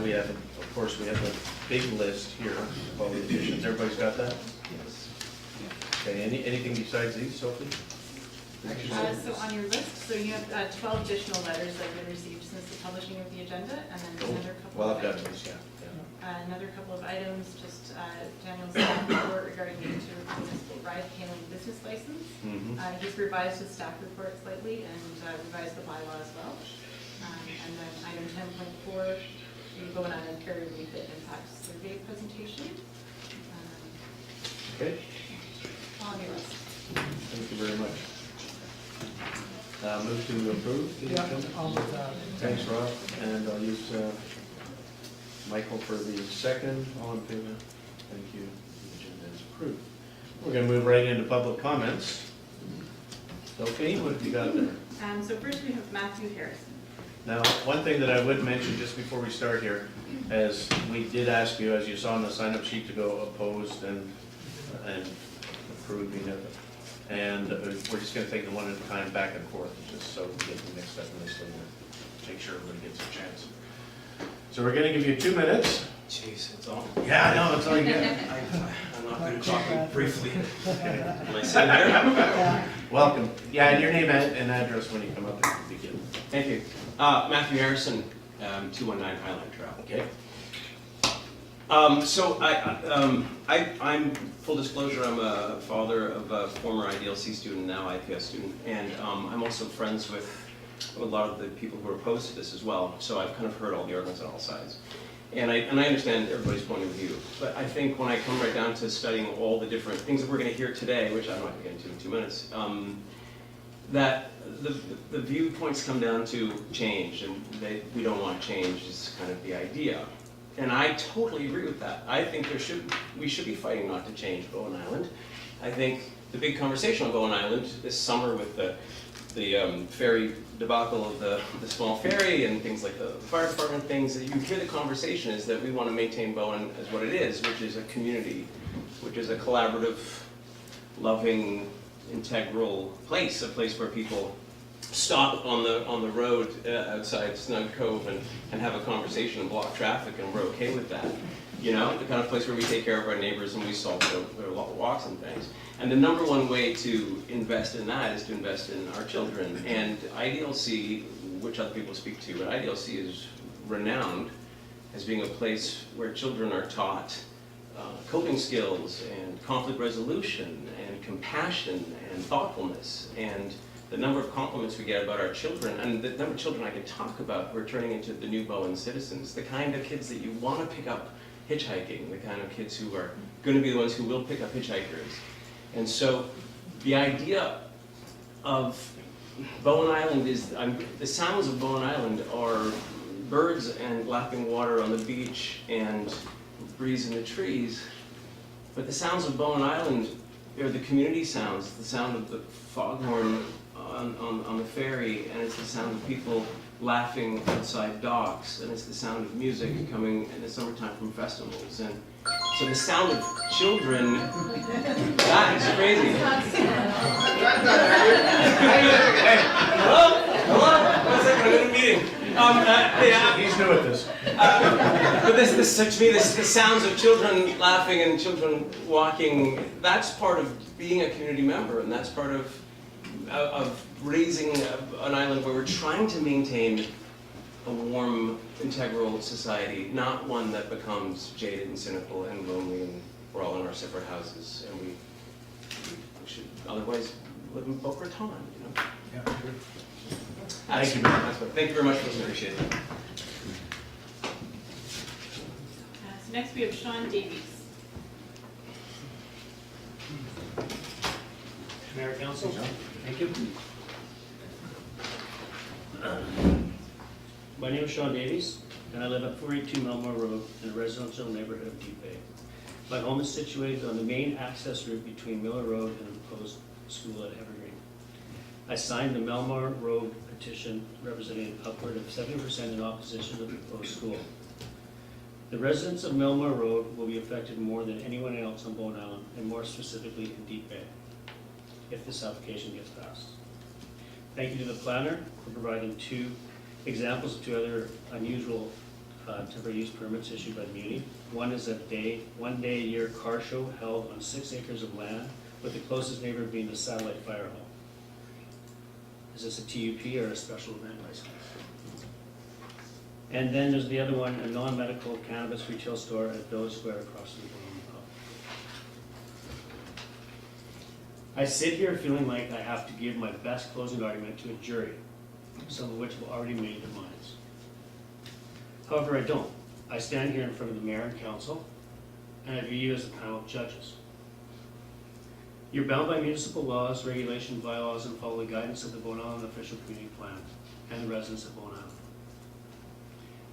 we have, of course, we have a big list here of all the additions. Everybody's got that? Yes. Okay, anything besides these, Sophie? So on your list, so you have 12 additional letters that have been received since the publishing of the agenda, and then another couple Well, of I've got items. these, yeah. Another couple of items, just Daniel's staff report regarding the municipal ride-hailing business license. He's revised his staff report slightly and revised the bylaw as well. And then item 10.4, the Bowen Island Area Refit Impact Survey presentation. Okay, On your list. thank you very much. Move to approve the agenda? I'll move that. Thanks, Rob, and I'll use Michael for the second. All in favor? Thank you. The agenda is approved. We're going to move right into public comments. Sophie, what have you got there? So first we have Matthew Harrison. Now, one thing that I would mention just before we start here, as we did ask you, as you saw on the sign-up sheet, to go opposed and approving of it. And we're just going to take them one at a time, back and forth, just so we get them mixed up in this thing, and make sure everybody gets a chance. So we're going to give you 2 minutes. Jeez, it's all. Yeah, I know, that's all you get. I'm not going to talk briefly. Am I sitting there? Welcome. Yeah, and your name and address when you come up and begin. Thank you. Matthew Harrison, 219 Highland Trail. Okay. So I'm full disclosure. I'm a father of a former IDLC student, now IPS student, and I'm also friends with a lot of the people who are opposed to this as well. So I've kind of heard all the arguments on all sides, and I understand everybody's point of view. But I think when I come right down to studying all the different things that we're going to hear today, which I'm not going to get into in 2 minutes, that the viewpoints come down to change, and we don't want change is kind of the idea. And I totally agree with that. I think we should be fighting not to change Bowen Island. I think the big conversation on Bowen Island this summer with the ferry debacle of the small ferry and things like the fire department things, that you hear the conversation is that we want to maintain Bowen as what it is, which is a community, which is a collaborative, loving, integral place, a place where people stop on the road outside Snug Cove and have a conversation and block traffic, and we're okay with that. You know, the kind of place where we take care of our neighbors and we solve their walks and things. And the number one way to invest in that is to invest in our children. And IDLC, which other people speak to, but IDLC is renowned as being a place where children are taught coping skills and conflict resolution and compassion and thoughtfulness. And the number of compliments we get about our children, and the number of children I can talk about who are turning into the new Bowen citizens, the kind of kids that you want to pick up hitchhiking, the kind of kids who are going to be the ones who will pick up hitchhikers. And so the idea of Bowen Island is, the sounds of Bowen Island are birds and lapping water on the beach and breeze in the trees, but the sounds of Bowen Island are the community sounds, the sound of the foghorn on the ferry, and it's the sound of people laughing outside docks, and it's the sound of music coming in the summertime from festivals. And so the sound of children, that is crazy. Hello? 1 second, I'm in a meeting. He's new at this. But this to me, the sounds of children laughing and children walking, that's part of being a community member, and that's part of raising an island where we're trying to maintain a warm, integral society, not one that becomes jaded and cynical and lonely, and we're all in our separate houses, and we should otherwise live in Boca Raton, you know? Yeah. Thank you very much. Thank you very much, I appreciate it. So next we have Shaun Davies. Mayor, Council, thank you. My name is Shaun Davies, and I live at 482 Melmore Road in a residential neighborhood of Deep Bay. My home is situated on the main access route between Miller Road and the proposed school at Evergreen. I signed the Melmore Road petition representing upward of 70% in opposition to the proposed school. The residents of Melmore Road will be affected more than anyone else on Bowen Island, and more specifically in Deep Bay, if this application gets passed. Thank you to the planner for providing 2 examples of 2 other unusual temporary use permits issued by the muni. One is a 1 day a year car show held on 6 acres of land, with the closest neighbor being the satellite fire hall. Is this a TUP or a special event license? And then there's the other one, a non-medical cannabis retail store at Village Square across from the Bowen Pub. I sit here feeling like I have to give my best closing argument to a jury, some of which have already made their minds. However, I don't. I stand here in front of the mayor and council, and I view you as a panel of judges. You're bound by municipal laws, regulation, bylaws, and follow the guidance of the Bowen Island Official Community Plan and the residents of Bowen Island.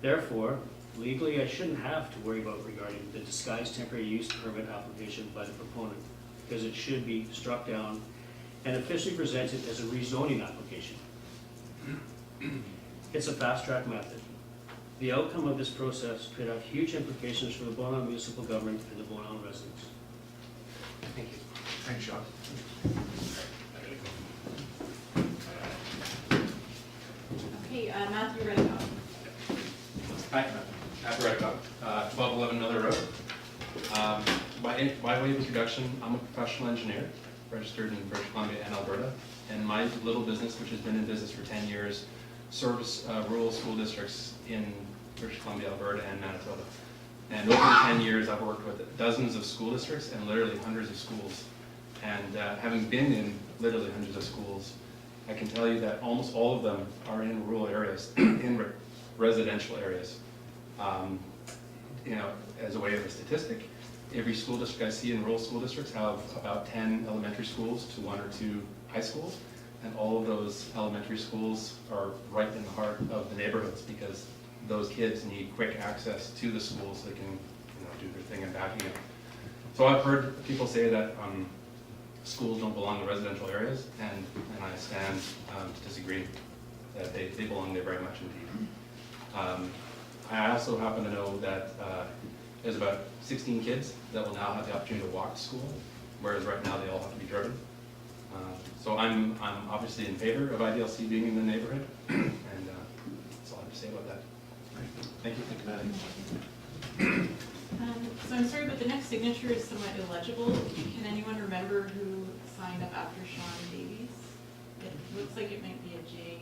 Therefore, legally, I shouldn't have to worry about regarding the disguised temporary use permit application by the proponent, because it should be struck down and officially presented as a rezoning application. It's a fast-track method. The outcome of this process could have huge implications for the Bowen Island municipal government and the Bowen Island residents. Thank you. Thanks, Sean. Okay, Matthew Redekopp. Hi, Matthew Redekopp, 1211 Miller Road. By way of introduction, I'm a professional engineer, registered in British Columbia and Alberta, and my little business, which has been in business for 10 years, serves rural school districts in British Columbia, Alberta, and Manitoba. And over the 10 years, I've worked with dozens of school districts and literally hundreds of schools. And having been in literally hundreds of schools, I can tell you that almost all of them are in rural areas, in residential areas. You know, as a way of a statistic, every school district I see in rural school districts have about 10 elementary schools to 1 or 2 high schools, and all of those elementary schools are right in the heart of the neighborhoods because those kids need quick access to the schools so they can, you know, do their thing and back again. So I've heard people say that schools don't belong in residential areas, and I stand to disagree, that they belong there very much indeed. I also happen to know that there's about 16 kids that will now have the opportunity to walk to school, whereas right now they all have to be driven. So I'm obviously in favor of IDLC being in the neighborhood, and that's all I have to say about that. Thank you. So I'm sorry, but the next signature is somewhat illegible. Can anyone remember who signed up after Shaun Davies? It looks like it might be a J.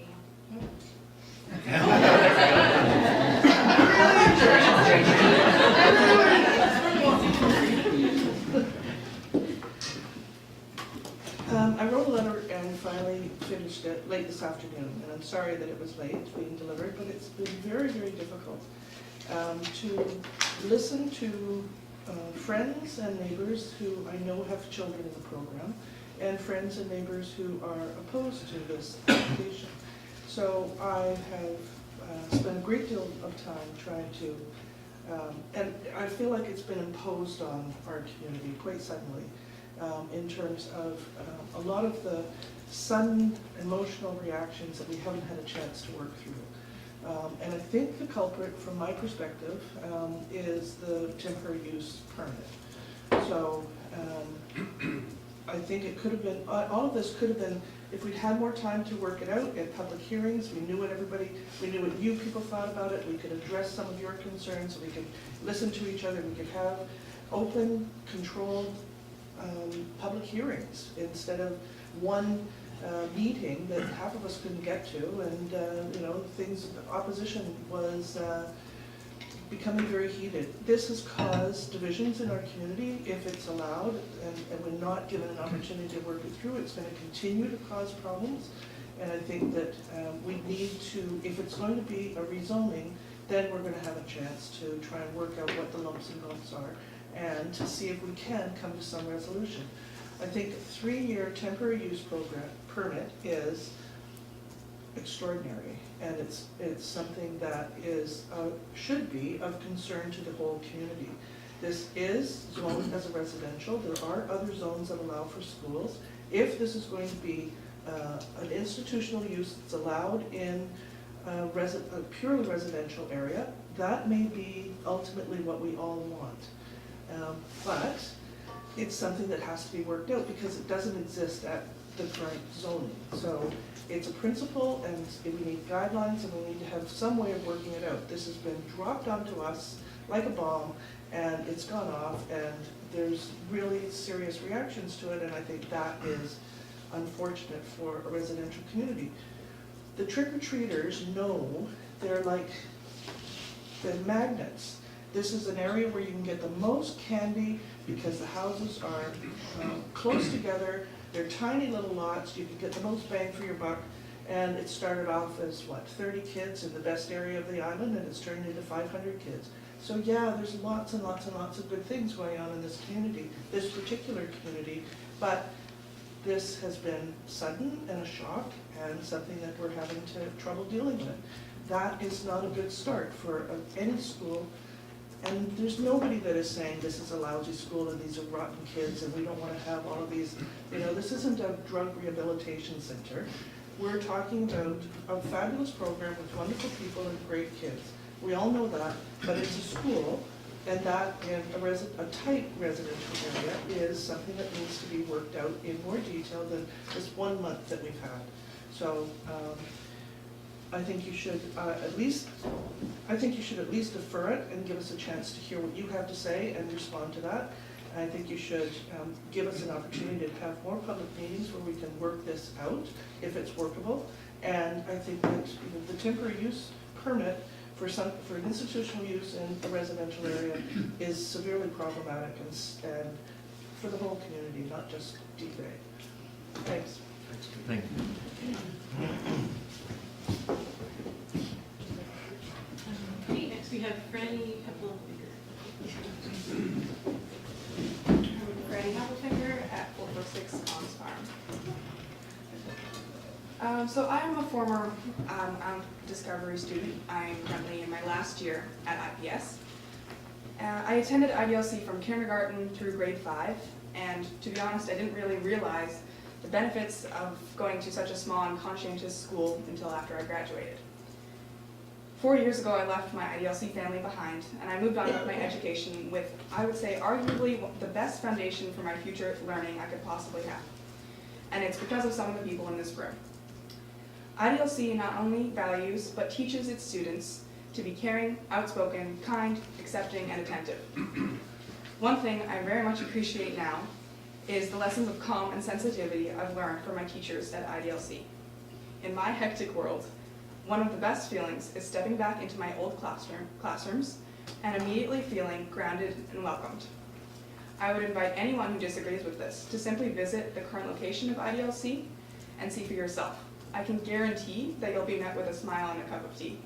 I wrote a letter and finally finished it late this afternoon, and I'm sorry that it was late being delivered, but it's been very, very difficult to listen to friends and neighbors who I know have children in the program, and friends and neighbors who are opposed to this application. So I have spent a great deal of time trying to, and I feel like it's been imposed on our community quite suddenly in terms of a lot of the sudden emotional reactions that we haven't had a chance to work through. And I think the culprit, from my perspective, is the temporary use permit. So I think it could have been, all of this could have been, if we'd had more time to work it out at public hearings, we knew what we knew what you people thought about it, we could address some of your concerns, we could listen to each other, we could have open, controlled public hearings instead of one meeting that half of us couldn't get to, and you know, opposition was becoming very heated. This has caused divisions in our community if it's allowed, and we're not given an opportunity to work it through. It's going to continue to cause problems, and I think that we need to, if it's going to be a rezoning, then we're going to have a chance to try and work out what the lumps and bumps are, and to see if we can come to some resolution. I think a 3-year temporary use permit is extraordinary, and it's something that is should be of concern to the whole community. This is zoned as a residential. There are other zones that allow for schools. If this is going to be an institutional use that's allowed in a purely residential area, that may be ultimately what we all want. But it's something that has to be worked out because it doesn't exist at the current zoning. So It's a principle, and we need guidelines, and we need to have some way of working it out. This has been dropped onto us like a bomb, and it's gone off, and there's really serious reactions to it, and I think that is unfortunate for a residential community. The trick-or-treaters know they're magnets. This is an area where you can get the most candy because the houses are close together. They're tiny little lots. You can get the most bang for your buck. And it started off as, 30 kids in the best area of the island, and it's turned into 500 kids. So yeah, there's lots and lots and lots of good things going on in this community, this particular community. But this has been sudden and a shock, and something that we're having trouble dealing with. That is not a good start for any school. And there's nobody that is saying this is a lousy school and these are rotten kids and we don't want to have all of these. This isn't a drug rehabilitation center. We're talking about a fabulous program with wonderful people and great kids. We all know that, but it's a school, and that in a tight residential area is something that needs to be worked out in more detail than this 1 month that we've had. So I think you should at least defer it and give us a chance to hear what you have to say and respond to that. And I think you should give us an opportunity to have more public meetings where we can work this out if it's workable. And I think that the temporary use permit for an institutional use in a residential area is severely problematic and for the whole community, not just Deep Bay. Thanks. Thank you. Okay, next we have Franny Heffenfinger. Franny Heffenfinger at 446 Collins Farm. So I am a former Discovery student. I'm currently in my last year at IPS. I attended IDLC from kindergarten through grade 5, and to be honest, I didn't really realize the benefits of going to such a small and conscientious school until after I graduated. 4 years ago, I left my IDLC family behind, and I moved on with my education with, I would say, arguably the best foundation for my future learning I could possibly have. And it's because of some of the people in this room. IDLC not only values, but teaches its students to be caring, outspoken, kind, accepting, and attentive. One thing I very much appreciate now is the lessons of calm and sensitivity I've learned from my teachers at IDLC. In my hectic world, one of the best feelings is stepping back into my old classrooms and immediately feeling grounded and welcomed. I would invite anyone who disagrees with this to simply visit the current location of IDLC and see for yourself. I can guarantee that you'll be met with a smile and a cup of tea.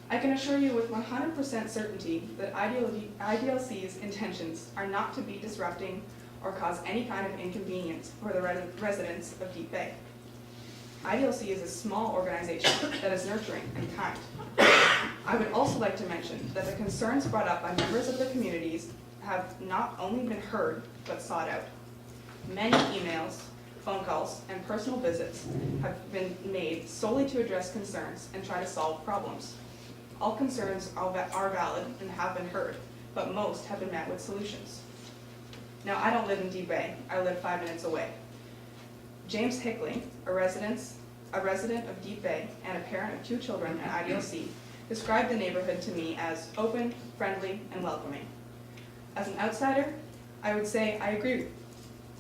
I can assure you with 100% certainty that IDLC's intentions are not to be disrupting or cause any kind of inconvenience for the residents of Deep Bay. IDLC is a small organization that is nurturing and kind. I would also like to mention that the concerns brought up by members of the communities have not only been heard, but sought out. Many emails, phone calls, and personal visits have been made solely to address concerns and try to solve problems. All concerns are valid and have been heard, but most have been met with solutions. Now, I don't live in Deep Bay. I live 5 minutes away. James Hickley, a resident of Deep Bay and a parent of 2 children at IDLC, described the neighborhood to me as open, friendly, and welcoming. As an outsider, I would say I agree,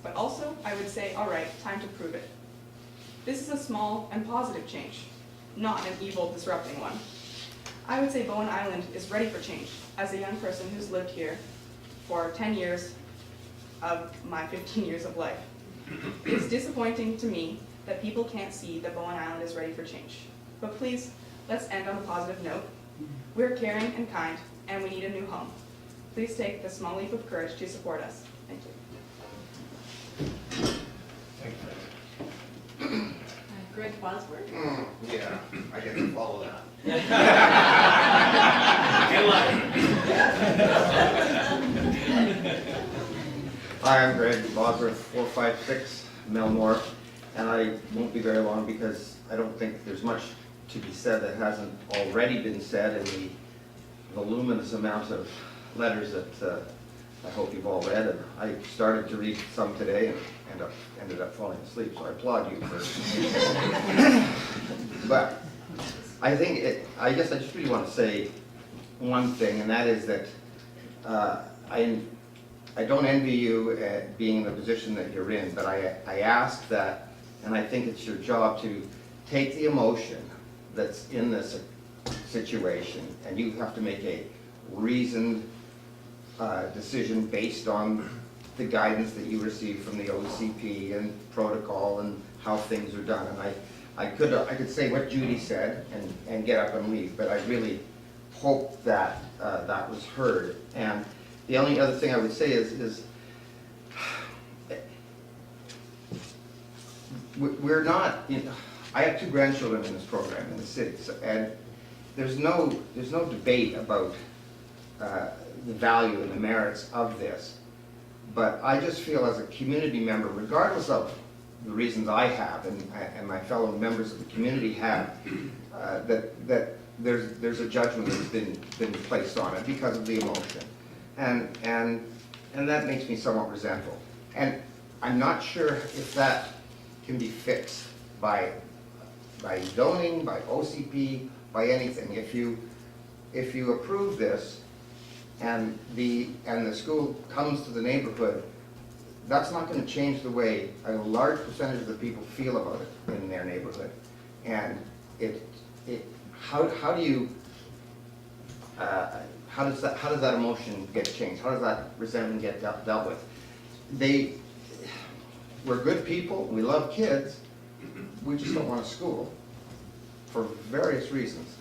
but also I would say, all right, time to prove it. This is a small and positive change, not an evil, disrupting one. I would say Bowen Island is ready for change as a young person who's lived here for 10 years of my 15 years of life. It's disappointing to me that people can't see that Bowen Island is ready for change. But please, let's end on a positive note. We're caring and kind, and we need a new home. Please take the small leap of courage to support us. Thank you. Greg Bosworth. Yeah, I get to follow that. Good luck. Hi, I'm Greg Bosworth, 456 Melmore, and I won't be very long because I don't think there's much to be said that hasn't already been said in the voluminous amount of letters that I hope you've all read, and I started to read some today and ended up falling asleep, so I applaud you for. But I think I guess I just really want to say one thing, and that is that I don't envy you at being in the position that you're in, but I ask that, and I think it's your job to take the emotion that's in this situation, and you have to make a reasoned decision based on the guidance that you receive from the OCP and protocol and how things are done. And I could say what Judi said and get up and leave, but I really hope that that was heard. And the only other thing I would say is we're not, I have 2 grandchildren in this program in the city, and there's no debate about the value and the merits of this. But I just feel as a community member, regardless of the reasons I have and my fellow members of the community have, that there's a judgment that's been placed on it because of the emotion. And that makes me somewhat resentful. And I'm not sure if that can be fixed by zoning, by OCP, by anything. If you approve this and the school comes to the neighborhood, that's not going to change the way a large percentage of the people feel about it in their neighborhood. And how does that emotion get changed? How does that resentment get dealt with? We're good people, we love kids, we just don't want a school for various reasons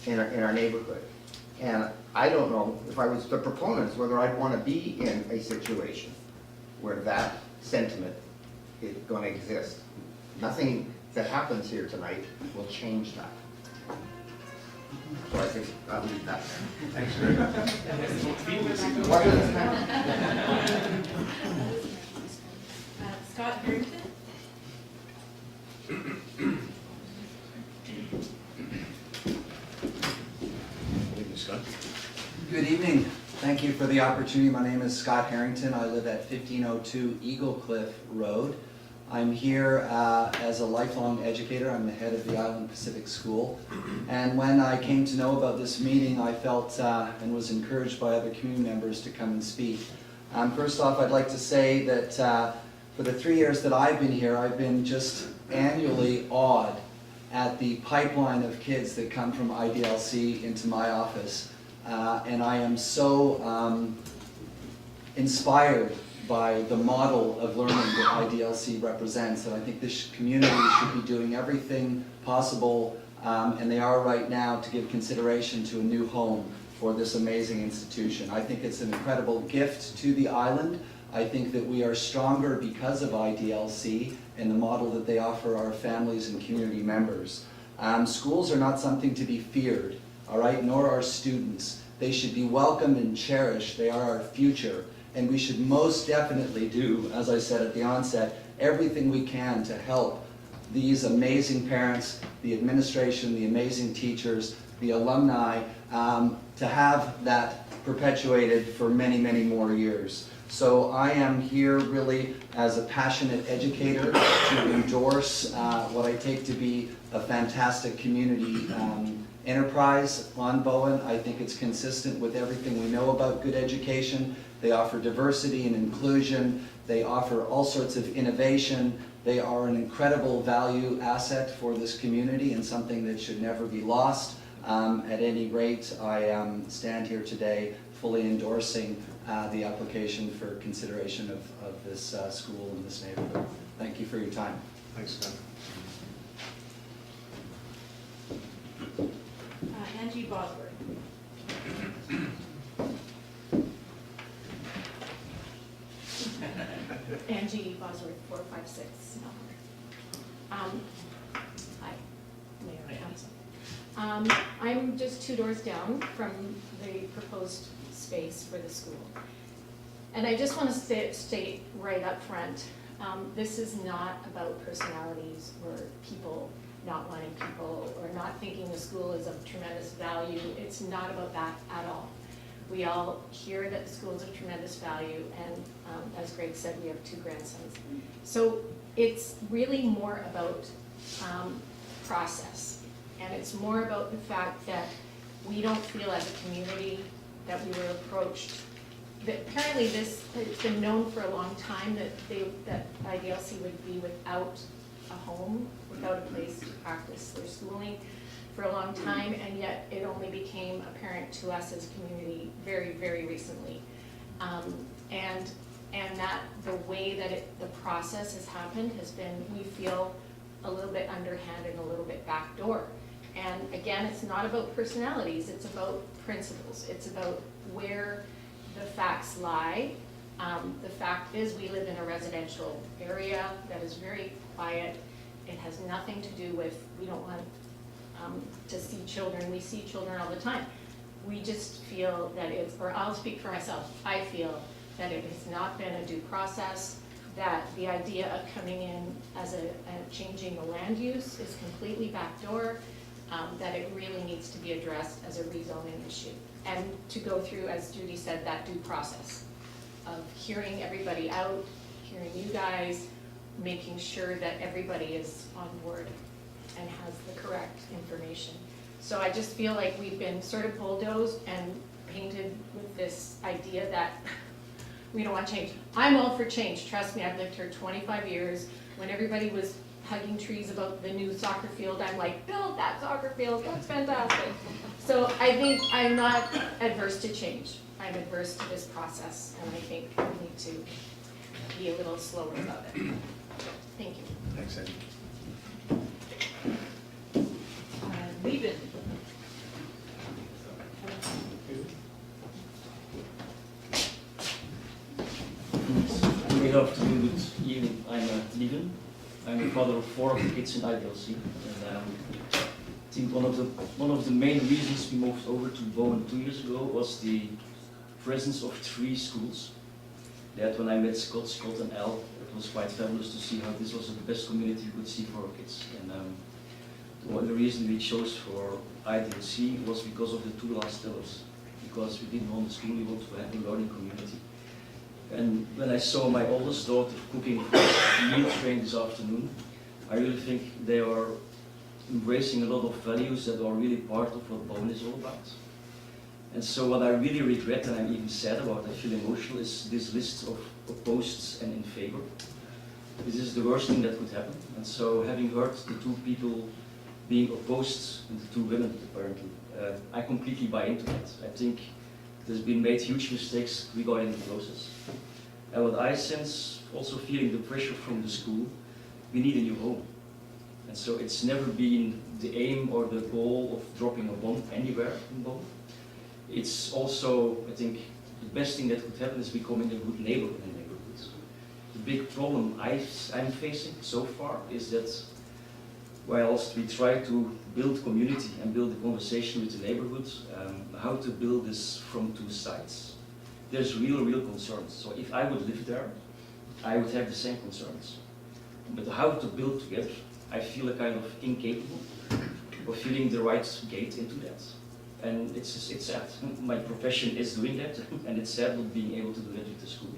in our neighborhood. And I don't know, if I was the proponents, whether I'd want to be in a situation where that sentiment is going to exist. Nothing that happens here tonight will change that. So I think I'll leave that there. Thanks very much. What is it? Scott Herrington? Scott. Good evening. Thank you for the opportunity. My name is Scott Herrington. I live at 1502 Eagle Cliff Road. I'm here as a lifelong educator. I'm the head of the Island Pacific School. And when I came to know about this meeting, I felt and was encouraged by other community members to come and speak. First off, I'd like to say that for the 3 years that I've been here, I've been just annually awed at the pipeline of kids that come from IDLC into my office. And I am so inspired by the model of learning that IDLC represents, and I think this community should be doing everything possible, and they are right now, to give consideration to a new home for this amazing institution. I think it's an incredible gift to the island. I think that we are stronger because of IDLC and the model that they offer our families and community members. Schools are not something to be feared, all right, nor are students. They should be welcomed and cherished. They are our future. And we should most definitely do, as I said at the onset, everything we can to help these amazing parents, the administration, the amazing teachers, the alumni, to have that perpetuated for many, many more years. So I am here really as a passionate educator to endorse what I take to be a fantastic community enterprise on Bowen. I think it's consistent with everything we know about good education. They offer diversity and inclusion. They offer all sorts of innovation. They are an incredible value asset for this community and something that should never be lost. At any rate, I stand here today fully endorsing the application for consideration of this school in this neighborhood. Thank you for your time. Thanks, Scott. Angie Bosworth. Angie Bosworth, 456 Melmore. Hi, Mayor and Council. I'm just 2 doors down from the proposed space for the school. And I just want to state right up front, this is not about personalities or people not wanting people or not thinking the school is of tremendous value. It's not about that at all. We all hear that the school is of tremendous value, and as Greg said, we have 2 grandsons. So it's really more about process, and it's more about the fact that we don't feel as a community that we were approached. That apparently it's been known for a long time that IDLC would be without a home, without a place to practice their schooling for a long time, and yet it only became apparent to us as a community very, very recently. And that the way that the process has happened has been, we feel, a little bit underhand and a little bit backdoor. And again, it's not about personalities, it's about principles. It's about where the facts lie. The fact is, we live in a residential area that is very quiet. It has nothing to do with, we don't want to see children. We see children all the time. We just feel that it's, or I'll speak for myself, I feel that it has not been a due process, that the idea of coming in as changing the land use is completely backdoor, that it really needs to be addressed as a rezoning issue. And to go through, as Judi said, that due process of hearing everybody out, hearing you guys, making sure that everybody is on board and has the correct information. So I just feel like we've been sort of bulldozed and painted with this idea that we don't want change. I'm all for change, trust me, I've lived here 25 years. When everybody was hugging trees about the new soccer field, I'm like, build that soccer field, that's fantastic. So I think I'm not adverse to change. I'm adverse to this process, and I think we need to be a little slower about it. Thank you. Thanks, Eddie. Leave-in. Good afternoon, good evening. I'm Lieven. I'm the father of 4 of the kids in IDLC. And I think one of the main reasons we moved over to Bowen 2 years ago was the presence of 3 schools. That when I met Scott and Al, it was quite fabulous to see how this was the best community we could see for our kids. And the reason we chose for IDLC was because of the 2 last pillars. Because we didn't want the school, we wanted to have a learning community. And when I saw my oldest daughter cooking a meal train this afternoon, I really think they are embracing a lot of values that are really part of what Bowen is all about. And so what I really regret, and I'm even sad about, I feel emotional, is this list of opposed and in favor. This is the worst thing that could happen. And so having heard the 2 people being opposed, and the 2 women apparently, I completely buy into that. I think there's been made huge mistakes regarding the process. And what I sense, also feeling the pressure from the school, we need a new home. And so it's never been the aim or the goal of dropping a bomb anywhere in Bowen. It's also, I think, the best thing that could happen is becoming a good neighbor in neighborhoods. The big problem I'm facing so far is that whilst we try to build community and build a conversation with the neighborhood, how to build this from 2 sides. There's real concerns. So if I would live there, I would have the same concerns. But how to build together, I feel a kind of incapable of feeling the right gate into that. And it's sad. My profession is doing that, and it's sad not being able to do that with the school.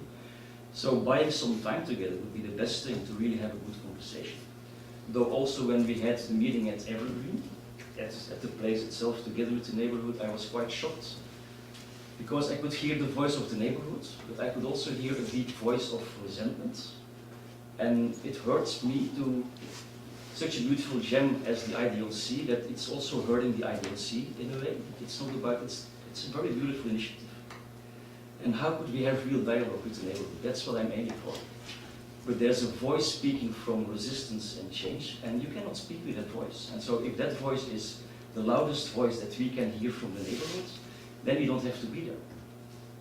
So buying some time together would be the best thing to really have a good conversation. Though also when we had the meeting at Evergreen, at the place itself together with the neighborhood, I was quite shocked. Because I could hear the voice of the neighborhood, but I could also hear a deep voice of resentment. And it hurts me to such a beautiful gem as the IDLC that it's also hurting the IDLC in a way. It's not about, it's a very beautiful initiative. And how could we have real dialogue with the neighborhood? That's what I'm aiming for. But there's a voice speaking from resistance and change, and you cannot speak with that voice. And so if that voice is the loudest voice that we can hear from the neighborhood, then we don't have to be there.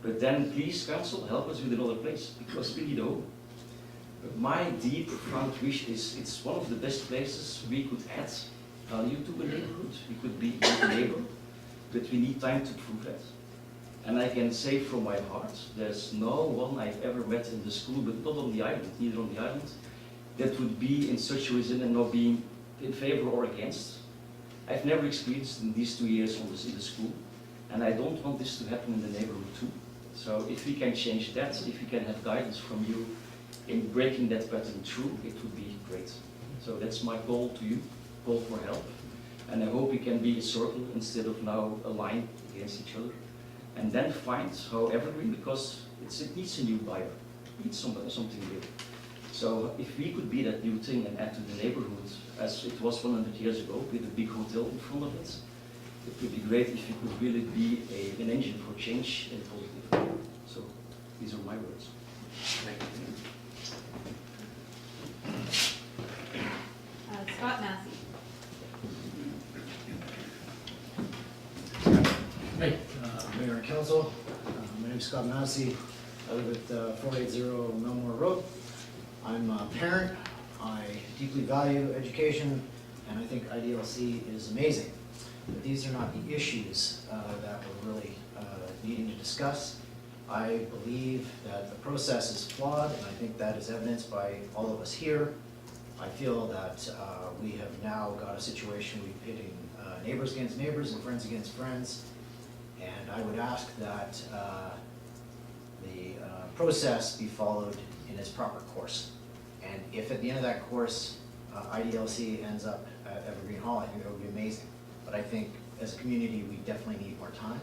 But then please, council, help us with another place, because we need a home. But my deep, profound wish is it's one of the best places we could add value to a neighborhood. We could be a neighbor, but we need time to prove that. And I can say from my heart, there's no one I've ever met in the school, but not on the island, neither on the island, that would be in such a reason and not being in favor or against. I've never experienced in these 2 years in the school. And I don't want this to happen in the neighborhood too. So if we can change that, if we can have guidance from you in breaking that pattern through, it would be great. So that's my call to you, call for help. And I hope we can be a circle instead of now a line against each other. And then find how evergreen, because it needs a new buyer, it needs something new. So if we could be that new thing and add to the neighborhood as it was 100 years ago with a big hotel in front of it, it would be great if it could really be an engine for change in a positive way. So these are my words. Scott Massey. Hey, Mayor and Council, my name is Scott Massey. I live at 480 Melmore Road. I'm a parent. I deeply value education, and I think IDLC is amazing. But these are not the issues that we're really needing to discuss. I believe that the process is flawed, and I think that is evidenced by all of us here. I feel that we have now got a situation we're pitting neighbors against neighbors and friends against friends. And I would ask that the process be followed in its proper course. And if at the end of that course, IDLC ends up at Evergreen Hall, I think that would be amazing. But I think as a community, we definitely need more time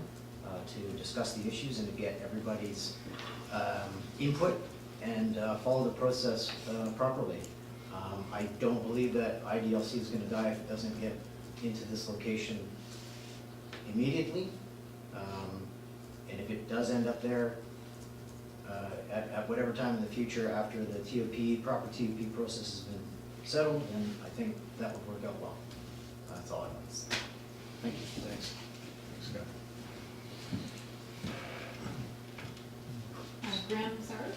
to discuss the issues and to get everybody's input and follow the process properly. I don't believe that IDLC is going to die if it doesn't get into this location immediately. And if it does end up there at whatever time in the future after the proper TUP process has been settled, then I think that would work out well. That's all I want to say. Thank you. Thanks. Scott. Graham Saruk.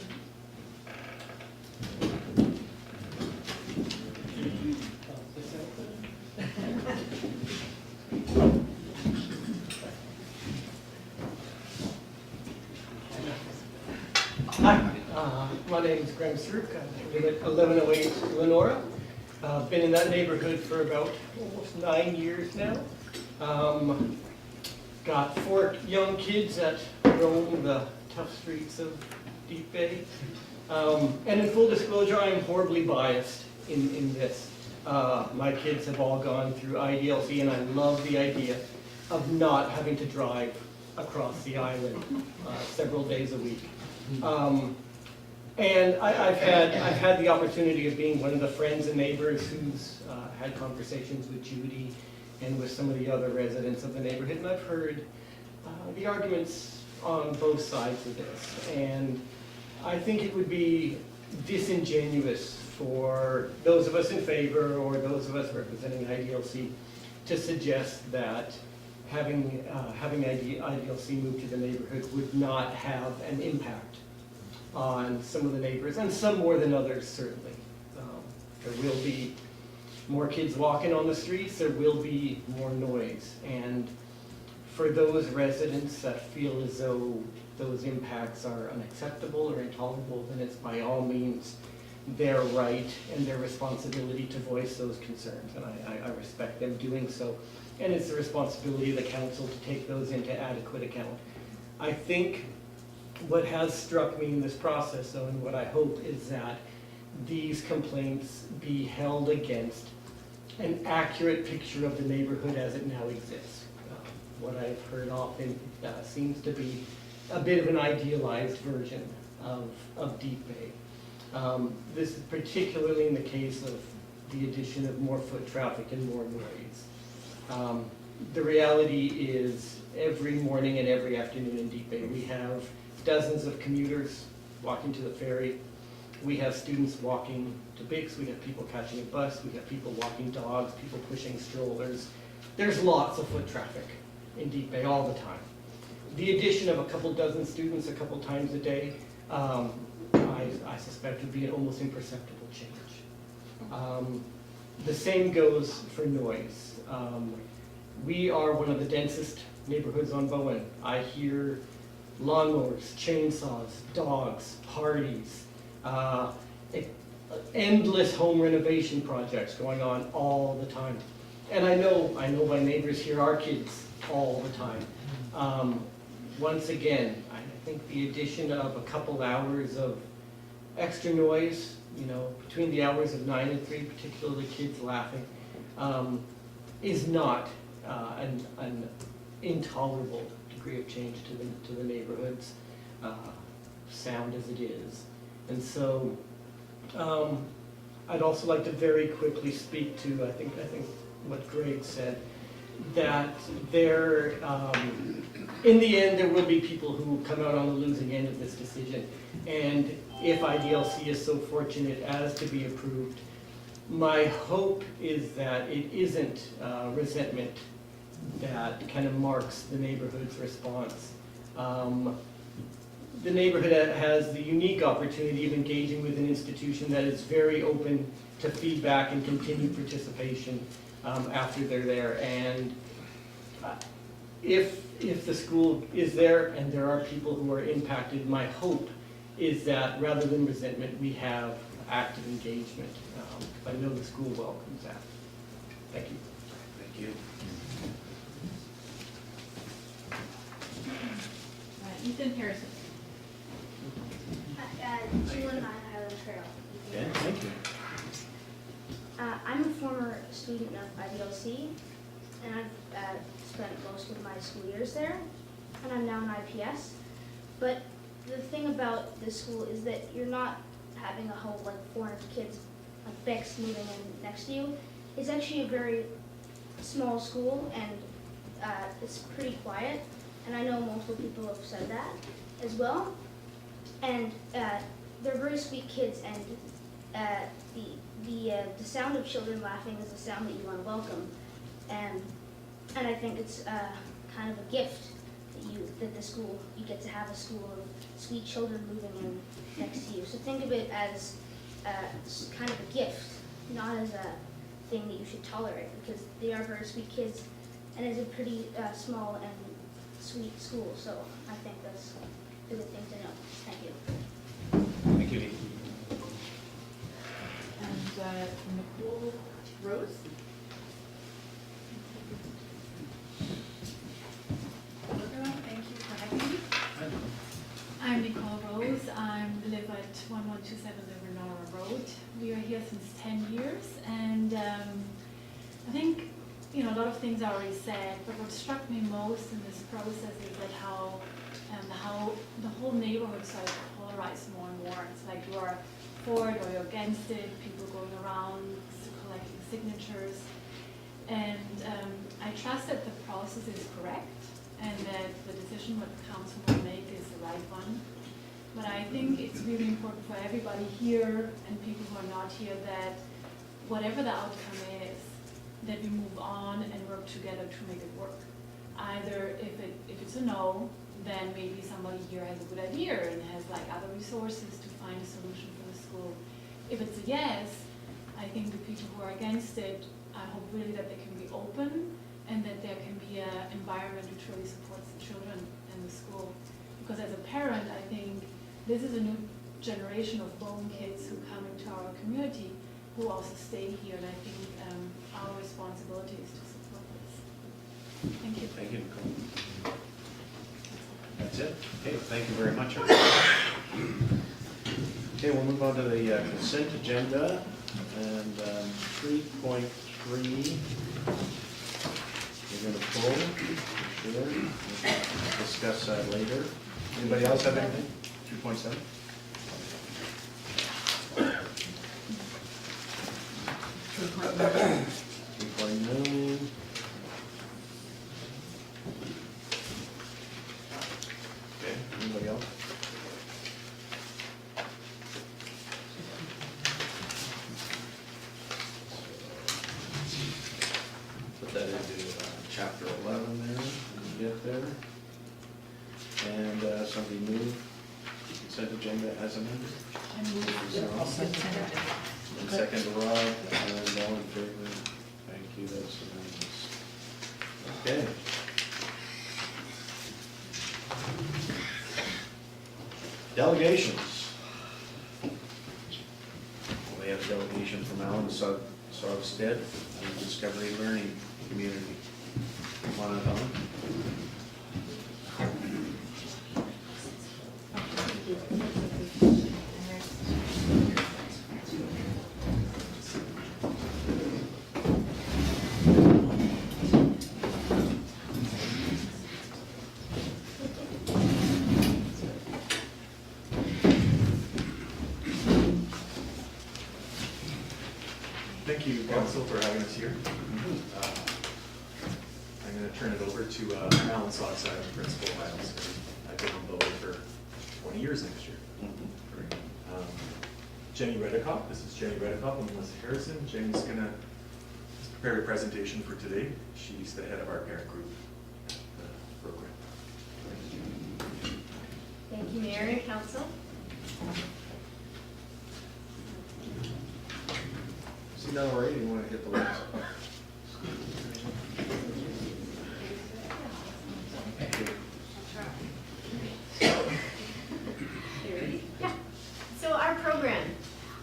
Hi, my name is Graham Saruk. I live at 1108 Lenora. Been in that neighborhood for about almost 9 years now. Got 4 young kids that roam the tough streets of Deep Bay. And in full disclosure, I am horribly biased in this. My kids have all gone through IDLC, and I love the idea of not having to drive across the island several days a week. And I've had the opportunity of being one of the friends and neighbors who's had conversations with Judi and with some of the other residents of the neighborhood, and I've heard the arguments on both sides of this. And I think it would be disingenuous for those of us in favor or those of us representing IDLC to suggest that having IDLC move to the neighborhood would not have an impact on some of the neighbors, and some more than others, certainly. There will be more kids walking on the streets, there will be more noise, and for those residents that feel as though those impacts are unacceptable or intolerable, then it's by all means their right and their responsibility to voice those concerns, and I respect them doing so. And it's the responsibility of the council to take those into adequate account. I think what has struck me in this process, though, and what I hope is that these complaints be held against an accurate picture of the neighborhood as it now exists. What I've heard often seems to be a bit of an idealized version of Deep Bay. This is particularly in the case of the addition of more foot traffic and more noise. The reality is every morning and every afternoon in Deep Bay we have dozens of commuters walking to the ferry. We have students walking to Bix, we have people catching a bus, we have people walking dogs, people pushing strollers. There's lots of foot traffic in Deep Bay all the time. The addition of a couple dozen students a couple times a day, I suspect would be an almost imperceptible change. The same goes for noise. We are one of the densest neighborhoods on Bowen. I hear lawnmowers, chainsaws, dogs, parties, endless home renovation projects going on all the time. And I know my neighbors hear our kids all the time. Once again, I think the addition of a couple hours of extra noise, between the hours of 9 and 3, particularly kids laughing, is not an intolerable degree of change to the neighborhoods, sound as it is. And so I'd also like to very quickly speak to, I think what Greg said, that there, in the end, there will be people who come out on the losing end of this decision. And if IDLC is so fortunate as to be approved, my hope is that it isn't resentment that kind of marks the neighborhood's response. The neighborhood has the unique opportunity of engaging with an institution that is very open to feedback and continued participation after they're there. And if the school is there and there are people who are impacted, my hope is that rather than resentment, we have active engagement. I know the school welcomes that. Thank you. Thank you. Ethan Harrison. Highland Trail. Okay, thank you. I'm a former student of IDLC, and I've spent most of my school years there, and I'm now in IPS. But the thing about this school is that you're not having a whole 400 kids fixed moving in next to you. It's actually a very small school, and it's pretty quiet. And I know multiple people have said that as well. And they're very sweet kids, and the sound of children laughing is a sound that you want to welcome. And I think it's kind of a gift that the school, you get to have a school of sweet children moving in next to you. So think of it as kind of a gift, not as a thing that you should tolerate, because they are very sweet kids, and it's a pretty small and sweet school. So I think that's a good thing to know. Thank you. Thank you. And Nicole Rose. Hello everyone, thank you for having me. I'm Nicole Rose. I live at 1127 Lenora Road. We are here since 10 years, and I think a lot of things are already said, but what struck me most in this process is that how the whole neighborhood started to polarize more and more. It's like you are for it or you're against it, people going around collecting signatures. And I trust that the process is correct and that the decision what the council will make is the right one. But I think it's really important for everybody here and people who are not here that whatever the outcome is, that we move on and work together to make it work. Either if it's a no, then maybe somebody here has a good idea and has other resources to find a solution for the school. If it's a yes, I think the people who are against it, I hope really that they can be open and that there can be an environment which really supports the children and the school. Because as a parent, I think this is a new generation of Bowen kids who come into our community who also stay here, and I think our responsibility is to support this. Thank you. Thank you, Nicole. That's it. Okay, thank you very much. Okay, we'll move on to the consent agenda, and 3.3 we're going to pull, for sure. We'll discuss that later. Anybody else have anything? 3.7? Okay, anybody else? Put that into chapter 11 there, when you get there. And somebody move consent agenda as amended. And second to Rob, and all in favor. Thank you, that's unanimous. Okay. Delegations. We have a delegation from Alan Sogstead and the Discovery Learning Community. Come on up, Alan. Thank you, Council, for having us here. I'm going to turn it over to Alan Soxside, I'm the principal of IDLC. I've been on Bowen for 20 years next year. Jenny Redekopp, this is Jenny Redekopp and Melissa Harrison. Jenny's going to prepare a presentation for today. She's the head of our parent group program. Thank you, Mayor and Council. See that already? You want to hit the lights? Yeah. So our program,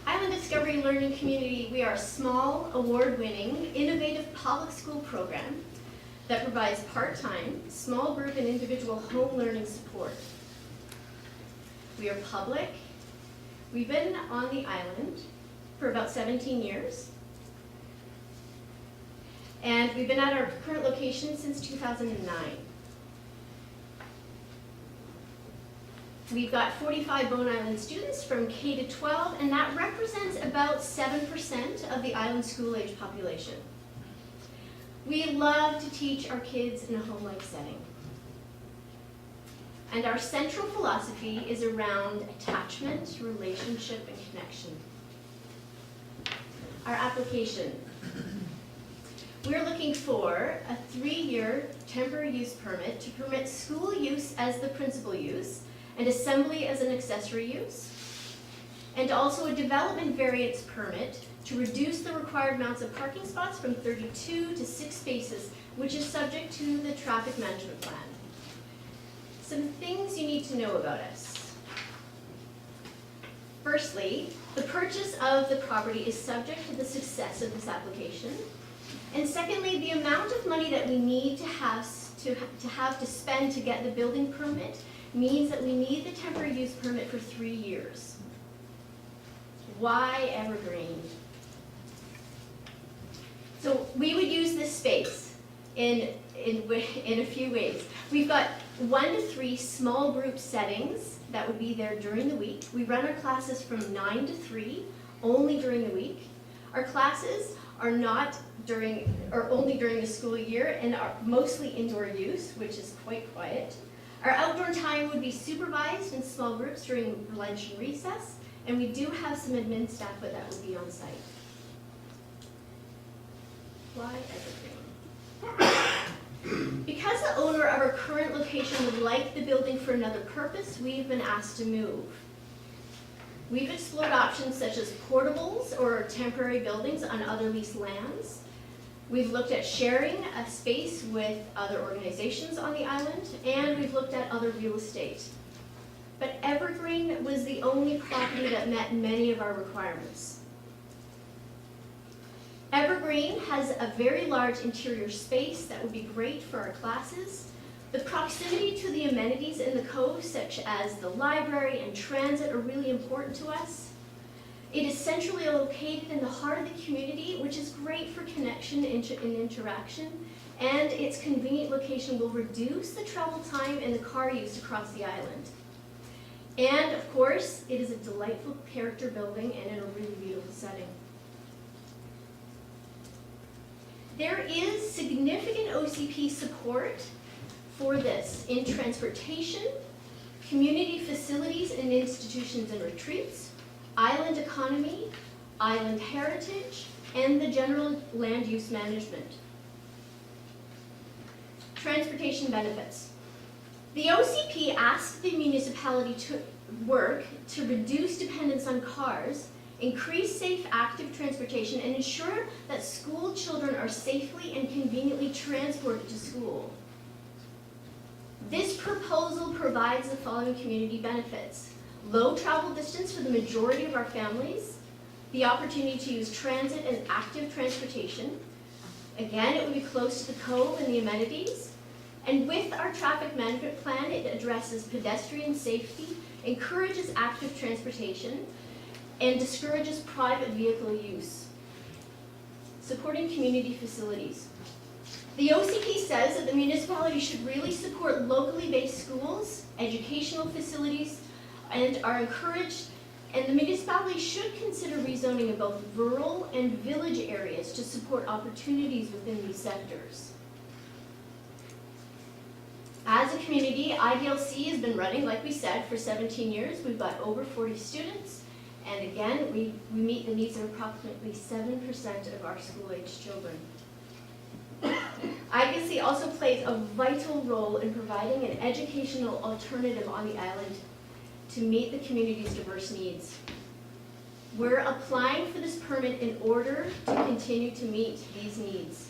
Island Discovery Learning Community, we are a small, award-winning, innovative public school program that provides part-time, small group and individual home learning support. We are public. We've been on the island for about 17 years. And we've been at our current location since 2009. We've got 45 Bowen Island students from K to 12, and that represents about 7% of the island school-age population. We love to teach our kids in a home-like setting. And our central philosophy is around attachment, relationship, and connection. Our application. We're looking for a 3-year temporary use permit to permit school use as the principal use and assembly as an accessory use, and also a development variance permit to reduce the required amounts of parking spots from 32 to 6 spaces, which is subject to the traffic management plan. Some things you need to know about us. Firstly, the purchase of the property is subject to the success of this application. And secondly, the amount of money that we need to spend to get the building permit means that we need the temporary use permit for 3 years. Why evergreen? So we would use this space in a few ways. We've got 1 to 3 small group settings that would be there during the week. We run our classes from 9 to 3, only during the week. Our classes are only during the school year and are mostly indoor use, which is quite quiet. Our outdoor time would be supervised in small groups during lunch and recess, and we do have some admin staff, but that would be on site. Why evergreen? Because the owner of our current location would like the building for another purpose, we've been asked to move. We've explored options such as portables or temporary buildings on other leased lands. We've looked at sharing a space with other organizations on the island, and we've looked at other real estate. But evergreen was the only property that met many of our requirements. Evergreen has a very large interior space that would be great for our classes. The proximity to the amenities in the cove, such as the library and transit, are really important to us. It is centrally located in the heart of the community, which is great for connection and interaction, and its convenient location will reduce the travel time and the car use across the island. And of course, it is a delightful character building and in a really beautiful setting. There is significant OCP support for this in transportation, community facilities and institutions and retreats, island economy, island heritage, and the general land use management. Transportation benefits. The OCP asked the municipality to work to reduce dependence on cars, increase safe active transportation, and ensure that school children are safely and conveniently transported to school. This proposal provides the following community benefits: low travel distance for the majority of our families, the opportunity to use transit and active transportation. Again, it would be close to the cove and the amenities. And with our traffic management plan, it addresses pedestrian safety, encourages active transportation, and discourages private vehicle use. Supporting community facilities. The OCP says that the municipality should really support locally based schools, educational facilities, and are encouraged And the municipality should consider rezoning of both rural and village areas to support opportunities within these sectors. As a community, IDLC has been running, like we said, for 17 years. We've got over 40 students. And again, we meet the needs of approximately 7% of our school-age children. IDLC also plays a vital role in providing an educational alternative on the island to meet the community's diverse needs. We're applying for this permit in order to continue to meet these needs.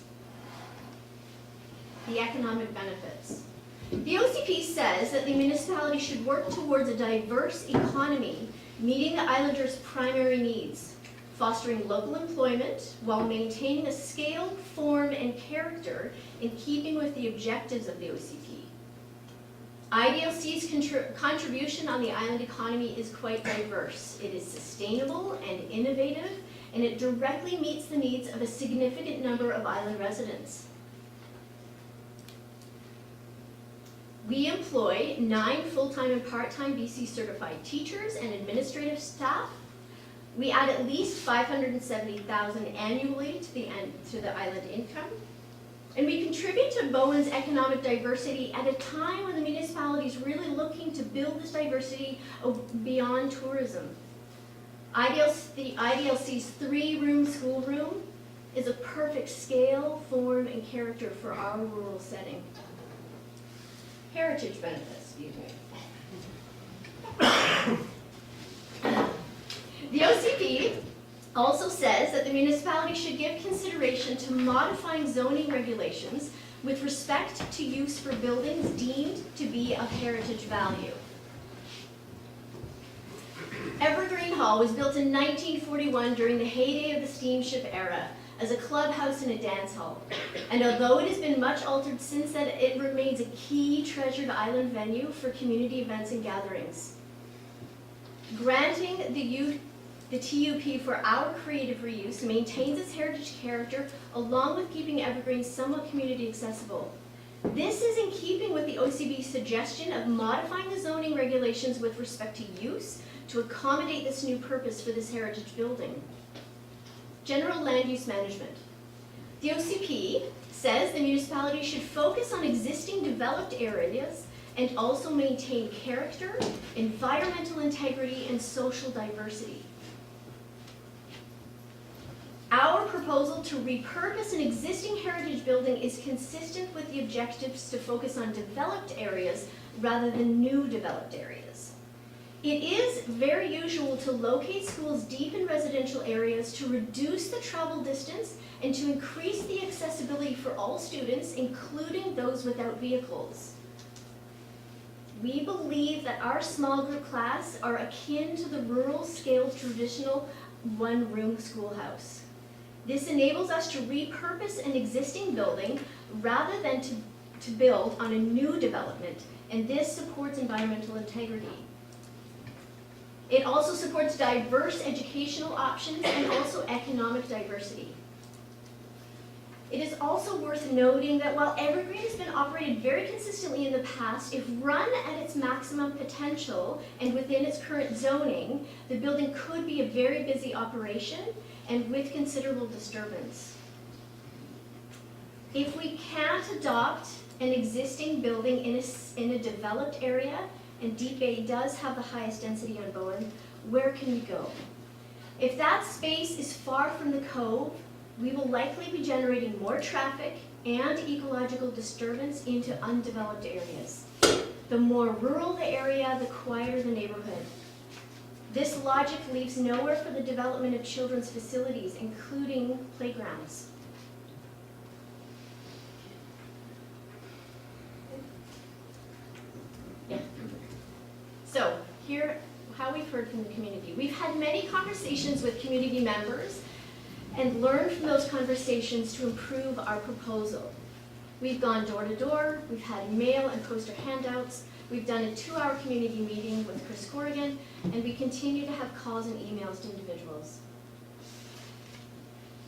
The economic benefits. The OCP says that the municipality should work towards a diverse economy, meeting the islanders' primary needs, fostering local employment while maintaining a scale, form, and character in keeping with the objectives of the OCP. IDLC's contribution on the island economy is quite diverse. It is sustainable and innovative, and it directly meets the needs of a significant number of island residents. We employ 9 full-time and part-time BC certified teachers and administrative staff. We add at least $570,000 annually to the island income. And we contribute to Bowen's economic diversity at a time when the municipality is really looking to build this diversity beyond tourism. The IDLC's 3-room schoolroom is a perfect scale, form, and character for our rural setting. Heritage benefits, excuse me. The OCP also says that the municipality should give consideration to modifying zoning regulations with respect to use for buildings deemed to be of heritage value. Evergreen Hall was built in 1941 during the heyday of the steamship era as a clubhouse and a dance hall. And although it has been much altered since then, it remains a key treasured island venue for community events and gatherings. Granting the TUP for our creative reuse maintains its heritage character along with keeping Evergreen somewhat community accessible. This is in keeping with the OCB's suggestion of modifying the zoning regulations with respect to use to accommodate this new purpose for this heritage building. General land use management. The OCP says the municipality should focus on existing developed areas and also maintain character, environmental integrity, and social diversity. Our proposal to repurpose an existing heritage building is consistent with the objectives to focus on developed areas rather than new developed areas. It is very usual to locate schools deep in residential areas to reduce the travel distance and to increase the accessibility for all students, including those without vehicles. We believe that our small group class are akin to the rural scale traditional 1-room schoolhouse. This enables us to repurpose an existing building rather than to build on a new development, and this supports environmental integrity. It also supports diverse educational options and also economic diversity. It is also worth noting that while Evergreen has been operated very consistently in the past, if run at its maximum potential and within its current zoning, the building could be a very busy operation and with considerable disturbance. If we can't adopt an existing building in a developed area, and Deep Bay does have the highest density on Bowen, where can we go? If that space is far from the cove, we will likely be generating more traffic and ecological disturbance into undeveloped areas. The more rural the area, the quieter the neighborhood. This logic leaves nowhere for the development of children's facilities, including playgrounds. So, here, how we've heard from the community. We've had many conversations with community members and learned from those conversations to improve our proposal. We've gone door to door, we've had mail and poster handouts, we've done a 2-hour community meeting with Chris Corrigan, and we continue to have calls and emails to individuals.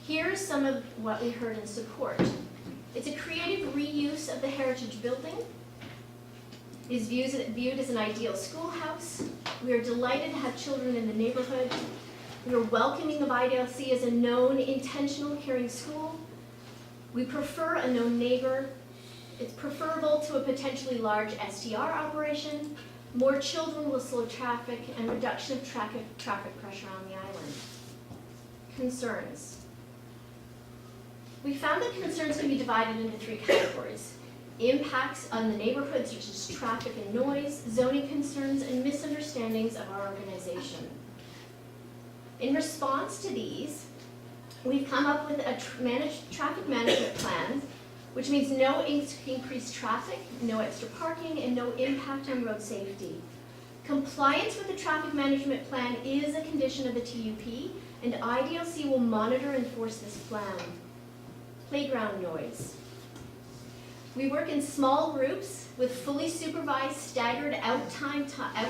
Here's some of what we heard in support. It's a creative reuse of the heritage building. is viewed as an ideal schoolhouse. We are delighted to have children in the neighborhood. We are welcoming of IDLC as a known, intentional, caring school. We prefer a known neighbor. It's preferable to a potentially large STR operation. More children will slow traffic and reduction of traffic pressure on the island. Concerns. We found that concerns can be divided into 3 categories. Impacts on the neighborhood, such as traffic and noise, zoning concerns, and misunderstandings of our organization. In response to these, we've come up with a traffic management plan, which means no increased traffic, no extra parking, and no impact on road safety. Compliance with the traffic management plan is a condition of the TUP, and IDLC will monitor and enforce this plan. Playground noise. We work in small groups with fully supervised, staggered outside time at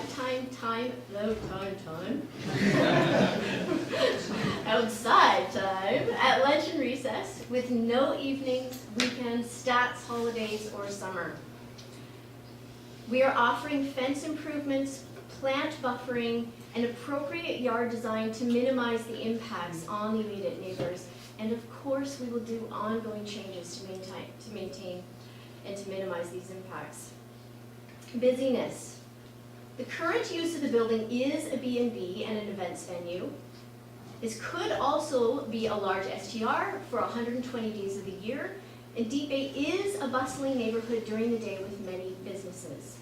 lunch and recess, with no evenings, weekends, stats, holidays, or summer. We are offering fence improvements, plant buffering, and appropriate yard design to minimize the impacts on the immediate neighbors. And of course, we will do ongoing changes to maintain and to minimize these impacts. Busyness. The current use of the building is a B&B and an events venue. This could also be a large STR for 120 days of the year, and Deep Bay is a bustling neighborhood during the day with many businesses.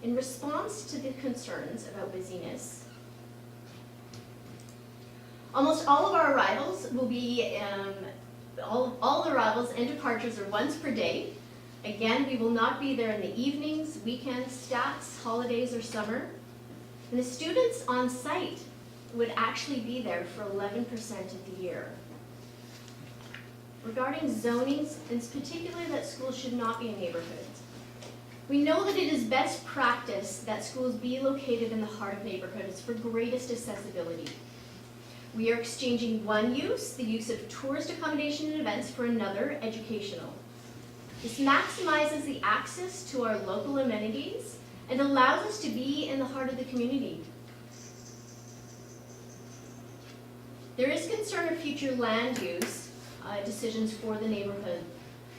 In response to the concerns about busyness, almost all of our arrivals will be, all the arrivals and departures are once per day. Again, we will not be there in the evenings, weekends, stats, holidays, or summer. And the students on site would actually be there for 11% of the year. Regarding zonings, it's particularly that schools should not be in neighborhoods. We know that it is best practice that schools be located in the heart of neighborhoods for greatest accessibility. We are exchanging one use, the use of tourist accommodation and events, for another, educational. This maximizes the access to our local amenities and allows us to be in the heart of the community. There is concern of future land use decisions for the neighborhood.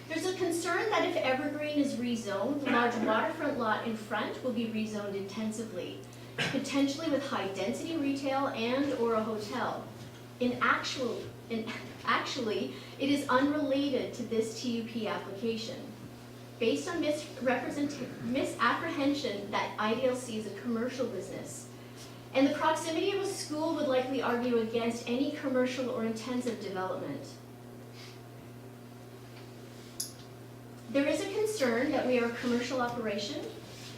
There's a concern that if Evergreen is rezoned, the large waterfront lot in front will be rezoned intensively, potentially with high-density retail and or a hotel. Actually, it is unrelated to this TUP application. Based on misapprehension that IDLC is a commercial business, and the proximity of a school would likely argue against any commercial or intensive development. There is a concern that we are a commercial operation,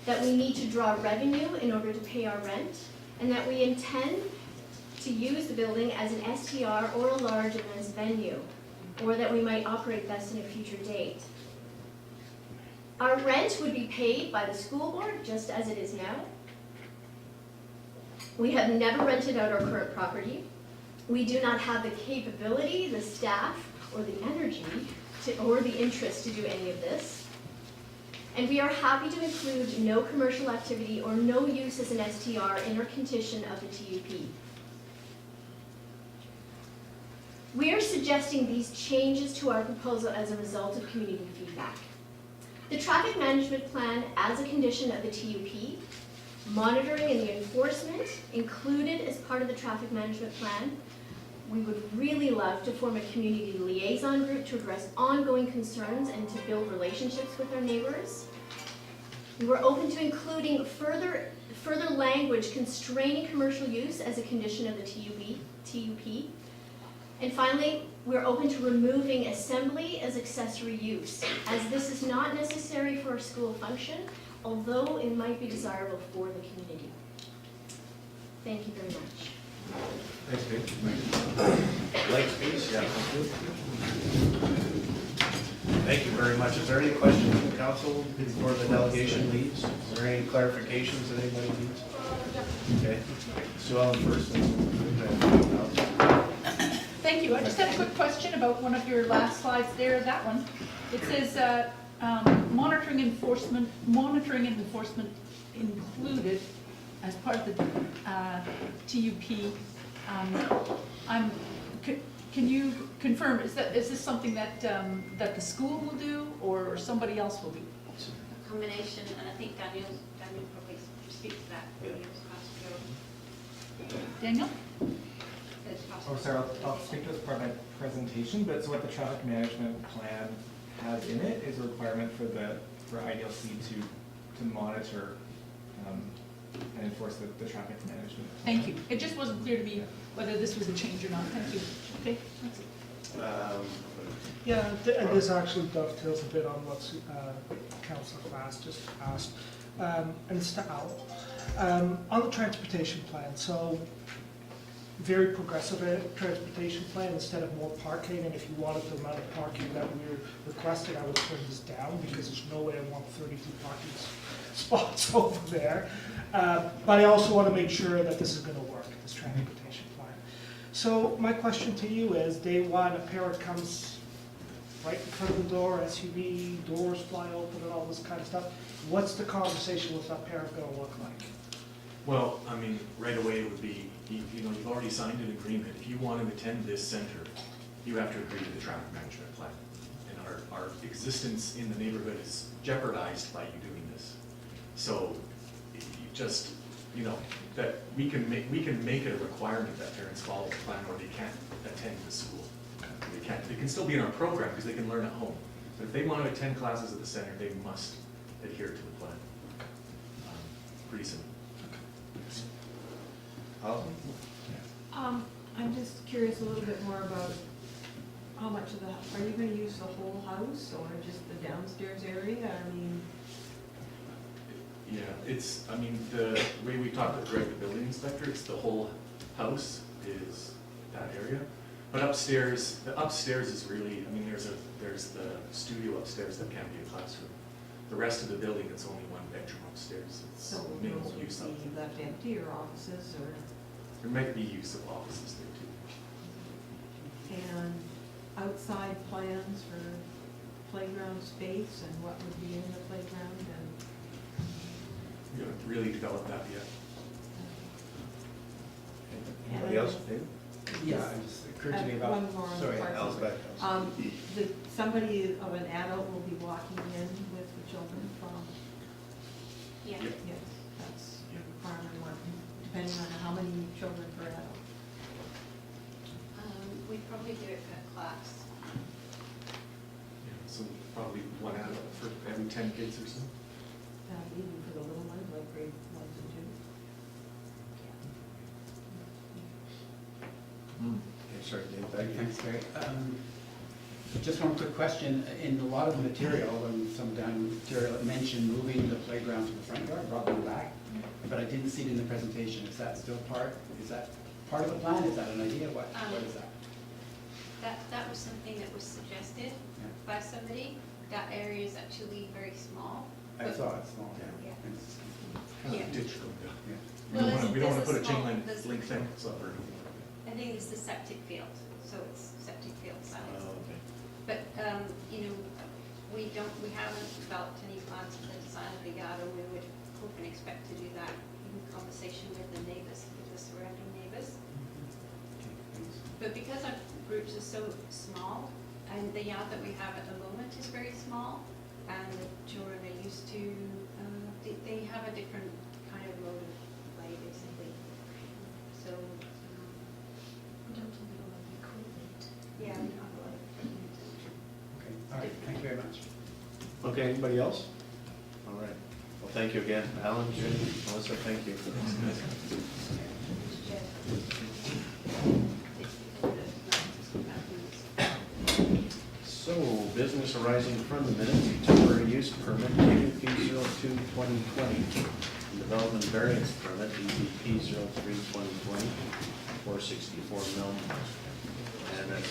that we need to draw revenue in order to pay our rent, and that we intend to use the building as an STR or a large events venue, or that we might operate best in a future date. Our rent would be paid by the school board, just as it is now. We have never rented out our current property. We do not have the capability, the staff, or the energy, or the interest to do any of this. And we are happy to include no commercial activity or no use as an STR in our condition of the TUP. We are suggesting these changes to our proposal as a result of community feedback. The traffic management plan as a condition of the TUP, monitoring and the enforcement included as part of the traffic management plan. We would really love to form a community liaison group to address ongoing concerns and to build relationships with our neighbors. We were open to including further language constraining commercial use as a condition of the TUP. And finally, we're open to removing assembly as accessory use, as this is not necessary for a school function, although it might be desirable for the community. Thank you very much. Thanks, Dave. Blake, please. Yeah, thank you. Thank you very much. Is there any questions from the council before the delegation leaves? Is there any clarifications that anybody needs? Okay. Sue Ellen first. Thank you. I just have a quick question about one of your last slides there, that one. It says, monitor monitoring and enforcement included as part of the TUP. Can you confirm, is this something that the school will do or somebody else will do? Combination, and I think Daniel probably speaks to that. Daniel? Oh, sorry, I'll speak to this part of my presentation, but so what the traffic management plan has in it is a requirement for IDLC to monitor and enforce the traffic management. Thank you. It just wasn't clear to me whether this was a change or not. Thank you. Okay, that's it. Yeah, and this actually dovetails a bit on what Councillor Class just asked, and it's to Al. On the transportation plan, so very progressive transportation plan, instead of more parking, and if you wanted the amount of parking that we were requesting, I would turn this down, because there's no way I want 32 parking spots over there. But I also want to make sure that this is going to work, this transportation plan. So my question to you is, day one, a parent comes right in front of the door, SUV, doors fly open and all this kind of stuff. What's the conversation with that parent going to look like? Well, I mean, right away it would be, you know, you've already signed an agreement. If you want to attend this center, you have to agree to the traffic management plan. And our existence in the neighborhood is jeopardized by you doing this. So, you just, you know, that we can make it a requirement that parents follow the plan, or they can't attend the school. They can still be in our program because they can learn at home. But if they want to attend classes at the center, they must adhere to the plan. Pretty simple. I'm just curious a little bit more about how much of are you going to use the whole house or just the downstairs area? I mean. Yeah, I mean, the way we talked to the building inspector, it's the whole house is that area. But upstairs, the upstairs is really, I mean, there's the studio upstairs that can be a classroom. The rest of the building, it's only one bedroom upstairs. It's So minimal those would use of be left empty or offices or? There might be use of offices there too. And outside plans for playground space and what would be in the playground and? We haven't really developed that yet. Anybody else? David? Yes. It just occurred to me about. One more on the Sorry, parking. Al's back. Somebody of an adult will be walking in with the children from? Yeah. Yep. Yes, that's a requirement, depending on how many children per adult. We probably do it per class. Yeah, so probably one adult for every 10 kids or so. Even for the little ones, like grade 1 to 2. Okay, sorry, Dave, back to you. Thanks, Gary. Just one quick question. In a lot of the material, and some down material, it mentioned moving the playground to the front yard rather than back, but I didn't see it in the presentation. Is that still part of the plan? Is that an idea? What is that? That was something that was suggested by somebody. That area is actually very small. I saw it small, Yeah. Kind of Yeah. a ditch going down. Well, We don't want to there's put a a chain small- link there's- thing, so we're. I think it's the septic field, so it's septic field size. Oh, okay. But, you know, we haven't developed any plans for the design of the yard, and we would hope and expect to do that in conversation with the neighbours, with the surrounding neighbours. But because our groups are so small, and the yard that we have at the moment is very small, and the children are used to, they have a different kind of mode of play, basically. So, We don't have a lot of equipment. yeah, we don't have a lot of equipment. Okay, all right, thank you very much. Okay, anybody else? All right. Well, thank you again, Alan, Judi, Melissa, thank you. So, business arising from the minutes, temporary use permit, DVP 02-2020, development variance permit, DVP 03-2020, 464 Melmore. And then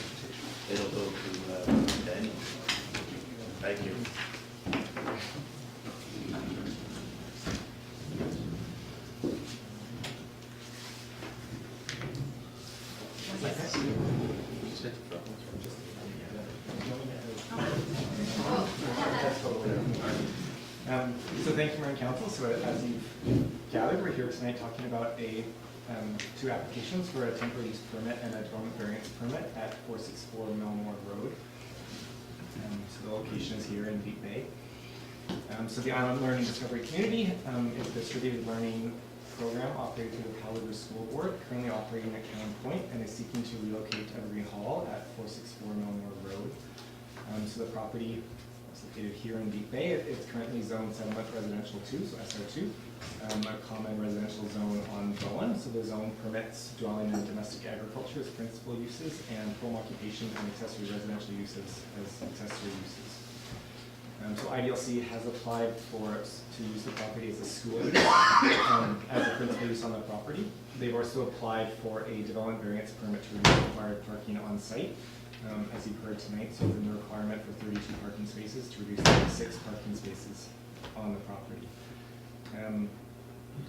it'll go to Daniel. Thank you. So thank you, Mayor and Council. So as you've gathered, we're here tonight talking about two applications for a temporary use permit and a development variance permit at 464 Melmore Road. So the location is here in Deep Bay. So the Island Learning Discovery Community is a distributed learning program operated through the Callewaert School Board, currently operating at Cannon Point, and is seeking to relocate to Evergreen Hall at 464 Melmore Road. So the property is located here in Deep Bay. It's currently zoned settlement residential 2, so SR2, a common residential zone on Bowen. So the zone permits dwelling and domestic agriculture as principal uses and home occupation and accessory residential uses as accessory uses. So IDLC has applied to use the property as a school use, as a principal use on the property. They've also applied for a development variance permit to remove required parking on site, as you've heard tonight. So the requirement for 32 parking spaces to reduce to 6 parking spaces on the property.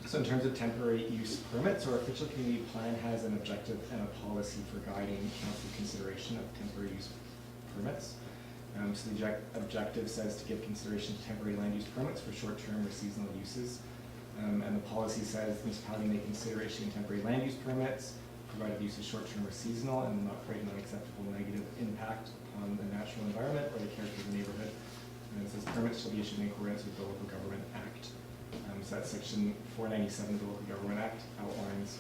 So in terms of temporary use permits, our official community plan has an objective and a policy for guiding council consideration of temporary use permits. So the objective says to give consideration to temporary land use permits for short-term or seasonal uses. And the policy says the municipality may consider issuing temporary land use permits, provided the use is short-term or seasonal and not create an unacceptable negative impact upon the natural environment or the character of the neighborhood. And it says permits shall be issued in accordance with the Local Government Act. So that's section 497 of the Local Government Act outlines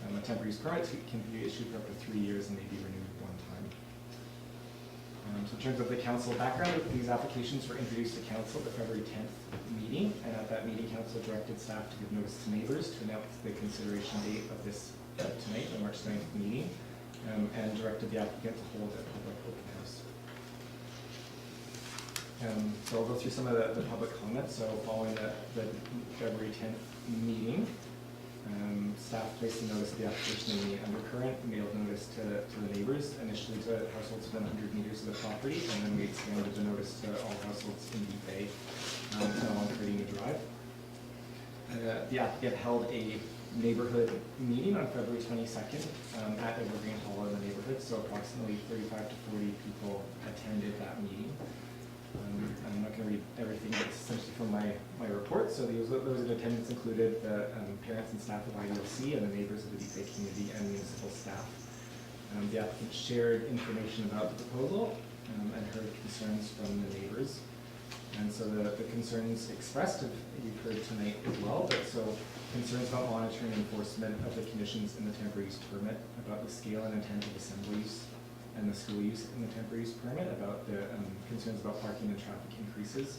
a temporary use permit can be issued for up to 3 years and may be renewed one time. So in terms of the council background, these applications were introduced to council at the February 10th meeting, and at that meeting, council directed staff to give notice to neighbours to announce the consideration date of this tonight, the March 9th meeting, and directed the applicant to hold a public open house. So I'll go through some of the public comments. So following the February 10th meeting, staff placed a notice of the application in the undercurrent, mailed notice to the neighbours, initially to households within 100 meters of the property, and then we expanded the notice to all households in Deep Bay along Herrington Drive. The applicant held a neighbourhood meeting on February 22nd at Evergreen Hall in the neighbourhood, so approximately 35 to 40 people attended that meeting. I'm not going to read everything, but it's essentially from my report. So those in attendance included the parents and staff of IDLC and the neighbours of the Deep Bay community and municipal staff. The applicant shared information about the proposal and heard concerns from the neighbours. And so the concerns expressed, you've heard tonight as well, but so concerns about monitoring and enforcement of the conditions in the temporary use permit, about the scale and intent of assembly use and the school use in the temporary use permit, about the concerns about parking and traffic increases,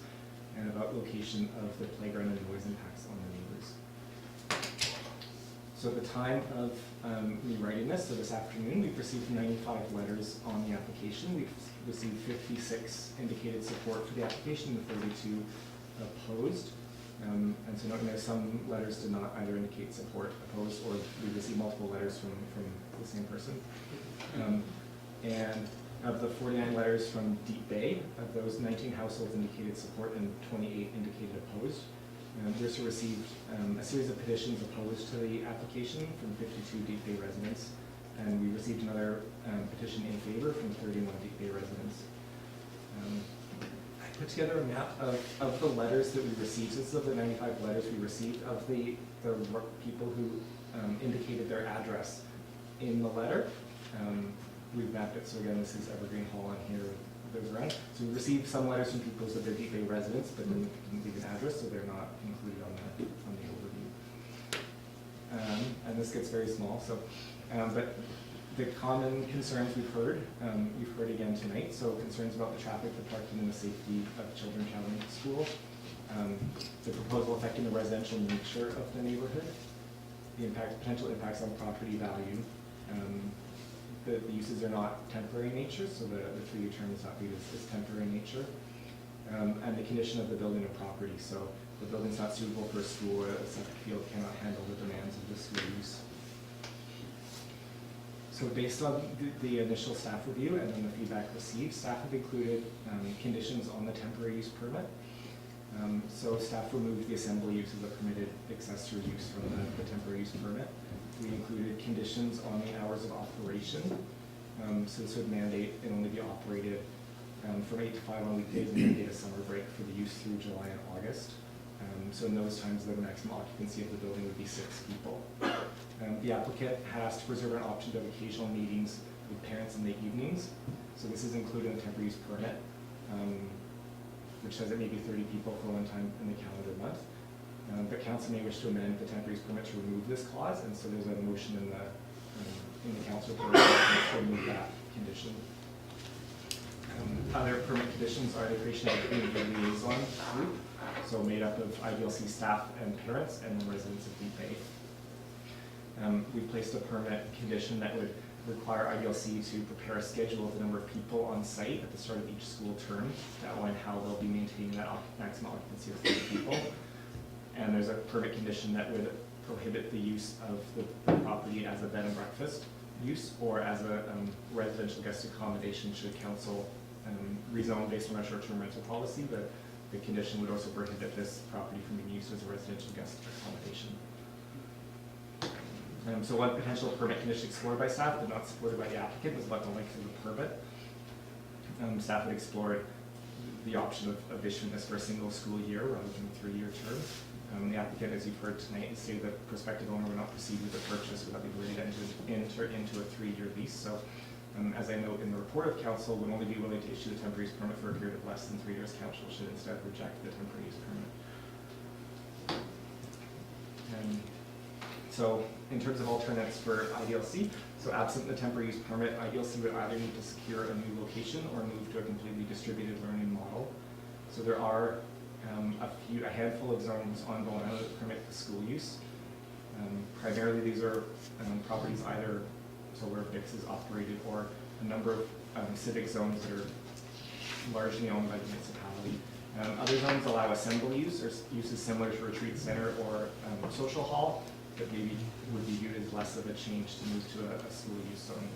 and about location of the playground and noise impacts on the neighbours. So at the time of me writing this, so this afternoon, we've received 95 letters on the application. We've received 56 indicated support for the application and 32 opposed. And so note some letters did not either indicate support, opposed, or we received multiple letters from the same person. And of the 49 letters from Deep Bay, of those 19 households indicated support and 28 indicated opposed. We also received a series of petitions opposed to the application from 52 Deep Bay residents, and we received another petition in favor from 31 Deep Bay residents. I put together a map of the letters that we received. This is of the 95 letters we received of the people who indicated their address in the letter. We've mapped it, so again, this is Evergreen Hall on here, those around. So we received some letters from people who said they're Deep Bay residents, but didn't leave an address, so they're not included on the overview. And this gets very small, so, but the common concerns we've heard again tonight, so concerns about the traffic, the parking, and the safety of children traveling to school, the proposal affecting the residential nature of the neighborhood, the potential impacts on property value, the uses are not temporary in nature, so the 3-year term is not viewed as temporary in nature, and the condition of the building or property. So the building's not suitable for a school, or a septic field cannot handle the demands of the school use. So based on the initial staff review and then the feedback received, staff have included conditions on the temporary use permit. So staff removed the assembly use as a permitted accessory use from the temporary use permit. We included conditions on the hours of operation. So this would mandate it only be operated from 8 to 5 on weekdays and then a summer break for the use through July and August. So in those times, the maximum occupancy of the building would be 6 people. The applicant has to preserve an option to have occasional meetings with parents in the evenings. So this is included in the temporary use permit, which says it may be 30 people for one time in the calendar month. But council may wish to amend the temporary use permit to remove this clause, and so there's a motion in the council report to remove that condition. Other permit conditions are the creation of a community liaison group, so made up of IDLC staff and parents and residents of Deep Bay. We've placed a permit condition that would require IDLC to prepare a schedule of the number of people on site at the start of each school term to outline how they'll be maintaining that maximum occupancy of 30 people. And there's a permit condition that would prohibit the use of the property as a bed and breakfast use or as a residential guest accommodation should council rezone based on our short-term rental policy. But the condition would also prohibit this property from being used as a residential guest accommodation. So one potential permit condition explored by staff but not supported by the applicant was about the length of the permit. Staff had explored the option of issuing this for a single school year rather than a 3-year term. The applicant, as you've heard tonight, stated that prospective owner would not proceed with the purchase without the ability to enter into a 3-year lease. So, as I note in the report of council, would only be willing to issue the temporary use permit for a period of less than 3 years. Council should instead reject the temporary use permit. So, in terms of alternates for IDLC, so absent the temporary use permit, IDLC would either need to secure a new location or move to a completely distributed learning model. So there are a handful of zones on Bowen Island that permit the school use. Primarily these are properties either so where VIX is operated or a number of civic zones that are largely owned by the municipality. Other zones allow assembly use or uses similar to retreat center or social hall that maybe would be viewed as less of a change to move to a school use zone.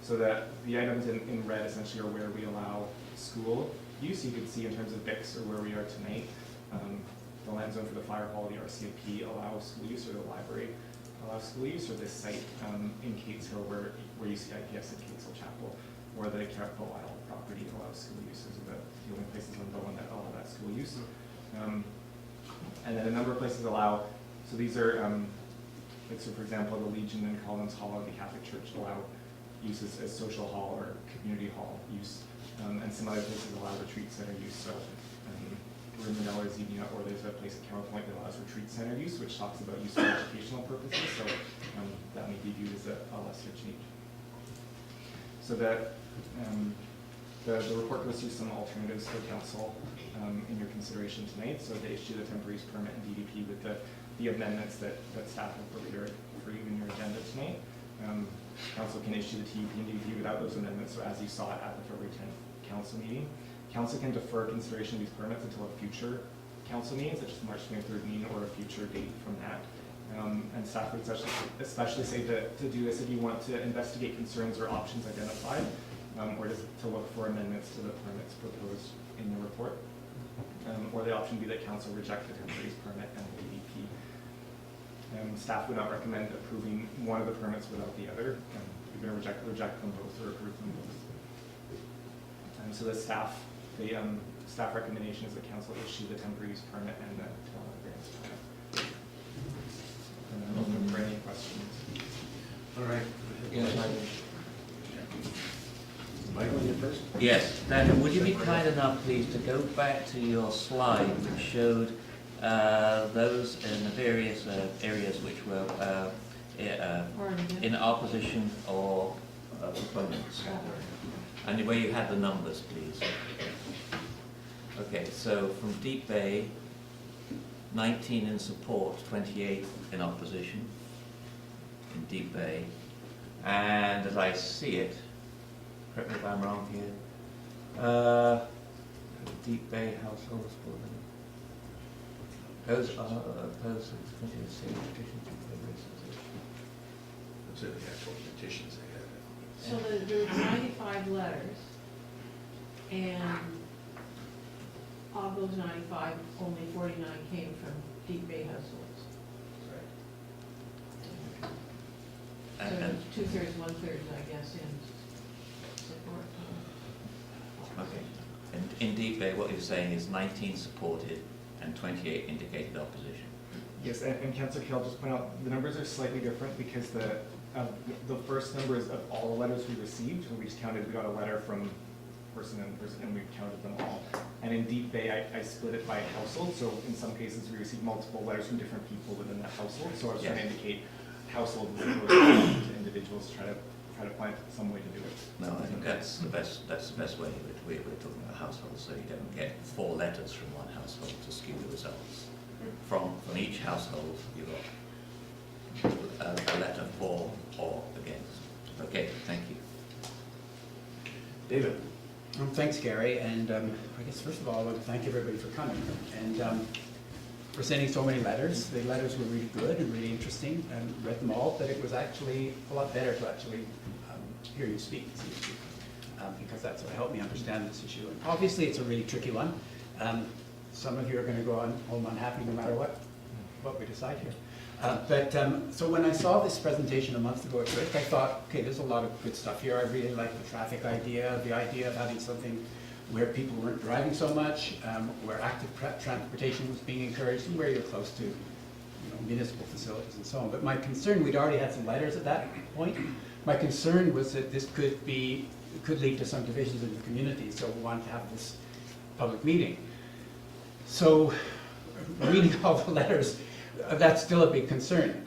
So that the items in red essentially are where we allow school use. You can see in terms of VIX or where we are tonight, the land zone for the fire hall, the RCMP allows school use, or the library allows school use, or this site in Catesville where you see IPS in Catesville Chapel, or the Bowen Island property allows school use. Those are the only places on Bowen that allow that school use. And then a number of places allow, so these are, like so for example, the Legion and Collins Hall of the Catholic Church allow uses as social hall or community hall use. And some other places allow retreat center use. So Rimmerdale or Xenia, or there's a place at Counterpoint that allows retreat center use, which talks about use for educational purposes. So that may be viewed as a lesser change. So that the report goes through some alternatives for council in your consideration tonight. So they issue the temporary use permit and DDP with the amendments that staff have prepared for you in your agenda tonight. Council can issue the TUP and DDP without those amendments, so as you saw it at the February 10th council meeting. Council can defer consideration of these permits until a future council meeting, such as March 23rd meeting, or a future date from that. And staff would especially say to do this if you want to investigate concerns or options identified, or just to look for amendments to the permits proposed in the report. Or the option would be that council reject the temporary use permit and the DDP. Staff would not recommend approving one of the permits without the other. You're going to reject them both or approve them both. So the staff recommendation is that council issue the temporary use permit and the development variance permit. And I'm open for any questions. All right. Yes, Michael, you first? Yes, Daniel, would you be kind enough, please, to go back to your slide which showed those in the various areas which were in opposition or proponents? And where you had the numbers, please. Okay, so from Deep Bay, 19 in support, 28 in opposition in Deep Bay. And as I see it, correct me if I'm wrong here, Deep Bay households, those are opposed to the petition. Those are the actual petitions they had. So there were 95 letters, and of those 95, only 49 came from Deep Bay households. And So 2/3, 1/3, I guess, in Okay. And in Deep Bay, what you're saying is 19 supported and 28 indicated opposition. Yes, and Councillor Kell, just point out, the numbers are slightly different because the first number is of all the letters we received, and we just counted, we got a letter from person and we counted them all. And in Deep Bay, I split it by household, so in some cases we received multiple letters from different people within that household, so I was trying to indicate household as opposed to individuals, to try to find some way to do it. No, I think that's the best way. We're talking about households, so you don't get 4 letters from one household to skew the results. From each household, you got a letter for or against. Okay, thank you. David? Thanks, Gary, and I guess first of all, I want to thank everybody for coming and for sending so many letters. The letters were really good and really interesting, and read them all, but it was actually a lot better to actually hear you speak, see you speak, because that's what helped me understand this issue. And obviously, it's a really tricky one. Some of you are going to go home unhappy no matter what we decide here. So when I saw this presentation a month ago at Rick, I thought, okay, there's a lot of good stuff here. I really like the traffic idea, the idea of having something where people weren't driving so much, where active transportation was being encouraged, and where you're close to municipal facilities and so on. But my concern, we'd already had some letters at that point. My concern was that this could lead to some divisions in the community, so we wanted to have this public meeting. So reading all the letters, that's still a big concern.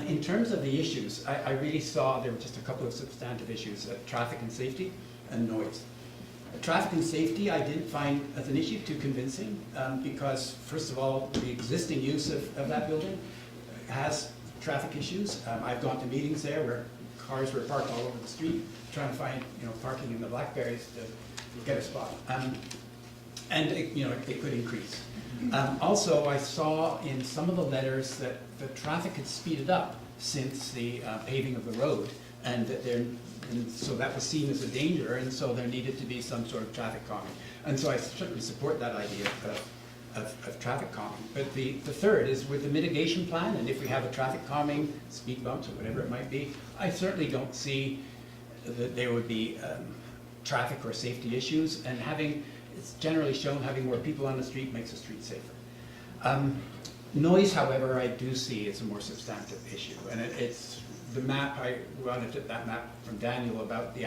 In terms of the issues, I really saw there were just a couple of substantive issues, traffic and safety and noise. Traffic and safety I didn't find as an issue too convincing because, first of all, the existing use of that building has traffic issues. I've gone to meetings there where cars were parked all over the street trying to find parking in the blackberries to get a spot. And it could increase. Also, I saw in some of the letters that the traffic had speeded up since the paving of the road, and so that was seen as a danger, and so there needed to be some sort of traffic calming. And so I certainly support that idea of traffic calming. But the third is with the mitigation plan, and if we have a traffic calming, speed bumps or whatever it might be, I certainly don't see that there would be traffic or safety issues, and it's generally shown having more people on the street makes the street safer. Noise, however, I do see as a more substantive issue, and it's the map, I wanted that map from Daniel about the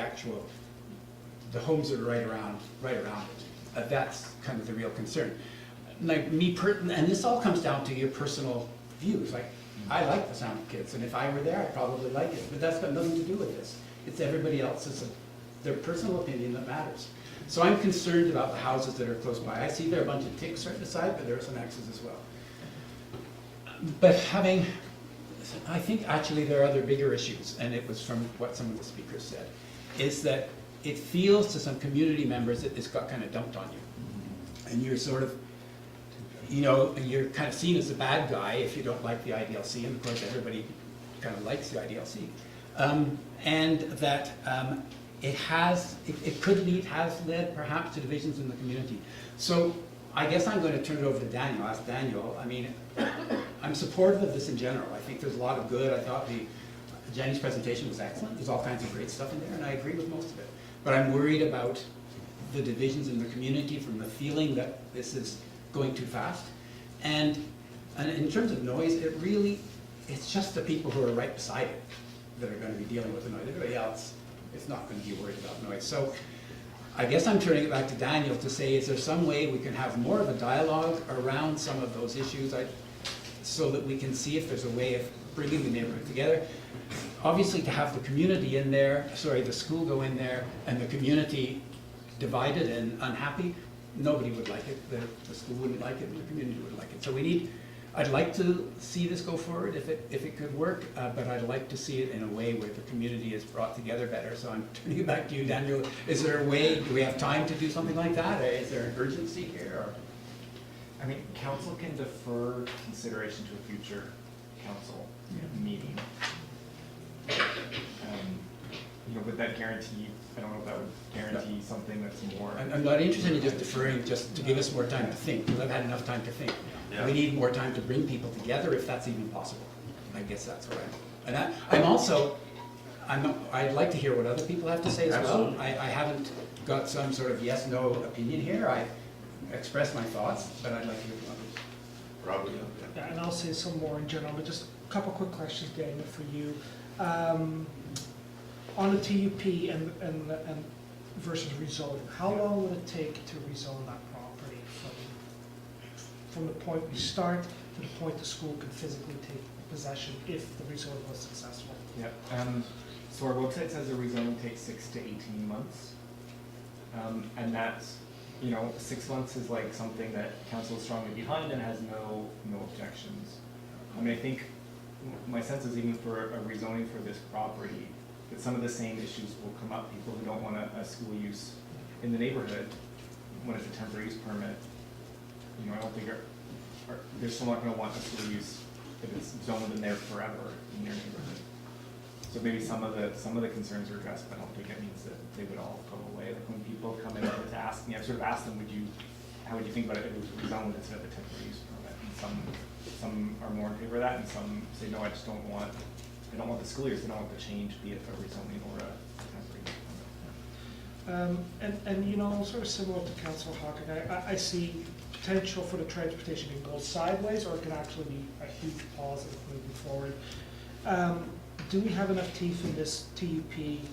homes that are right around it. That's kind of the real concern. Like and this all comes down to your personal views. Like, I like the sound of kids, and if I were there, I'd probably like it, but that's got nothing to do with this. It's everybody else's, their personal opinion that matters. So I'm concerned about the houses that are close by. I see there are a bunch of ticks right beside, but there are some X's as well. But I think actually there are other bigger issues, and it was from what some of the speakers said, is that it feels to some community members that this got kind of dumped on you. And you're sort of, you're kind of seen as a bad guy if you don't like the IDLC, and of course everybody kind of likes the IDLC. And that it has led perhaps to divisions in the community. So I guess I'm going to turn it over to Daniel, ask Daniel. I mean, I'm supportive of this in general. I think there's a lot of good. I thought Jenny's presentation was excellent. There's all kinds of great stuff in there, and I agree with most of it. But I'm worried about the divisions in the community from the feeling that this is going too fast. And in terms of noise, it's just the people who are right beside it that are going to be dealing with the noise. Everybody else is not going to be worried about noise. So I guess I'm turning it back to Daniel to say, is there some way we can have more of a dialogue around some of those issues so that we can see if there's a way of bringing the neighborhood together? Obviously, to have the community in there, the school go in there, and the community divided and unhappy, nobody would like it. The school wouldn't like it, and the community wouldn't like it. So I'd like to see this go forward if it could work, but I'd like to see it in a way where the community is brought together better. So I'm turning it back to you, Daniel. Is there a way, do we have time to do something like that? Or is there an urgency here? Or? I mean, council can defer consideration to a future council meeting. Would that guarantee, I don't know if that would guarantee something that's more... I'm not interested in just deferring just to give us more time to think, because I've had enough time to think. Yeah. We need more time to bring people together if that's even possible. I guess that's what I'm also, I'd like to hear what other people have to say as well. Absolutely. I haven't got some sort of yes, no opinion here. I express my thoughts, but I'd like to hear from others. Probably, Yeah, and I'll say some more in general, but just a couple quick questions, Daniel, for you. On the TUP and versus rezoning, how long will it take to rezone that property from the point we start to the point the school can physically take possession if the rezoning was successful? Yeah, so our website says the rezoning takes 6 to 18 months. And that's, 6 months is like something that council is strongly behind and has no objections. I mean, I think my sense is even for a rezoning for this property, that some of the same issues will come up. People who don't want a school use in the neighborhood when it's a temporary use permit, I don't think they're still not going to want a school use if it's zoned in there forever in their neighborhood. So maybe some of the concerns are addressed, but I don't think it means that they would all go away. Like when people come in to ask me, I've sort of asked them, how would you think about it if it was rezoned instead of a temporary use permit? And some are more in favor of that, and some say, no, I don't want the school years, they don't want the change, be it a rezoning or a temporary use permit. And sort of similar to Councillor Hawken, I see potential for the transportation to go sideways, or it can actually be a huge positive moving forward. Do we have enough teeth in this TUP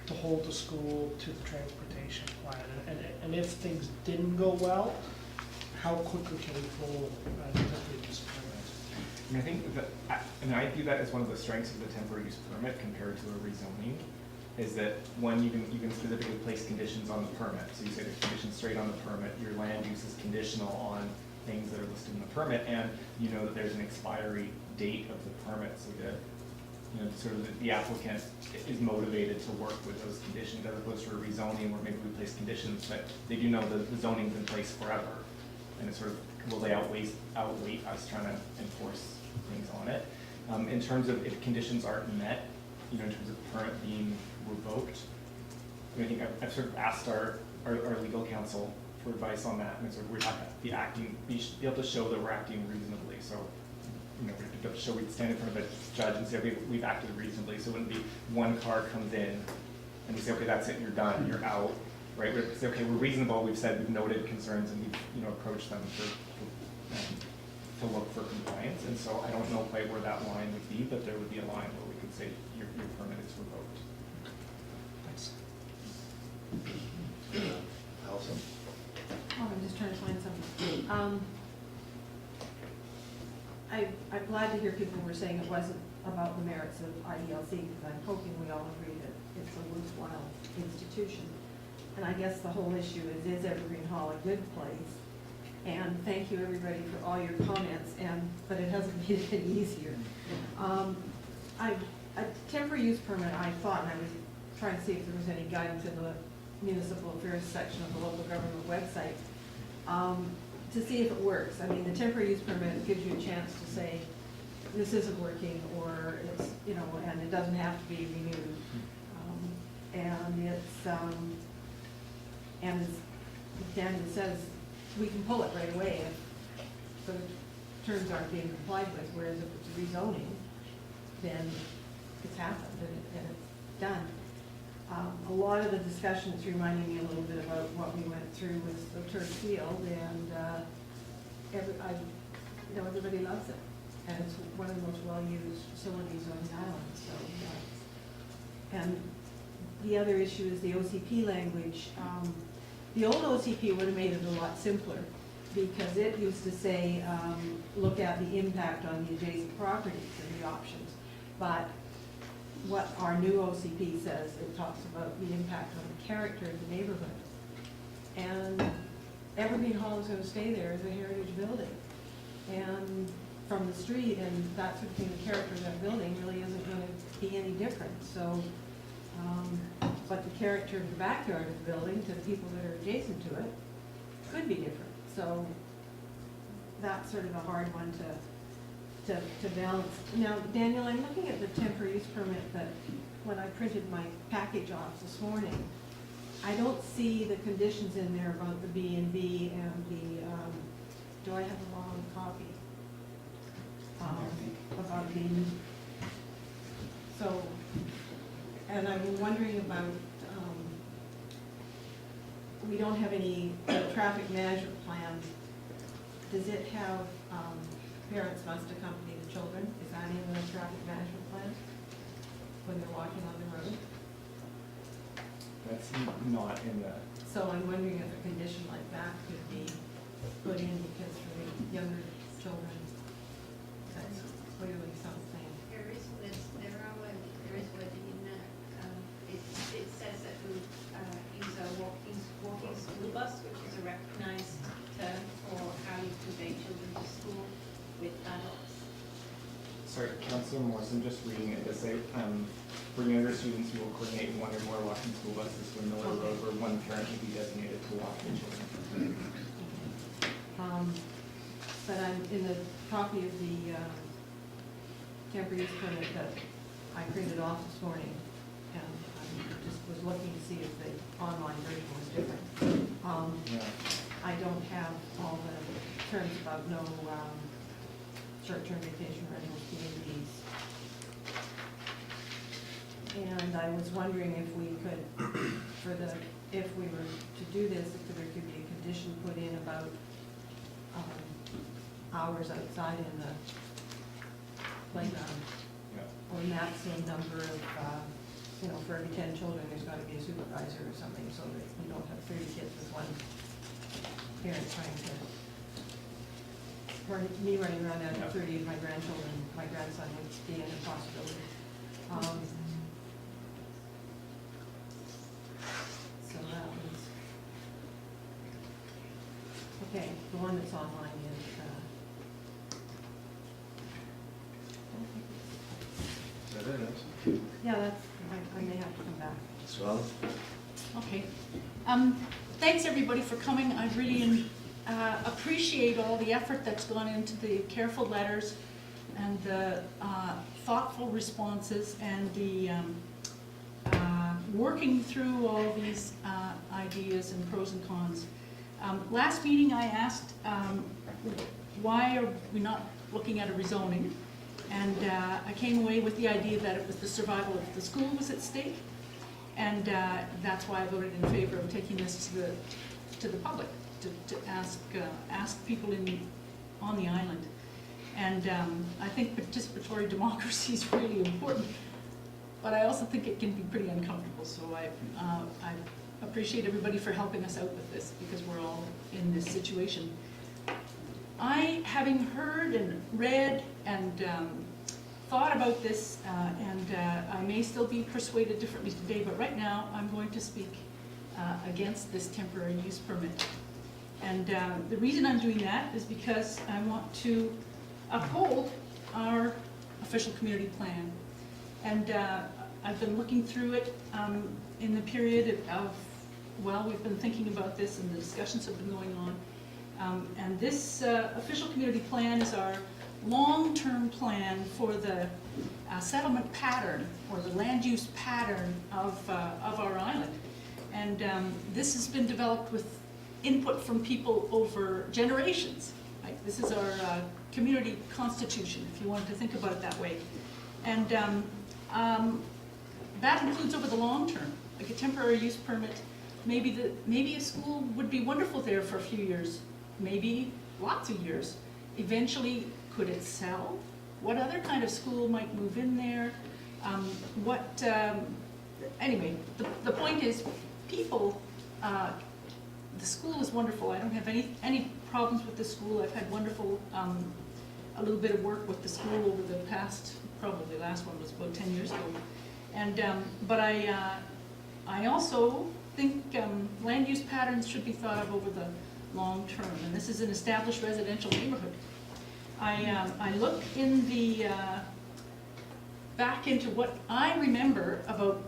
to hold the school to the transportation plan? And if things didn't go well, how quickly can we pull the temporary use permit? And I think that, I view that as one of the strengths of the temporary use permit compared to a rezoning, is that one, you can specifically place conditions on the permit. So you say there's conditions straight on the permit, your land use is conditional on things that are listed in the permit, and you know that there's an expiry date of the permit, so that sort of the applicant is motivated to work with those conditions, as opposed to a rezoning where maybe we place conditions, but they do know that the zoning's in place forever, and it's sort of, will they outweigh us trying to enforce things on it? In terms of if conditions aren't met, in terms of the permit being revoked, I think I've sort of asked our legal counsel for advice on that, and sort of we have to we should be able to show that we're acting reasonably. So, we have to show we stand in front of a judge and say, okay, we've acted reasonably. So it wouldn't be one car comes in and we say, okay, that's it, you're done, you're out, right? We say, okay, we're reasonable. We've said we've noted concerns and we've approached them to look for compliance. And so I don't know quite where that line would be, but there would be a line where we could say your permit is revoked. Thanks. Allison? Oh, I'm just trying to find something. I'm glad to hear people were saying it wasn't about the merits of IDLC, because I'm hoping we all agree that it's a worthwhile institution. And I guess the whole issue is Evergreen Hall a good place? And thank you, everybody, for all your comments, but it hasn't made it any easier. A temporary use permit, I thought, and I was trying to see if there was any guidance in the municipal affairs section of the local government website, to see if it works. I mean, the temporary use permit gives you a chance to say, this isn't working, or it's, and it doesn't have to be renewed. And as Daniel says, we can pull it right away if the terms aren't being complied with, whereas if it's rezoning, then it's happened and it's done. A lot of the discussions reminded me a little bit about what we went through with the turf field, and everybody loves it, and it's one of the most well-used facilities on the island. So, and the other issue is the OCP language. The old OCP would have made it a lot simpler, because it used to say, look at the impact on the adjacent properties and the options. But what our new OCP says, it talks about the impact on the character of the neighborhood. And Evergreen Hall is going to stay there as a heritage building. And from the street and that sort of thing, the character of that building really isn't going to be any different. So, but the character of the backyard of the building to the people that are adjacent to it could be different. So that's sort of a hard one to balance. Now, Daniel, I'm looking at the temporary use permit that when I printed my package off this morning, I don't see the conditions in there about the B&B and the, do I have the wrong copy? About the, so wondering about, we don't have any traffic management plan. Does it have, parents must accompany the children? Is that in the traffic management plan when they're walking on the road? That's not in the, So I'm wondering if a condition like that could be put in, because for the younger children, that's clearly something. There is wording in there. It says that we use a walking school bus, which is a recognised term for how you convey children to school with adults. sorry, Councillor Morrison, just reading it, to say, for younger students, we will coordinate one or more walking school buses from Melmore Road where one parent will be designated to walk the children. But I'm in the copy of the temporary use permit that I printed off this morning, and I just was looking to see if the online version was different. Yeah. I don't have all the terms about no short-term vacation rentals, communities. And I was wondering if we could, if we were to do this, if there could be a condition put in about hours outside in the playground, Yeah. or maximum number of, for every 10 children, there's got to be a supervisor or something, so that you don't have 30 kids with one parent trying to, or me running around after 30 of my grandchildren, my grandson would be an impossibility. So that was, okay, the one that's online is, Is that it? yeah, that's, I may have to come back. Swell. Okay. Thanks, everybody, for coming. I really appreciate all the effort that's gone into the careful letters and the thoughtful responses and the working through all these ideas and pros and cons. Last meeting I asked why are we not looking at a rezoning, and I came away with the idea that it was the survival of the school was at stake, and that's why I voted in favor of taking this to the public, to ask people on the island. And I think participatory democracy is really important, but I also think it can be pretty uncomfortable. So I appreciate everybody for helping us out with this, because we're all in this situation. Having heard and read and thought about this, and I may still be persuaded differently today, but right now I'm going to speak against this temporary use permit. And the reason I'm doing that is because I want to uphold our official community plan. And I've been looking through it in the period of, well, we've been thinking about this and the discussions have been going on. And this official community plan is our long-term plan for the settlement pattern, or the land use pattern of our island. And this has been developed with input from people over generations. Right? This is our community constitution, if you wanted to think about it that way. And that includes over the long term, like a temporary use permit. Maybe a school would be wonderful there for a few years, maybe lots of years. Eventually, could it sell? What other kind of school might move in there? Anyway, the point is, people, the school is wonderful. I don't have any problems with the school. I've had wonderful, a little bit of work with the school over the past, probably last one was about 10 years ago. And, but I also think land use patterns should be thought of over the long term. And this is an established residential neighborhood. I look in the, back into what I remember about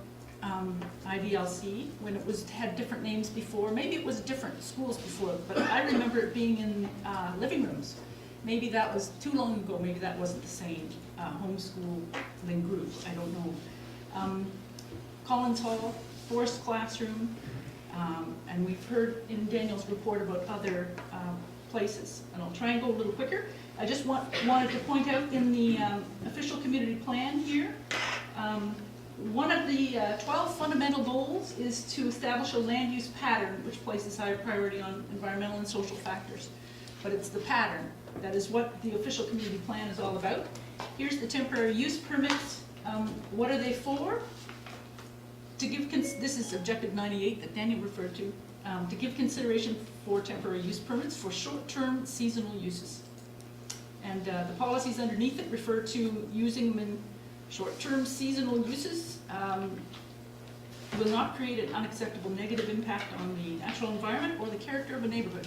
IDLC when it had different names before. Maybe it was different schools before, but I remember it being in living rooms. Maybe that was too long ago. Maybe that wasn't the same homeschooling group. I don't know. Collins Hall, forced classroom, and we've heard in Daniel's report about other places. And I'll try and go a little quicker. I just wanted to point out in the official community plan here, one of the 12 fundamental goals is to establish a land use pattern which places higher priority on environmental and social factors. But it's the pattern. That is what the official community plan is all about. Here's the temporary use permits. What are they for? To give, this is objective 98 that Daniel referred to give consideration for temporary use permits for short-term seasonal uses. And the policies underneath it refer to using them in short-term seasonal uses. Will not create an unacceptable negative impact on the natural environment or the character of a neighborhood.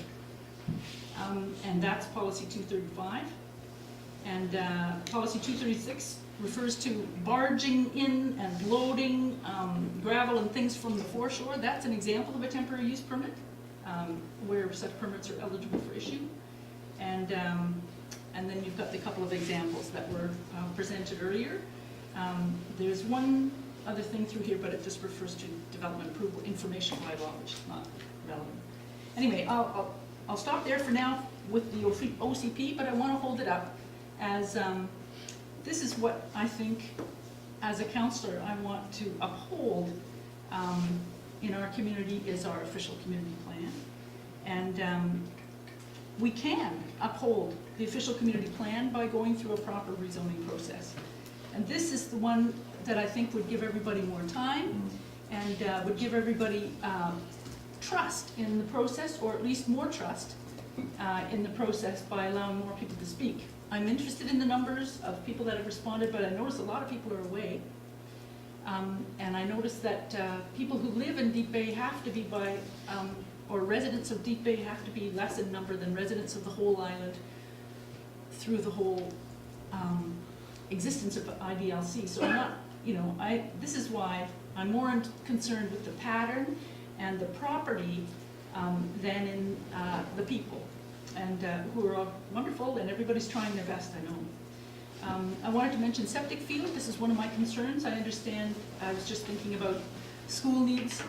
And that's policy 235. And policy 236 refers to barging in and loading gravel and things from the foreshore. That's an example of a temporary use permit, where such permits are eligible for issue. And then you've got the couple of examples that were presented earlier. There's one other thing through here, but it just refers to development approval information bylaw, which is not relevant. Anyway, I'll stop there for now with the OCP, but I want to hold it up as this is what I think, as a councillor, I want to uphold in our community is our official community plan. And we can uphold the official community plan by going through a proper rezoning process. And this is the one that I think would give everybody more time and would give everybody trust in the process, or at least more trust in the process by allowing more people to speak. I'm interested in the numbers of people that have responded, but I notice a lot of people are away. And I noticed that people who live in Deep Bay have to be or residents of Deep Bay have to be less in number than residents of the whole island through the whole existence of IDLC. So I'm not, this is why I'm more concerned with the pattern and the property than in the people, and who are all wonderful, and everybody's trying their best, I know. I wanted to mention septic field. This is one of my concerns. I understand, I was just thinking about school needs.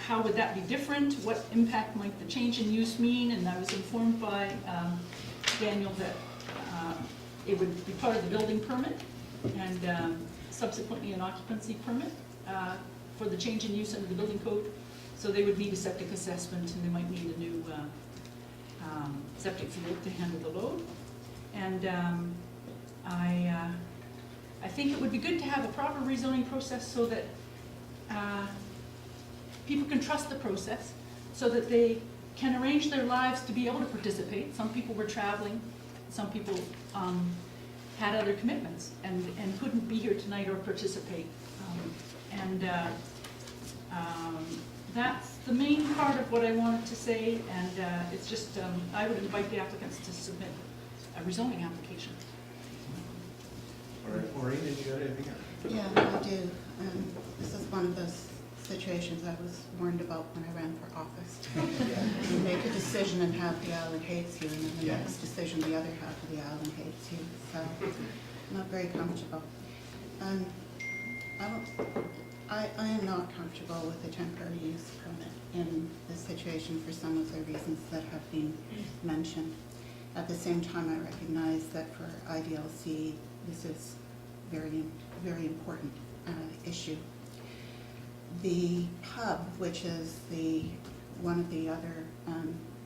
How would that be different? What impact might the change in use mean? And I was informed by Daniel that it would be part of the building permit and subsequently an occupancy permit for the change in use under the building code. So they would need a septic assessment, and they might need a new septic field to handle the load. And I think it would be good to have a proper rezoning process so that people can trust the process, so that they can arrange their lives to be able to participate. Some people were traveling, some people had other commitments and couldn't be here tonight or participate. That's the main part of what I wanted to say, and it's just, I would invite the applicants to submit a rezoning application. All right, Maureen, did you got anything? Yeah, I do. This is one of those situations I was warned about when I ran for office. You make a decision and half the island hates you, and then the next decision the other half of the island hates you. So, not very comfortable. I am not comfortable with the temporary use permit in this situation for some of the reasons that have been mentioned. At the same time, I recognize that for IDLC, this is very, very important issue. The pub, which is one of the other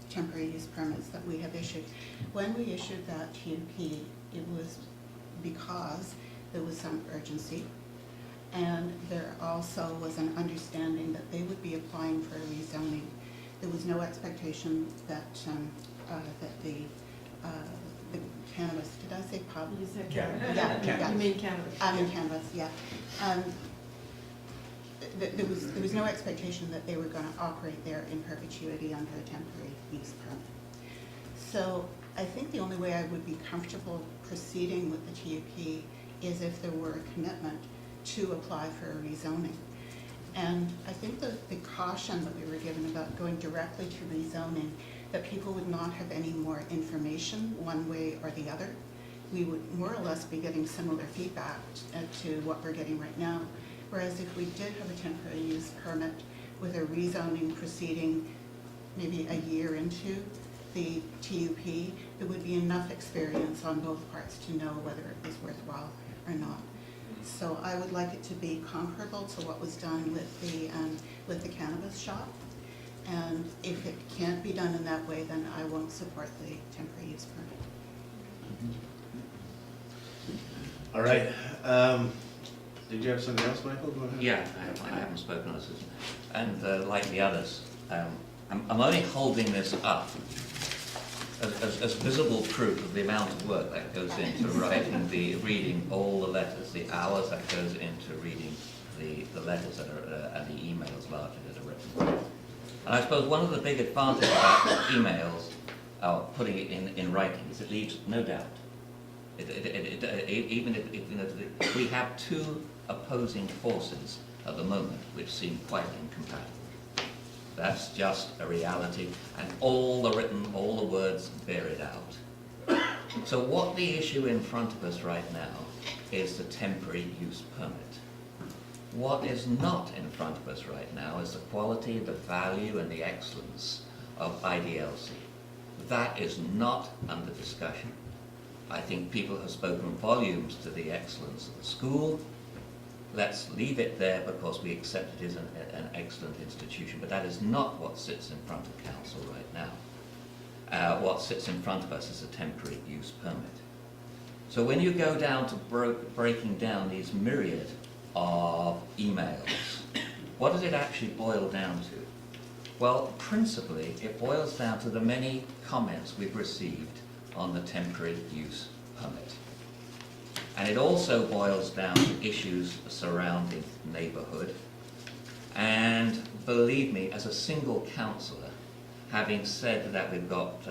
temporary use permits that we have issued, when we issued that TUP, it was because there was some urgency, and there also was an understanding that they would be applying for a rezoning. There was no expectation that that the cannabis, did I say pub? You said Yeah, cannabis. yeah. You mean cannabis. I mean cannabis, yeah. There was no expectation that they were going to operate there in perpetuity under a temporary use permit. So I think the only way I would be comfortable proceeding with the TUP is if there were a commitment to apply for a rezoning. And I think the caution that we were given about going directly to rezoning, that people would not have any more information one way or the other. We would more or less be getting similar feedback to what we're getting right now. Whereas if we did have a temporary use permit with a rezoning proceeding maybe a year into the TUP, there would be enough experience on both parts to know whether it was worthwhile or not. So I would like it to be comparable to what was done with the cannabis shop. And if it can't be done in that way, then I won't support the temporary use permit. All right. Did you have something else, Michael? Go ahead. Yeah, I haven't spoken on this, and like the others, I'm only holding this up as visible proof of the amount of work that goes into reading all the letters, the hours that goes into reading the letters that are and the emails largely that are written. And I suppose one of the big advantages about emails, putting it in writing, is it leaves no doubt. Even if we have two opposing forces at the moment which seem quite incompatible. That's just a reality, and all the words bear it out. So what the issue in front of us right now is the temporary use permit. What is not in front of us right now is the quality, the value, and the excellence of IDLC. That is not under discussion. I think people have spoken volumes to the excellence of the school. Let's leave it there because we accept it as an excellent institution, but that is not what sits in front of council right now. What sits in front of us is a temporary use permit. So when you go down to breaking down these myriad of emails, what does it actually boil down to? Well, principally, it boils down to the many comments we've received on the temporary use permit. And it also boils down to issues surrounding neighbourhood. And believe me, as a single councillor, having said that we've got,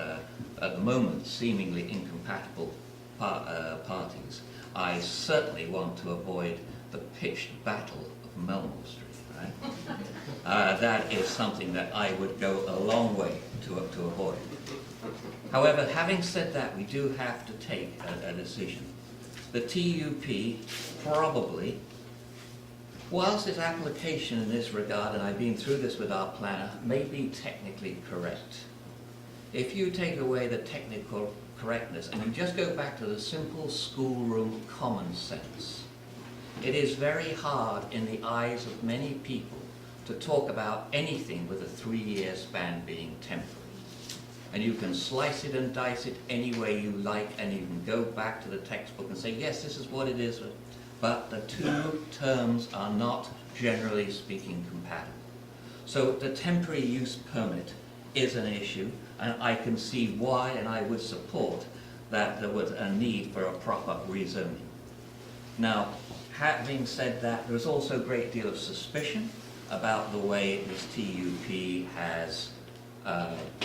at the moment, seemingly incompatible parties, I certainly want to avoid the pitched battle of Melmore Street, right? That is something that I would go a long way to avoid. However, having said that, we do have to take a decision. The TUP probably, whilst its application in this regard, and I've been through this with our planner, may be technically correct. If you take away the technical correctness and you just go back to the simple schoolroom common sense, it is very hard in the eyes of many people to talk about anything with a 3-year span being temporary. And you can slice it and dice it any way you like, and you can go back to the textbook and say, yes, this is what it is, but the two terms are not, generally speaking, compatible. So the temporary use permit is an issue, and I can see why, and I would support that there was a need for a proper rezoning. Now, having said that, there's also a great deal of suspicion about the way this TUP has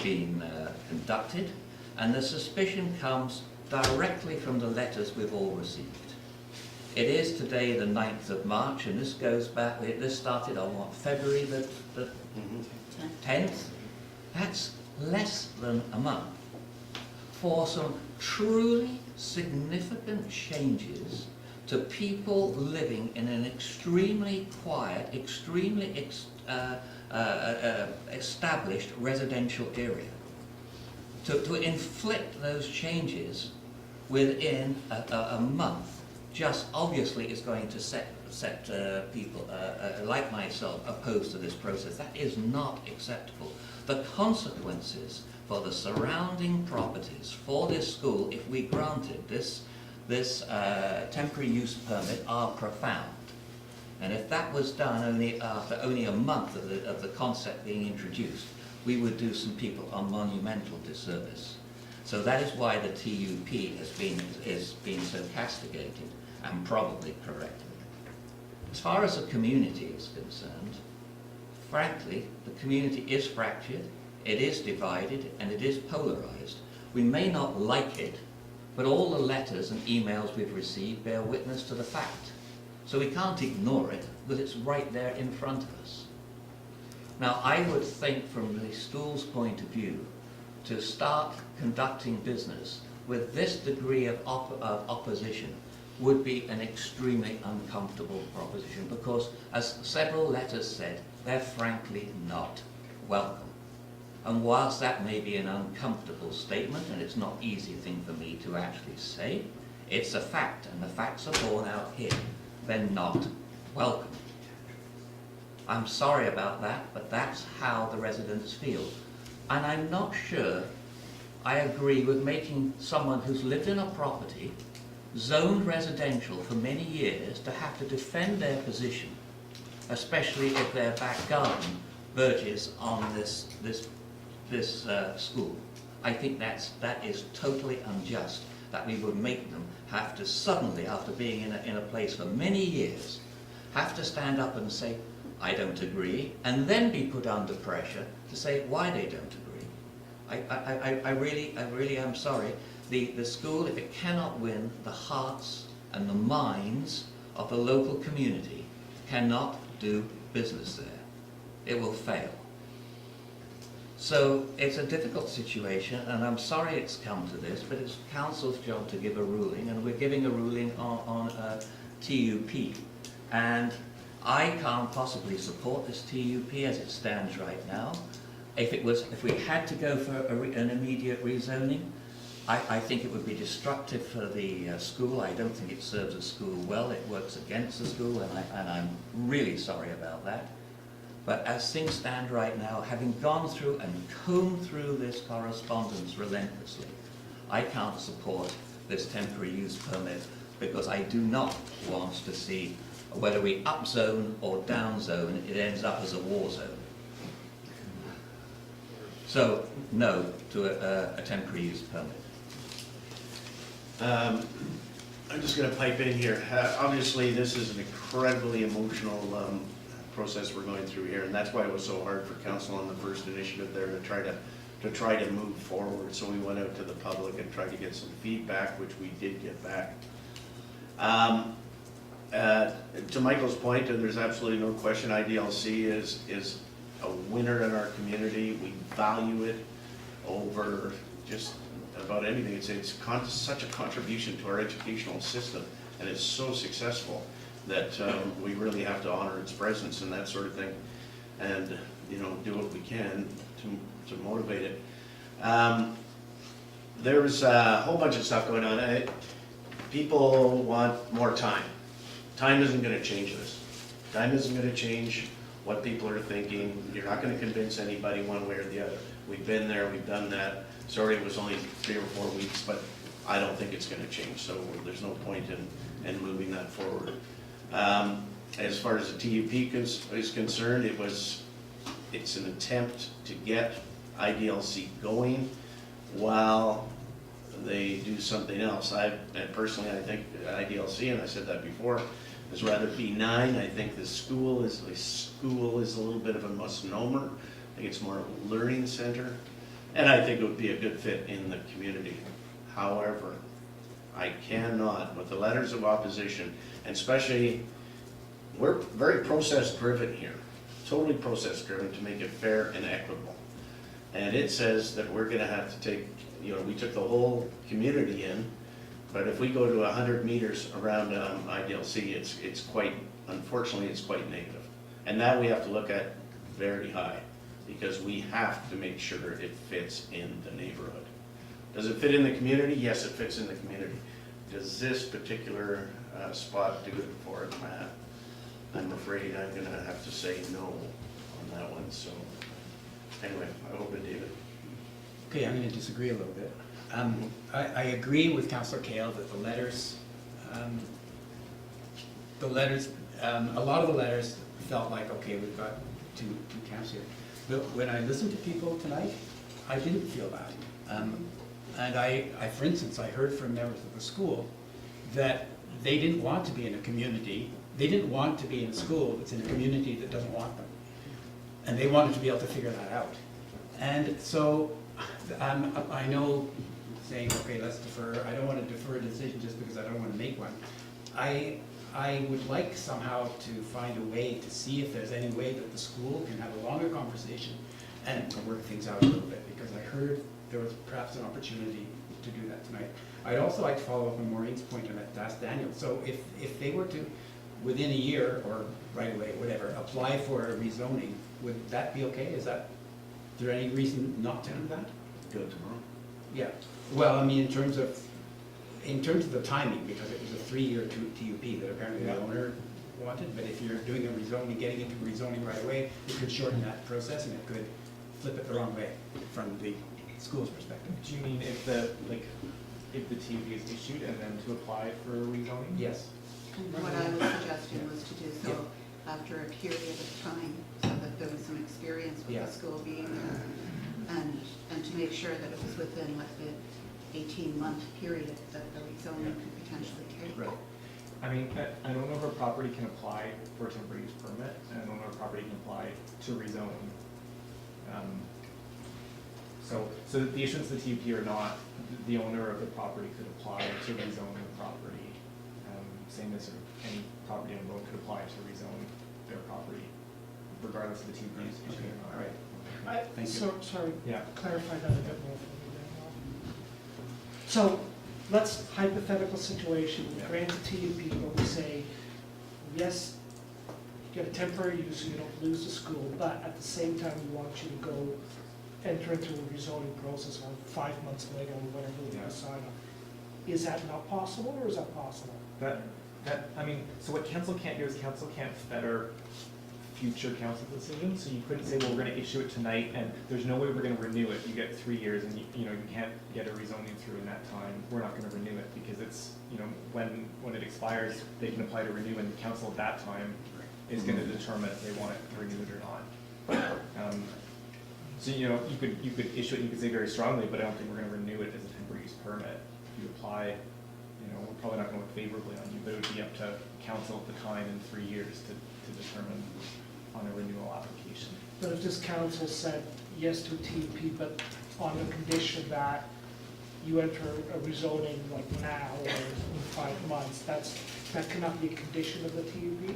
been conducted, and the suspicion comes directly from the letters we've all received. It is today the 9th of March, and this goes back, this started on what, February the 10th? That's less than a month for some truly significant changes to people living in an extremely quiet, extremely established residential area. To inflict those changes within a month just obviously is going to set people like myself opposed to this process. That is not acceptable. The consequences for the surrounding properties for this school, if we granted this temporary use permit, are profound. And if that was done after only a month of the concept being introduced, we would do some people a monumental disservice. So that is why the TUP has been so castigated and probably correctly. As far as the community is concerned, frankly, the community is fractured, it is divided, and it is polarized. We may not like it, but all the letters and emails we've received bear witness to the fact. So we can't ignore it, because it's right there in front of us. Now, I would think from the school's point of view, to start conducting business with this degree of opposition would be an extremely uncomfortable proposition, because, as several letters said, they're frankly not welcome. And whilst that may be an uncomfortable statement, and it's not an easy thing for me to actually say, it's a fact, and the facts are borne out here. they're not welcome. I'm sorry about that, but that's how the residents feel. And I'm not sure I agree with making someone who's lived in a property, zoned residential for many years, to have to defend their position, especially if their back garden verges on this school. I think that is totally unjust, that we would make them have to suddenly, after being in a place for many years, have to stand up and say, I don't agree, and then be put under pressure to say why they don't agree. I really am sorry. The school, if it cannot win the hearts and the minds of the local community, cannot do business there. It will fail. So it's a difficult situation, and I'm sorry it's come to this, but it's council's job to give a ruling, and we're giving a ruling on TUP. And I can't possibly support this TUP as it stands right now. If we had to go for an immediate rezoning, I think it would be destructive for the school. I don't think it serves the school well. It works against the school, and I'm really sorry about that. But as things stand right now, having gone through and combed through this correspondence relentlessly, I can't support this temporary use permit, because I do not want to see, whether we upzone or downzone, it ends up as a war zone. So, no to a temporary use permit. I'm just going to pipe in here. Obviously, this is an incredibly emotional process we're going through here, and that's why it was so hard for council on the first initiative there to try to move forward. So we went out to the public and tried to get some feedback, which we did get back. To Michael's point, and there's absolutely no question, IDLC is a winner in our community. We value it over just about anything. It's such a contribution to our educational system, and it's so successful that we really have to honor its presence and that sort of thing, and do what we can to motivate it. There's a whole bunch of stuff going on. People want more time. Time isn't going to change this. Time isn't going to change what people are thinking. You're not going to convince anybody one way or the other. We've been there, we've done that. Sorry it was only 3 or 4 weeks, but I don't think it's going to change, so there's no point in moving that forward. As far as the TUP is concerned, it's an attempt to get IDLC going while they do something else. Personally, I think IDLC, and I said that before, is rather benign. I think the school is a little bit of a misnomer. I think it's more of a learning center, and I think it would be a good fit in the community. However, I cannot, with the letters of opposition, and especially, we're very process driven here, totally process driven to make it fair and equitable. And it says that we're gonna have to take, we took the whole community in, but if we go to 100 meters around IDLC, it's quite, unfortunately, it's quite negative. And that we have to look at very high, because we have to make sure it fits in the neighborhood. Does it fit in the community? Yes, it fits in the community. Does this particular spot do it for it, Matt? I'm afraid I'm gonna have to say no on that one, so anyway, I hope it did. Okay, I'm going to disagree a little bit. I agree with Councillor Kale that the letters, a lot of the letters felt like, okay, we've got two camps here. But when I listened to people tonight, I didn't feel that. And I, for instance, I heard from members of the school that they didn't want to be in a community, they didn't want to be in a school that's in a community that doesn't want them. And they wanted to be able to figure that out. And so I know saying, okay, let's defer, I don't want to defer a decision just because I don't want to make one. I would like somehow to find a way to see if there's any way that the school can have a longer conversation and work things out a little bit, because I heard there was perhaps an opportunity to do that tonight. I'd also like to follow up on Maureen's point and ask Daniel. So if they were to, within a year or right away, whatever, apply for a rezoning, would that be okay? Is there any reason not to do that? Do it tomorrow. Yeah. Well, I mean, in terms of in terms of the timing, because it was a 3-year TUP that apparently the Yeah. owner wanted, but if you're doing a rezoning, getting into rezoning right away, it could shorten that process and it could flip it the wrong way from the school's perspective. Do you mean if the, like, if the TUP is issued and then to apply for rezoning? Yes. And what I was suggesting was to do so after a period of time, so that there was some experience with Yeah. the school being there, and to make sure that it was within like the 18-month period that the rezoning could potentially take. Right. I mean, an owner of a property can apply for a temporary use permit, and an owner of a property can apply to rezone. So the issuance of the TUP or not, the owner of the property could apply to rezone the property. Same as sort of any property owner could apply to rezone their property, regardless of the TUP use issued or not. All right. Thank you. So, sorry, Yeah. clarify that a bit more for me then. So, let's, hypothetical situation, we Yeah. grant a TUP where we say, yes, you get a temporary use so you don't lose the school, but at the same time, we want you to go enter into a rezoning process or 5 months later or whatever we Yeah. decide on. Is that not possible or is that possible? I mean, so what council can't do is council can't fetter future council decisions, so you couldn't say, well, we're gonna issue it tonight, and there's no way we're gonna renew it, you get 3 years, and you know, you can't get a rezoning through in that time, we're not gonna renew it, because it's, you know, when it expires, they can apply to renew, and the council at that time is gonna determine if they want it renewed or not. So, you know, you could issue it, you could say very strongly, but I don't think we're gonna renew it as a temporary use permit. If you apply, you know, we're probably not gonna look favorably on you, but it would be up to council at the time in 3 years to determine on a renewal application. But if this council said yes to a TUP, but on the condition that you enter a rezoning like now or in 5 months, that cannot be a condition of the TUP?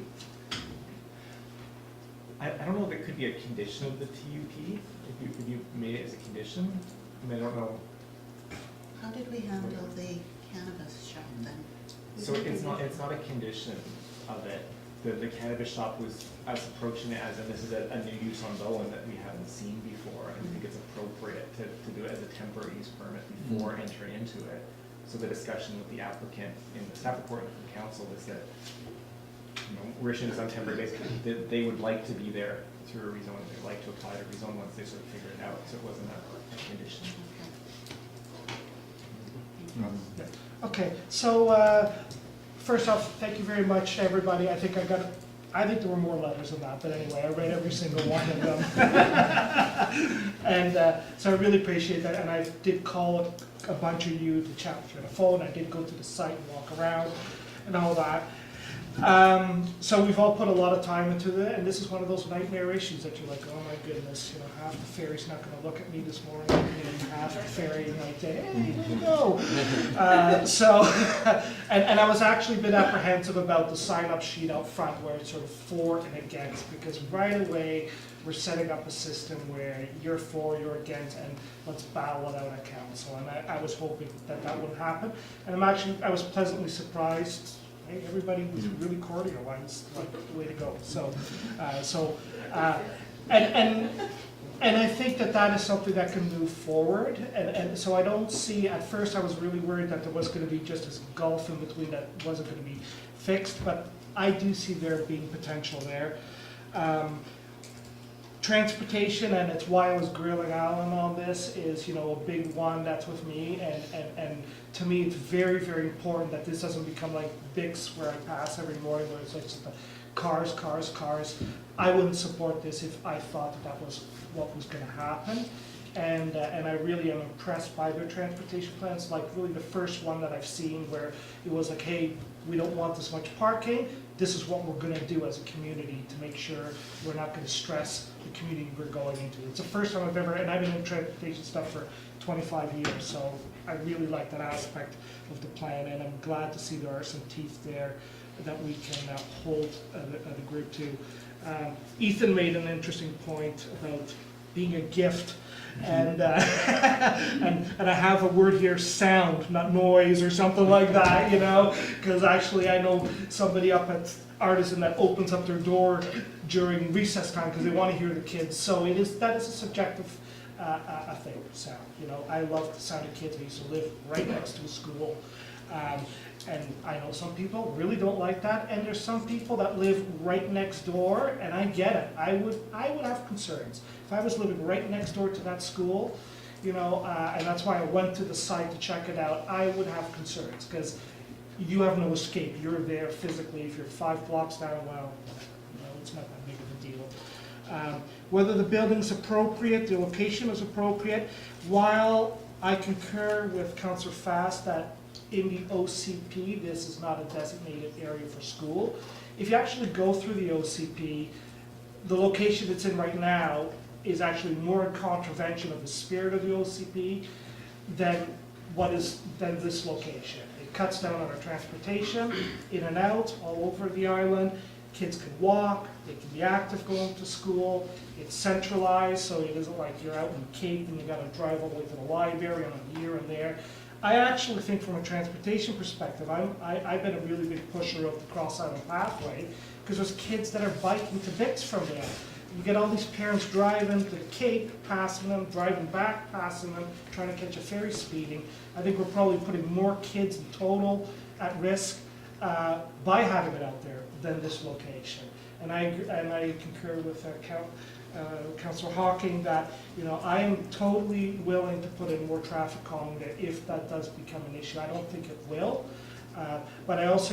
I don't know if it could be a condition of the TUP, if you made it as a condition. I mean, I don't know. How did we handle the cannabis shop then? So it's not a condition of it. The cannabis shop was, I was approaching it as, and this is a new use on Bowen that we haven't seen before. I think it's appropriate to do it as a temporary use permit before entering into it. So the discussion with the applicant in the staff report and the council is that, you know, we're issuing this on temporary basis. They would like to be there through a rezoning. They'd like to apply to rezone once they sort of figure it out. So it wasn't a condition. Okay, so first off, thank you very much, everybody. I think there were more letters than that, but anyway, I read every single one of them. And so I really appreciate that, and I did call a bunch of you to chat with you on the phone. I did go to the site and walk around and all that. So we've all put a lot of time into it, and this is one of those nightmare issues that you're like, oh my goodness, you know, half the ferry's not gonna look at me this morning, and half the ferry might say, hey, here you go. And I was actually a bit apprehensive about the sign-up sheet out front where it's sort of for and against, because right away, we're setting up a system where you're for, you're against, and let's battle it out at council. And I was hoping that that wouldn't happen. And I was pleasantly surprised. Hey, everybody was really cordial. I was like, way to go. And I think that is something that can move forward. And so I don't see, at first I was really worried that there was going to be just this gulf in between that wasn't going to be fixed, but I do see there being potential there. Transportation, and it's why I was grilling Alan on this, is, you know, a big one that's with me, and to me it's very, very important that this doesn't become like Bix where I pass every morning where it's like just the cars. I wouldn't support this if I thought that was what was going to happen, and I really am impressed by their transportation plans, like really the first one that I've seen where it was like, hey, we don't want this much parking, this is what we're going to do as a community to make sure we're not going to stress the community we're going into. It's the first time I've ever, and I've been in transportation stuff for 25 years, so I really like that aspect of the plan, and I'm glad to see there are some teeth there that we can hold the group to. Ethan made an interesting point about being a gift, and I have a word here, sound, not noise or something like that, you know, because actually I know somebody up at Artisan that opens up their door during recess time because they want to hear the kids. So that is a subjective thing, sound. You know, I love the sound of kids. I used to live right next to a school, And I know some people really don't like that, and there's some people that live right next door, and I get it. I would have concerns. If I was living right next door to that school, you know, and that's why I went to the site to check it out, I would have concerns, because you have no escape. You're there physically. If you're 5 blocks down, well, you know, it's not that big of a deal. Whether the building's appropriate, the location is appropriate, while I concur with Councillor Fast that in the OCP, this is not a designated area for school. If you actually go through the OCP, the location it's in right now is actually more in contravention of the spirit of the OCP than this location. It cuts down on our transportation, in and out, all over the island. Kids can walk, they can be active going to school. It's centralized, so it isn't like you're out in Cape and you gotta drive all the way to the library on a here and there. I actually think from a transportation perspective, I've been a really big pusher of the Cross Island Pathway, because there's kids that are biking to bits from there. You get all these parents driving to the Cape, passing them, driving back, passing them, trying to catch a ferry speeding. I think we're probably putting more kids in total at risk by having it out there than this location. And I concur with Councillor Hawking that, you know, I am totally willing to put in more traffic calming there if that does become an issue. I don't think it will. But I used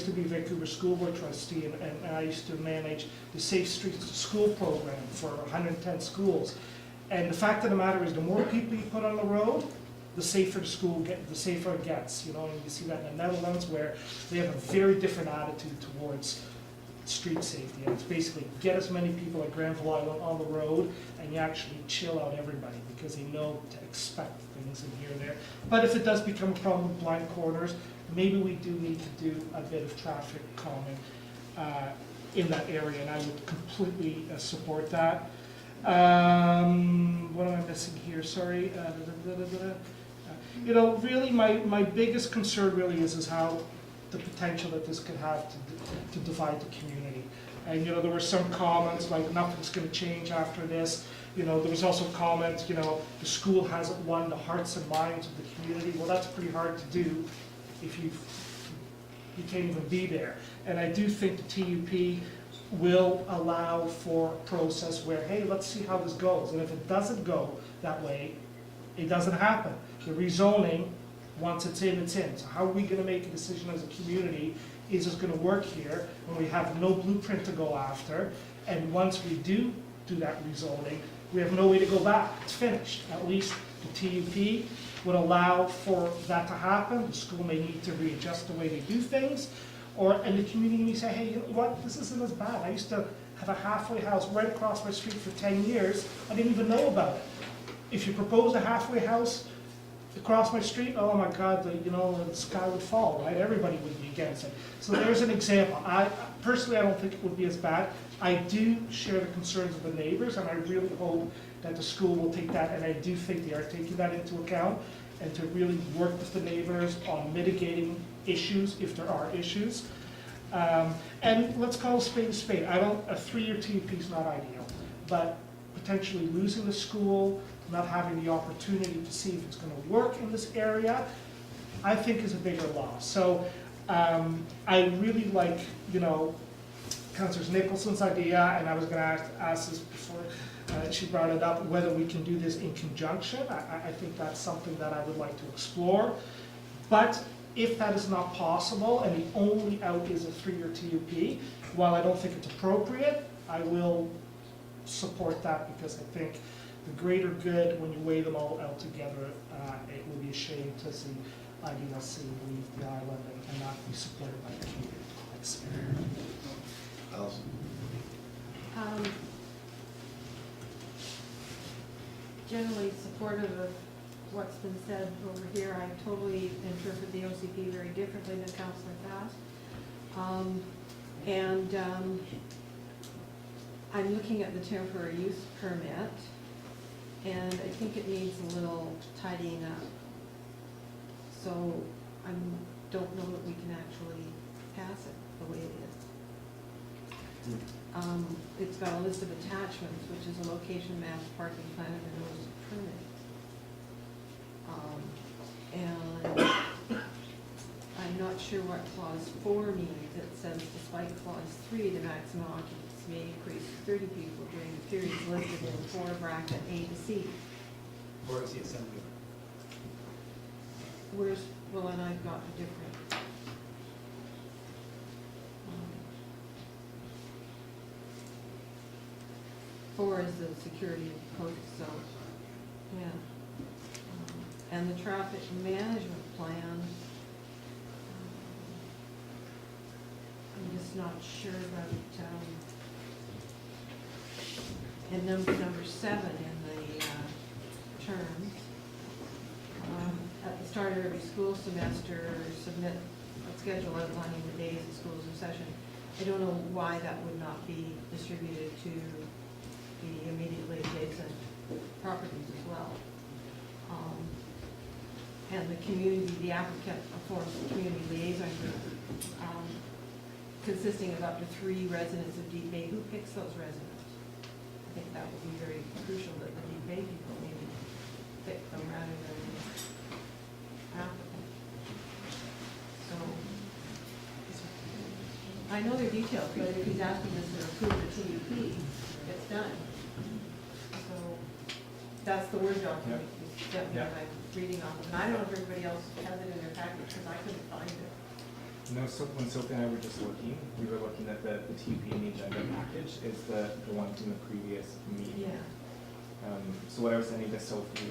to be a Vancouver School Board trustee, and I used to manage the Safe Streets to School program for 110 schools. And the fact of the matter is, the more people you put on the road, the safer the safer it gets. You know, and you see that in the Netherlands, where they have a very different attitude towards street safety. And it's basically get as many people at Granville Island on the road, and you actually chill out everybody, because they know to expect things in here and there. But if it does become a problem with blind corners, maybe we do need to do a bit of traffic calming in that area, and I would completely support that. What am I missing here? Sorry. You know, really my biggest concern really is how the potential that this could have to divide the community. And, you know, there were some comments like nothing's going to change after this. You know, there was also comments, you know, the school hasn't won the hearts and minds of the community. Well, that's pretty hard to do if you can't even be there. And I do think the TUP will allow for a process where, hey, let's see how this goes. And if it doesn't go that way, it doesn't happen. The rezoning, once it's in, it's in. So how are we going to make a decision as a community? Is this going to work here when we have no blueprint to go after? And once we do that rezoning, we have no way to go back. It's finished. At least the TUP would allow for that to happen. The school may need to readjust the way they do things, and the community may say, hey, you know what, this isn't as bad. I used to have a halfway house right across my street for 10 years. I didn't even know about it. If you proposed a halfway house across my street, oh my God, the sky would fall, right? Everybody would be against it. So there's an example. Personally, I don't think it would be as bad. I do share the concerns of the neighbors, and I really hope that the school will take that, and I do think they are taking that into account, and to really work with the neighbors on mitigating issues if there are issues. And let's call a spade a spade. A 3-year TUP is not ideal, but potentially losing the school, not having the opportunity to see if it's going to work in this area, I think is a bigger loss. So I really like, you know, Councillor Nicholson's idea, and I was going to ask this before she brought it up, whether we can do this in conjunction. I think that's something that I would like to explore. But if that is not possible, and the only out is a 3-year TUP, while I don't think it's appropriate, I will support that, because I think the greater good, when you weigh them all out together, it would be a shame to see IDLC leave the island and not be supported by the community. Thanks. Alison. Generally supportive of what's been said over here. I totally interpret the OCP very differently than Councillor Fast. I'm looking at the temporary use permit, and I think it needs a little tidying up. So I don't know that we can actually pass it the way it is. It's got a list of attachments, which is a location map, parking plan, and a notice of permit. And sure what clause 4 means. It says despite clause 3, the maximum occupancy may increase to 30 people during the periods listed in 4 bracket A to C. Or it's the assembly. Where's, well, and I've got a different. um, 4 is the security code, so, yeah. And the traffic management plan, I'm just not sure about, in number 7 in the terms. At the start of every school semester, submit a schedule outlining the days the schools in session. I don't know why that would not be distributed to the immediately adjacent properties as well. And the community, the applicant forms a community liaison group consisting of up to 3 residents of Deep Bay. Who picks those residents? I think that would be very crucial that the Deep Bay people maybe pick them rather than the applicant. So, I know they're detailed, but if he's asking us to approve the TUP, it's done. So, that's the Word document you sent me that I'm reading off of. And I don't know if everybody else has it in their package, because I couldn't find it. No, so when Sophie and I were just looking, we were looking at the TUP in the agenda package is the one from the previous meeting. Yeah. So what I was sending to Sophie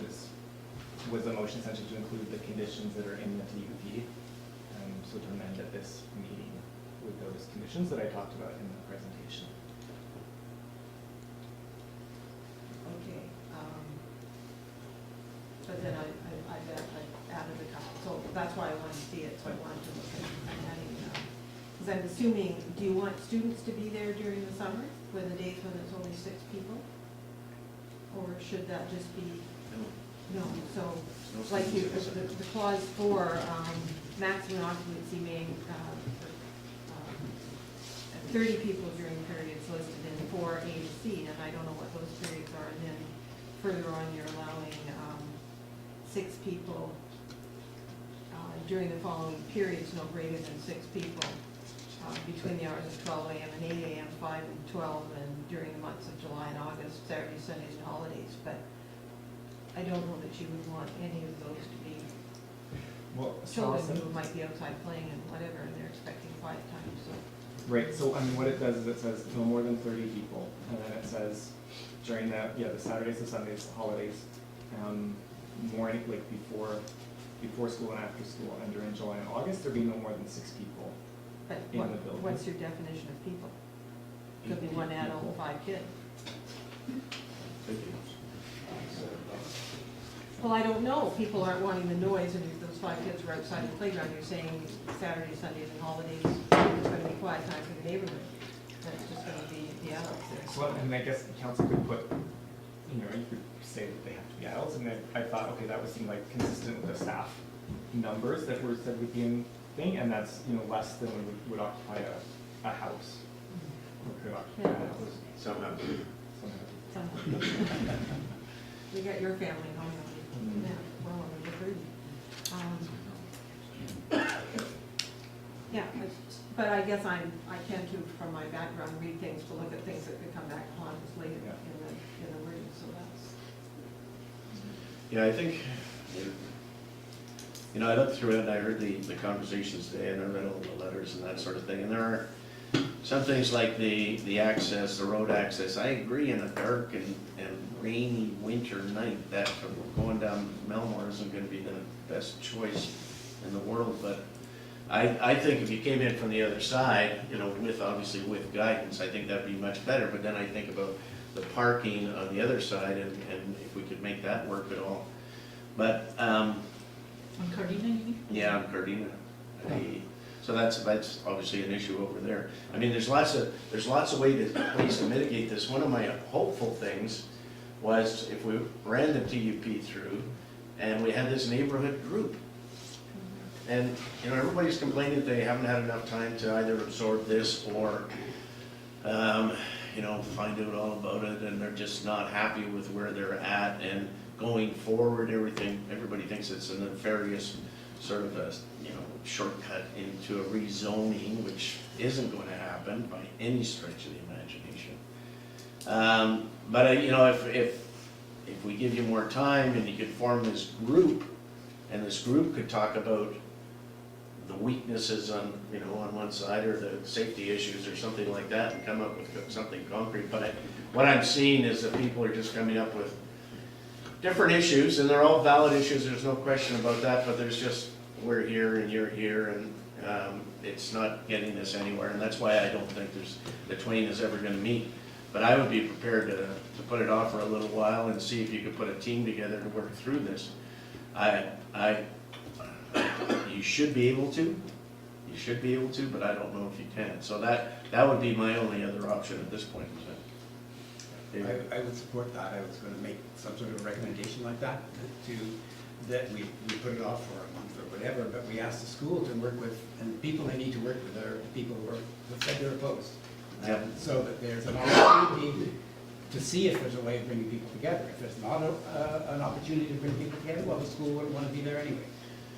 was a motion essentially to include the conditions that are in the TUP. So to amend at this meeting with those conditions that I talked about in the presentation. Okay. But then I bet I added a couple, so that's why I wanted to see it, so I wanted to look at adding, because I'm assuming, do you want students to be there during the summer, when the days when there's only 6 people? Or should that just be, no, so, like you, the clause 4, maximum occupancy may, 30 people during periods listed in 4A to C, and I don't know what those periods are, and then further on you're allowing 6 people during the following periods, no greater than 6 people, between the hours of 12 a.m. and 8 a.m., 5 and 12, and during the months of July and August, Saturdays, Sundays, and holidays. But I don't know that you would want any of those to be children who might be outside playing and whatever, and they're expecting quiet time, so. Right, so I mean, what it does is it says no more than 30 people, and then it says during the Saturdays, the Sundays, the holidays, morning, like before school and after school, and during July and August, there'd be no more than 6 people But in the building. what's your definition of people? Could be 1 adult and 5 kids. Well, I don't know. People aren't wanting the noise, and if those 5 kids were outside the playground, you're saying Saturdays, Sundays, and holidays, it's going to be quiet time for the neighborhood. And it's just going to be the adults there. So, and I guess the council could put, you could say that they have to be adults, and then I thought, okay, that would seem like consistent with the staff numbers that were said would be in thing, and that's, less than would occupy a house. Or could occupy a house. Somehow. You got your family home, yeah, well, over 30. Yeah, but I guess I tend to, from my background, read things to look at things that could come back upon us later in the wording, so that's. Yeah, I think, I looked through it and I heard the conversations today and I read all the letters and that sort of thing. And there are some things like the access, the road access. I agree in a dark and rainy winter night that going down Melmore isn't going to be the best choice in the world. But I think if you came in from the other side, obviously with guidance, I think that'd be much better. But then I think about the parking on the other side and if we could make that work at all. But On Cardina, you mean? yeah, on Cardina. So that's obviously an issue over there. I mean, there's lots of ways to mitigate this. One of my hopeful things was if we ran the TUP through and we had this neighborhood group. And everybody's complaining that they haven't had enough time to either absorb this or find out all about it, and they're just not happy with where they're at. And going forward, everybody thinks it's a nefarious sort of a, shortcut into a rezoning, which isn't going to happen by any stretch of the imagination. But if we give you more time and you could form this group, and this group could talk about the weaknesses on, on one side, or the safety issues or something like that, and come up with something concrete. But what I'm seeing is that people are just coming up with different issues, and they're all valid issues, there's no question about that, but there's just, we're here and you're here, and it's not getting us anywhere, and that's why I don't think the twain is ever gonna meet. But I would be prepared to put it off for a little while and see if you could put a team together to work through this. You should be able to, but I don't know if you can. So that would be my only other option at this point. I would support that. I was going to make some sort of recommendation like that, that we put it off for a month or whatever, but we ask the school to work with, and the people they need to work with are the people who said they're opposed. Yep. So that there's an opportunity to see if there's a way of bringing people together. If there's not an opportunity to bring people together, well, the school wouldn't want to be there anyway.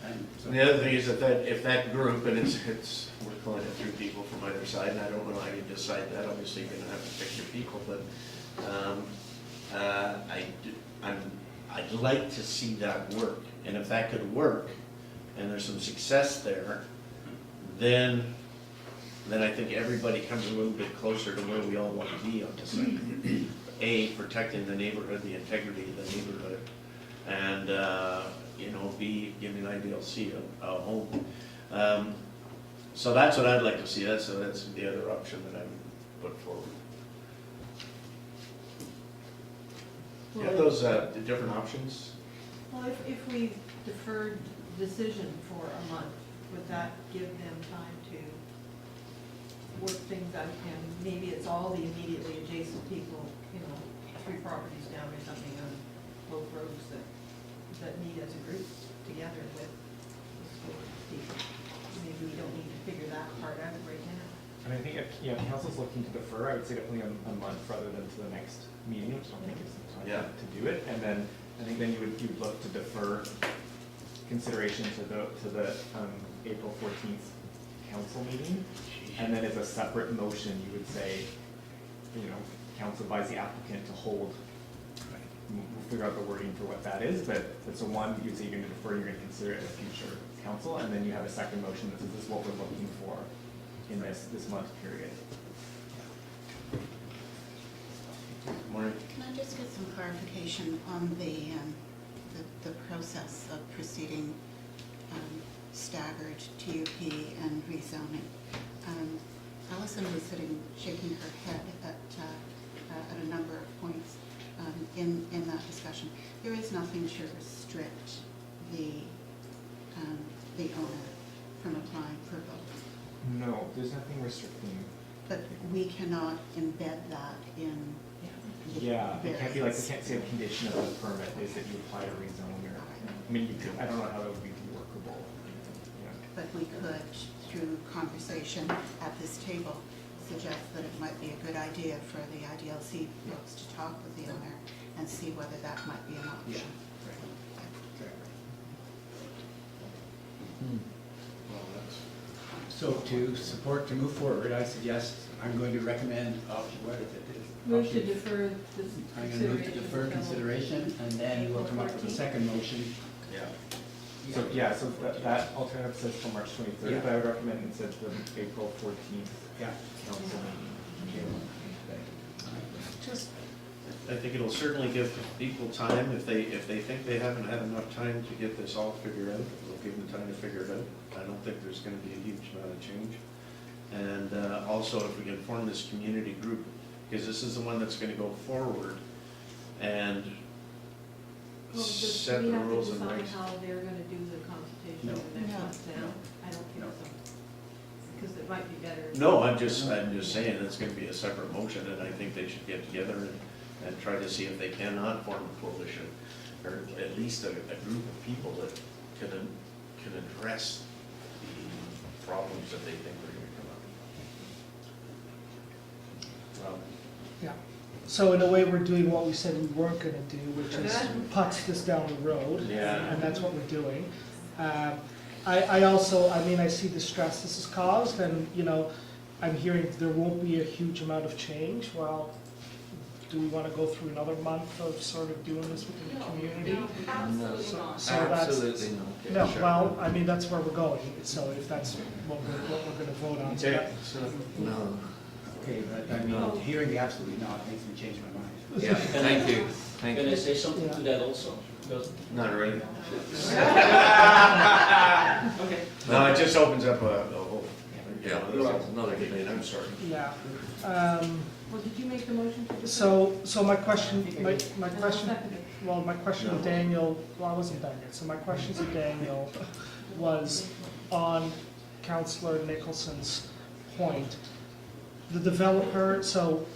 And so the other thing is that if that group, and we're calling it 3 people from either side, and I don't know how you decide that, obviously you're gonna have to pick your people, but I'd like to see that work, and if that could work, and there's some success there, then I think everybody comes a little bit closer to where we all want to be on this thing. A, protecting the neighborhood, the integrity of the neighborhood, and B, giving IDLC a home. So that's what I'd like to see. That's the other option that I would put forward. You have those different options? Well, if we deferred decision for a month, would that give them time to work things out? And maybe it's all the immediately adjacent people, 3 properties down or something on both roads that meet as a group together with the school people. Maybe we don't need to figure that part out right now. And I think if council's looking to defer, I would say definitely a month rather than to the next meeting, which I don't think is the time to do it. And then I think then you would look to defer consideration to the April 14th council meeting. And then as a separate motion, you would say, council advise the applicant to hold. We'll figure out the wording for what that is, but so one, you'd say you're going to defer, you're going to consider it at a future council, and then you have a second motion that says this is what we're looking for in this month period. Maureen? Can I just get some clarification on the process of proceeding staggered TUP and rezoning? Allison was shaking her head at a number of points in that discussion. There is nothing to restrict the owner from applying for both. No, there's nothing restricting. But we cannot embed that in the Yeah, it can't be like, various- you can't say a condition of the permit is that you apply to rezone or, I mean, you could, I don't know how that would be workable. But we could, through conversation at this table, suggest that it might be a good idea for the IDLC folks to talk with the owner and see whether that might be an option. So to move forward, I suggest, I'm going to recommend what is it? Move to defer this I'm going to move to defer consideration, and then we'll come up with a second motion. So that alternative says till March 23rd, Yeah. but I would recommend instead the April 14th Yeah. council meeting. I think it'll certainly give people time, if they think they haven't had enough time to get this all figured out, we'll give them time to figure it out. I don't think there's gonna be a huge amount of change. And also, if we can form this community group, because this is the one that's gonna go forward and set the rules and Do we have to regs. decide how they're gonna do the consultation No. when that No. comes down? I don't think No. so. Because it might be better. No, I'm just saying it's gonna be a separate motion, and I think they should get together and try to see if they cannot form a coalition, or at least a group of people that can address the problems that they think are gonna come up. Yeah. So in a way, we're doing what we said we weren't going to do, which is putz this down the road. Yeah. And that's what we're doing. I also, I mean, I see the stress this has caused, and, you know, I'm hearing there won't be a huge amount of change. Well, do we want to go through another month of sort of doing this within the community? No, So that's- absolutely not. No, well, I mean, that's where we're going, so if that's what we're gonna vote on. So Okay, that- so, No. Okay, but I mean, hearing the absolutely not makes me change my mind. Yeah, thank you, thank Can I you. say something to that also? Because not really. Okay. No, it just opens up a whole. Yeah, it's another debate. I'm sorry. Yeah. Well, did you make the motion to defer? So my question, my And I'll question, second it. well, my question to No. Daniel, well, I wasn't done yet, so my question to Daniel was on Councillor Nicholson's point. The developer, so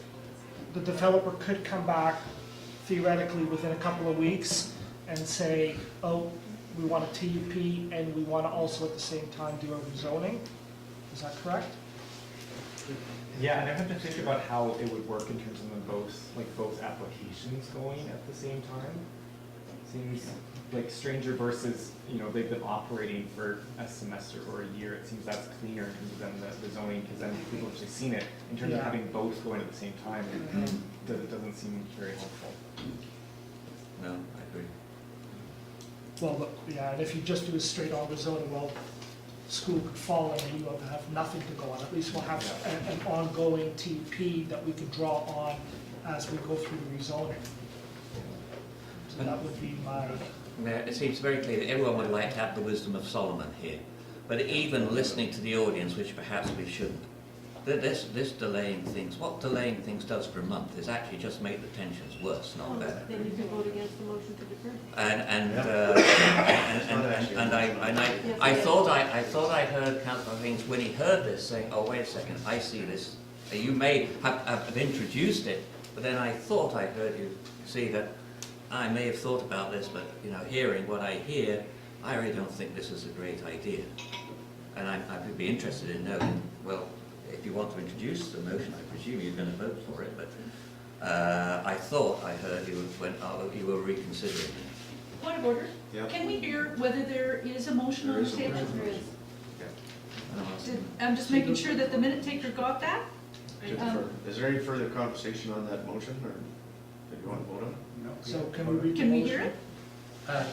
the developer could come back theoretically within a couple of weeks and say, oh, we want a TUP and we want to also at the same time do a rezoning. Is that correct? Yeah, and I have to think about how it would work in terms of them both applications going at the same time. Seems like stranger versus, you know, they've been operating for a semester or a year. It seems that's cleaner in terms of them, the zoning, because then people have actually seen it. In terms of Yeah. having both going at the same time, it doesn't seem very helpful. No, I agree. Well, but, yeah, and if you just do a straight on rezoning, well, school could fall and we will have nothing to go on. At least we'll have an ongoing TP that we can draw on as we go through the rezoning. So that would be my, Yeah, it seems very clear that everyone would like to have the wisdom of Solomon here. But even listening to the audience, which perhaps we shouldn't, this delaying things, what delaying things does for a month is actually just make the tensions worse, not better. Then you can vote against the motion to defer. I thought I heard Councillor Haynes when he heard this saying, oh, wait a second, I see this. You may have introduced it, but then I thought I heard you see that I may have thought about this, but, you know, hearing what I hear, I really don't think this is a great idea. And I would be interested in knowing, well, if you want to introduce the motion, I presume you're going to vote for it, but I thought I heard you were reconsidering it. Point of order. Yeah. Can we hear whether there is a motion There on the is a table? motion. There is. Okay. I'm just making sure that the minute taker got that. To defer. Is there any further conversation on that motion, or did you want to vote on it? No. so can we read the Can we motion? hear it? That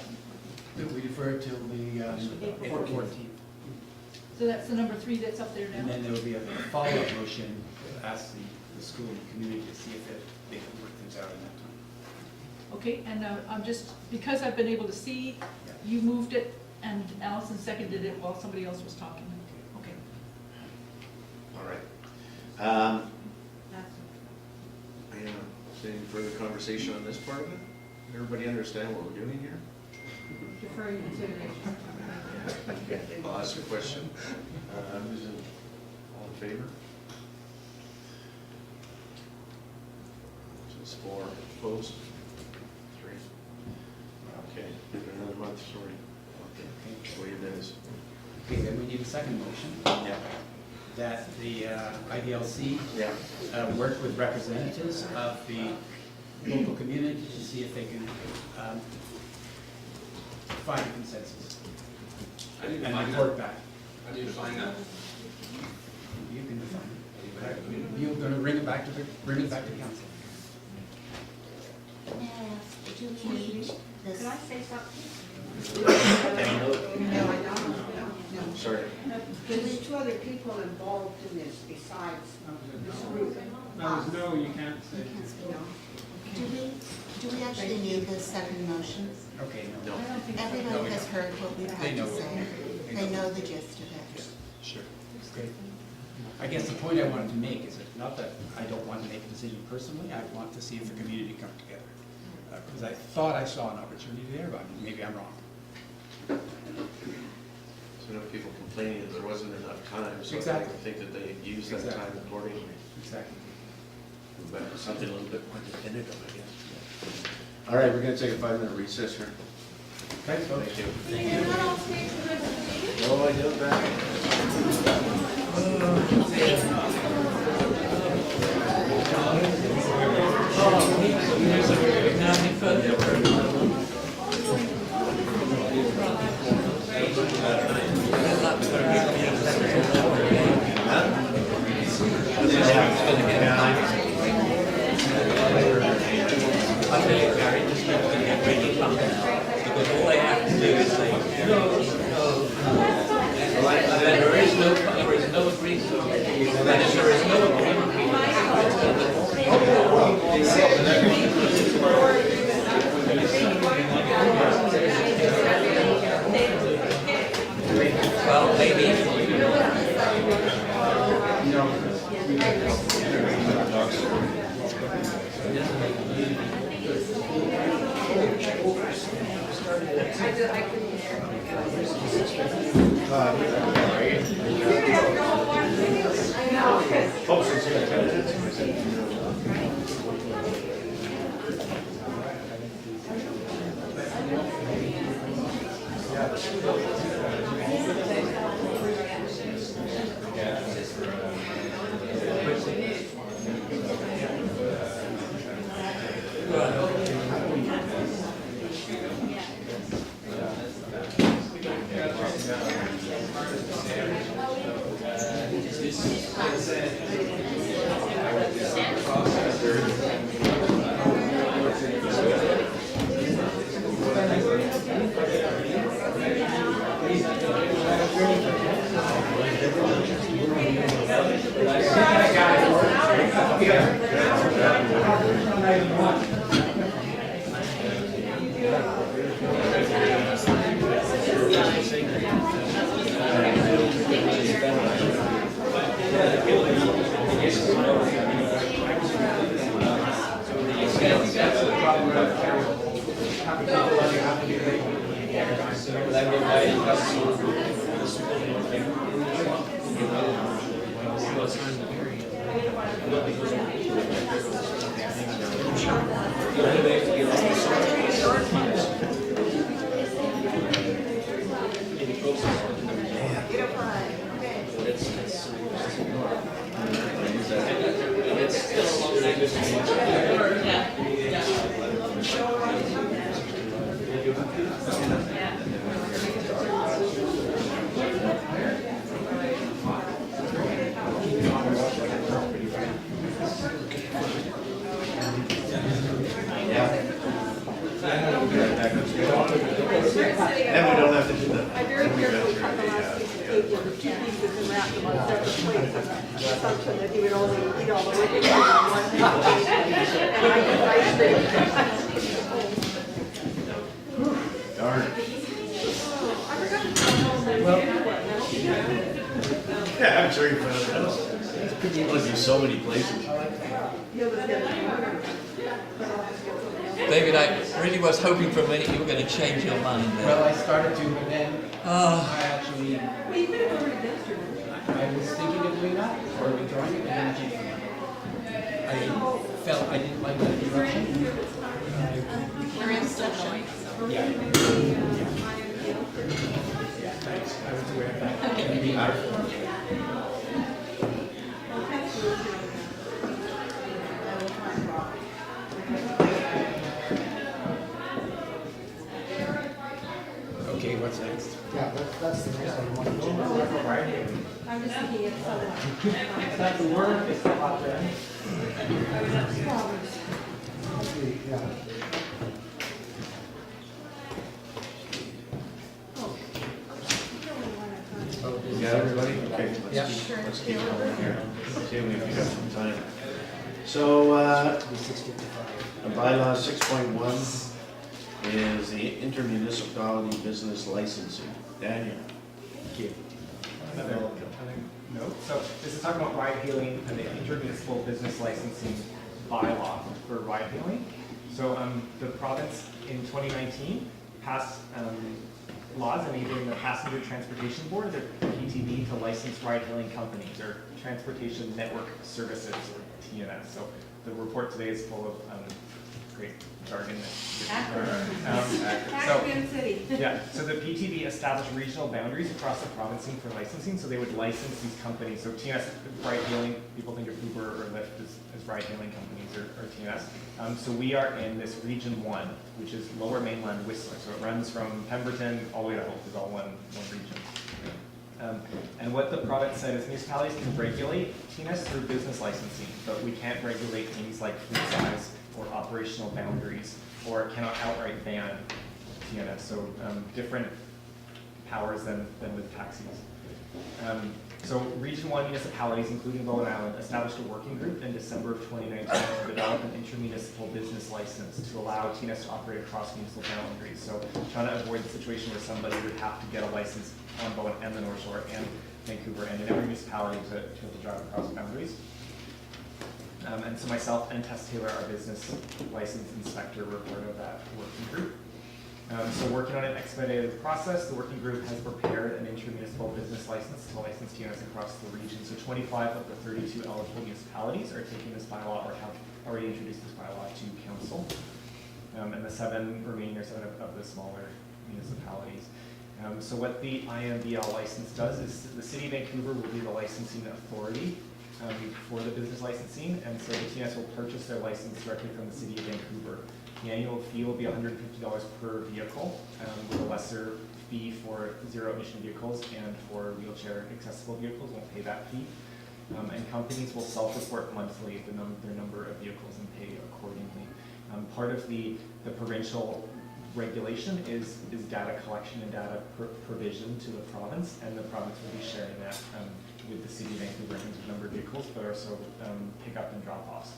we defer till the April 14th. So that's the number 3 that's up there And now. then there will be a follow-up motion to ask the school and the community to see if they can work things out in that time. Okay, and I'm just, because I've been able to see, you moved it and Allison seconded it while somebody else was talking. Okay. All right. Any further conversation on this part of it? Everybody understand what we're doing here? Deferring consideration. I'll ask a question. Who's in, all in favor? So it's 4 opposed, 3. Okay, give it another month, sorry. Okay, the way it is. Okay, then we need a second motion. Yeah. That the IDLC Yeah. work with representatives of the local community to see if they can find a consensus. And report back. How do you define that? You can define it. You're going to bring it back to council. May I ask, do we need this? Could I say something? No, I don't. No. Sorry. There's 2 other people involved in this besides this group. No, you can't say. Do we actually need this second motion? Okay, no. Everybody has heard what we've had to say. They know the gist of it. Sure. Great. I guess the point I wanted to make is that not that I don't want to make a decision personally, I want to see if the community come together. Because I thought I saw an opportunity there, but maybe I'm wrong. So enough people complaining that there wasn't enough time, so I Exactly. think that they used that Exactly. time accordingly. Exactly. But something a little bit more definitive, I guess. All right, we're gonna take a 5-minute recess here. Thanks, folks. Thank you. You're not all staying for the rest of the meeting? No, I did that. is no agreement, and if there is no well, maybe. Then we don't have to do that. I very carefully cut the last piece of cake into 2 pieces and wrapped them on separate plates on the assumption that he would only eat all the whipping cream in one piece. And I just ice cream. Darn. I forgot to tell him that. Yeah, I'm sure you found it out. It must be so many places. David, I really was hoping for a minute you were going to change your mind there. Well, I started to, but then I actually, I was thinking of doing that, or withdrawing it, and then I changed my mind. I felt I didn't like that direction. We're in session. Yeah. Yeah, thanks. I was aware of that. Maybe okay, what's next? Yeah, that's the next one. I'm just thinking of someone. That's the word, it's the hot there. Yeah. You got everybody? Okay, Yeah. let's keep going here. See if we got some time. So, bylaw 6.1 is the intermunicipality business licensing. Daniel. Another note. So this is talking about ride hailing and the intermunicipal business licensing bylaw for ride hailing. So the province in 2019 passed laws enabling the Passenger Transportation Board, the PTB, to license ride hailing companies or Transportation Network Services, or TNS. So the report today is full of great jargon. So the PTB established regional boundaries across the province for licensing, so they would license these companies. So TNS, ride hailing, people think of Uber or Lyft as ride hailing companies or TNS. So we are in this region 1, which is Lower Mainland Whistler. So it runs from Pemberton all the way to Hope, is all one region. And what the province said is municipalities can regulate TNS through business licensing, but we can't regulate things like fleet size or operational boundaries, or cannot outright ban TNS. So different powers than with taxis. So Region 1 municipalities, including Bowen Island, established a working group in December of 2019 to develop an intermunicipal business license to allow TNS to operate across municipal boundaries. So trying to avoid the situation where somebody would have to get a license on Bowen and the North Shore and Vancouver and in every municipality to be able to drive across boundaries. And so myself and Tess Taylor, our business license inspector, were part of that working group. So working on an expedited process, the working group has prepared an intermunicipal business license to license TNS across the region. So 25 of the 32 eligible municipalities are taking this bylaw or have already introduced this bylaw to council. And the 7 remaining are 7 of the smaller municipalities. So what the IMBL license does is the City of Vancouver will be the licensing authority for the business licensing, and so the TNS will purchase their license directly from the City of Vancouver. The annual fee will be $150 per vehicle, with a lesser fee for zero emission vehicles, and for wheelchair accessible vehicles won't pay that fee. And companies will self-report monthly their number of vehicles and pay accordingly. Part of the provincial regulation is data collection and data provision to the province, and the province will be sharing that with the City of Vancouver in terms of number of vehicles, but also pick-up and drop-offs.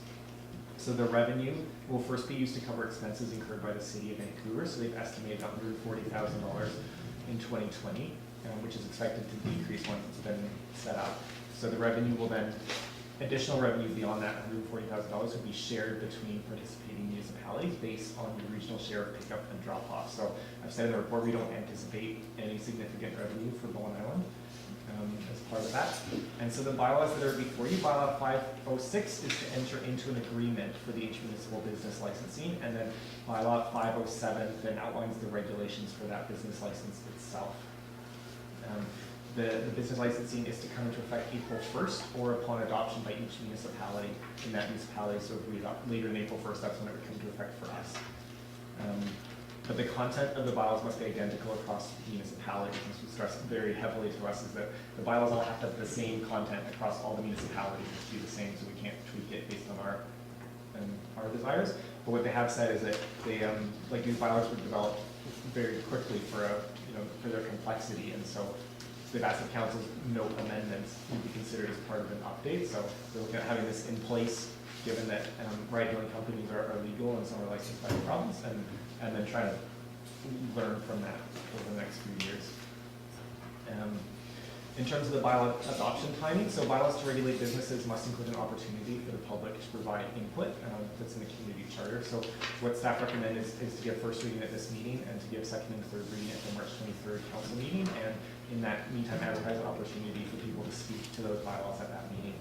So the revenue will first be used to cover expenses incurred by the City of Vancouver. So they've estimated $140,000 in 2020, which is expected to decrease once it's been set up. So the revenue will then, additional revenue beyond that $140,000 will be shared between participating municipalities based on the regional share of pickup and drop-off. So I've said in the report we don't anticipate any significant revenue for Bowen Island as part of that. And so the bylaws that are before you, bylaw 506 is to enter into an agreement for the intermunicipal business licensing, and then bylaw 507 then outlines the regulations for that business license itself. The business licensing is to come into effect April 1st or upon adoption by each municipality in that municipality. So if we adopt later than April 1st, that's when it would come into effect for us. But the content of the bylaws must be identical across municipalities. This was stressed very heavily to us, is that the bylaws all have to have the same content across all the municipalities. It should be the same, so we can't tweak it based on our desires. But what they have said is that they, like these bylaws were developed very quickly for their complexity, and so they've asked if council's note amendments would be considered as part of an update. So they're looking at having this in place, given that ride-hailing companies are legal and some are licensed by the province, and then try to learn from that over the next few years. In terms of the bylaw adoption timing, so bylaws to regulate businesses must include an opportunity for the public to provide input that's in the community charter. So what staff recommend is to give first reading at this meeting and to give second and third reading at the March 23rd council meeting, and in that meantime advertise an opportunity for people to speak to those bylaws at that meeting.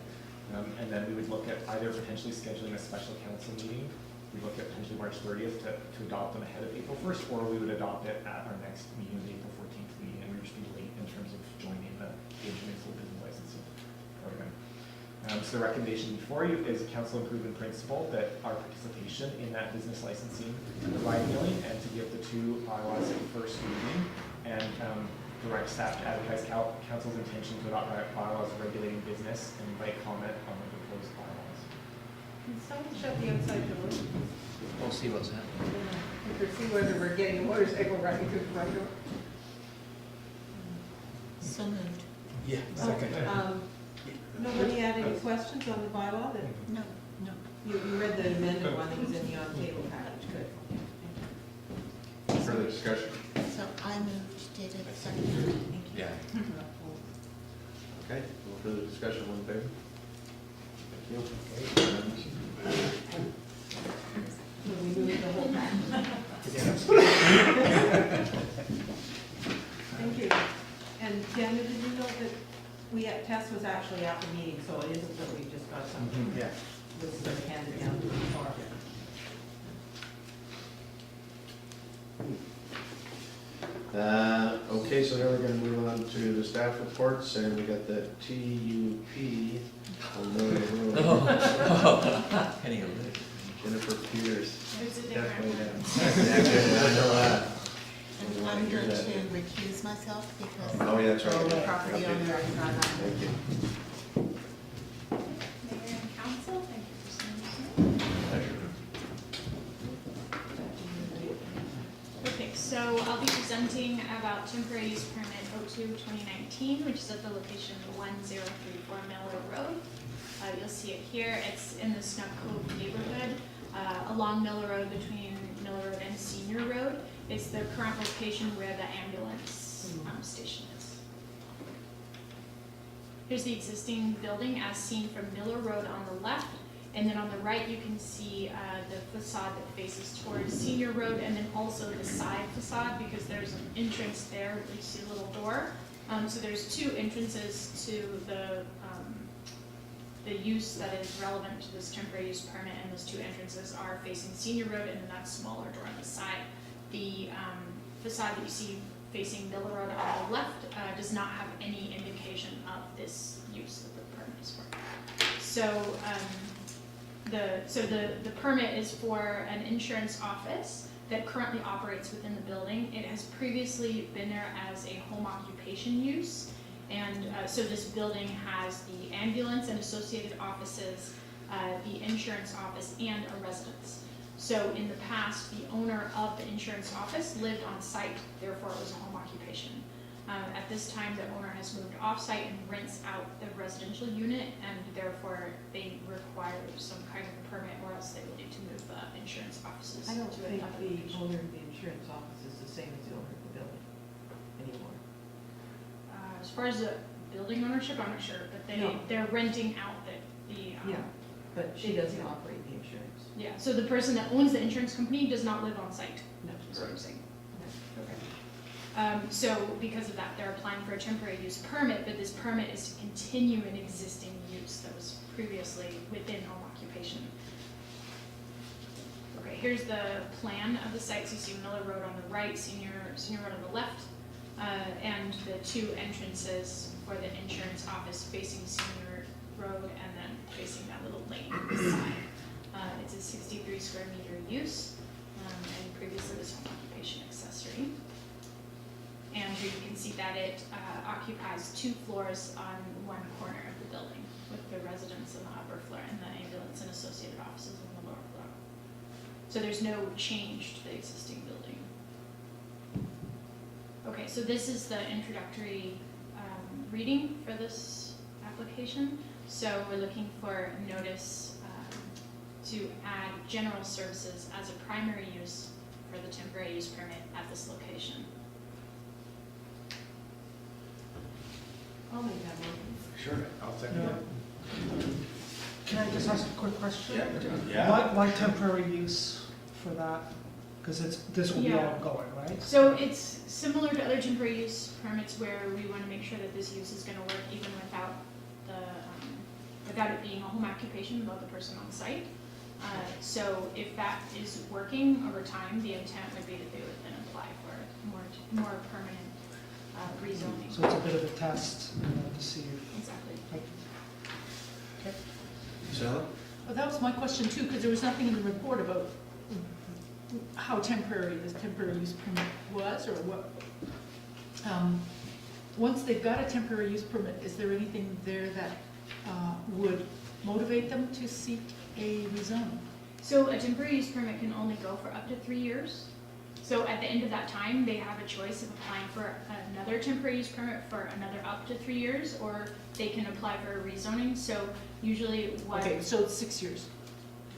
And then we would look at either potentially scheduling a special council meeting. We look at potentially March 30th to adopt them ahead of April 1st, or we would adopt it at our next meeting, the April 14th meeting, and we would just be late in terms of joining the intermunicipal business licensing program. So the recommendation before you is a council improvement principle that our participation in that business licensing provide billing, and to give the 2 bylaws at first reading, and direct staff to advertise council's intention to adopt bylaws regulating business and invite comment on the proposed bylaws. Can someone shut the outside door? We'll see what's happening. You can see whether we're getting a motorcycle running through the front door. So moved. Yeah. Nobody had any questions on the bylaw? No. You read the amended one that was in the on-table package, good. Further discussion? So I moved, dated second. Yeah. Okay, no further discussion, all in favor? Thank you. So we moved the whole package. Thank you. And Daniel, did you know that Tess was actually at the meeting, so it isn't that we just got something Yeah. that's sort of handed down to the floor. Okay, so now we're gonna move on to the staff reports, and we got the TUP on Melmore Road. Penny a lick. Jennifer Peters. There's a Definitely different down. Yeah, I know that. And I'm going to recuse myself because Oh, yeah, that's right. the property Okay. owner is not on. Thank you. Mayor and council, thank you for seeing this. Pleasure. Okay, so I'll be presenting presenting about temporary use permit 02-2019, which is at the location of 1034 Melmore Road. You'll see it here. It's in the Snug Cove neighborhood, along Melmore Road between Melmore Road and Senior Road. It's the current location where the ambulance station is. Here's the existing building as seen from Miller Road on the left, and then on the right you can see the facade that faces towards Senior Road, and then also the side facade because there's an entrance there. You see a little door. So there's two entrances to the use that is relevant to this temporary use permit, and those two entrances are facing Senior Road and then that smaller door on the side. The facade that you see facing Miller Road on the left does not have any indication of this use that the permit is for. So the permit is for an insurance office that currently operates within the building. It has previously been there as a home occupation use. And so this building has the ambulance and associated offices, the insurance office, and a residence. So in the past, the owner of the insurance office lived on site, therefore it was a home occupation. At this time, the owner has moved off-site and rents out the residential unit, and therefore they require some kind of a permit, or else they will need to move the insurance offices I don't to think another the location. owner of the insurance office is the same as the owner of the building anymore. As far as the building ownership, I'm not sure, but No. they're renting out the Yeah, but she doesn't operate the insurance. yeah. So the person that owns the insurance company does not live on site. No. That's what I'm saying. No. Okay. So because of that, they're applying for a temporary use permit, but this permit is to continue an existing use that was previously within home occupation. Okay, here's the plan of the site. So you see Miller Road on the right, Senior Road on the left, and the two entrances for the insurance office facing Senior Road and then facing that little lane on the side. It's a 63 square meter use, and previously was home occupation accessory. And here you can see that it occupies 2 floors on one corner of the building, with the residence on the upper floor and the ambulance and associated offices on the lower floor. So there's no change to the existing building. Okay, so this is the introductory reading for this application. So we're looking for notice to add general services as a primary use for the temporary use permit at this location. I'll make that motion. Sure, I'll second it. Can I just ask a quick question? Yeah. Why temporary use for that? Because this will be Yeah. ongoing, right? So it's similar to other temporary use permits where we want to make sure that this use is going to work even without without it being a home occupation without the person on site. So if that is working over time, the intent would be that they would then apply for more permanent rezoning. So it's a bit of a test to see if. Exactly. Okay. Sarah? Well, that was my question too, because there was nothing in the report about how temporary this temporary use permit was, or what. Once they've got a temporary use permit, is there anything there that would motivate them to seek a rezoning? So a temporary use permit can only go for up to 3 years. So at the end of that time, they have a choice of applying for another temporary use permit for another up to 3 years, or they can apply for a rezoning. So usually what... Okay, so it's 6 years.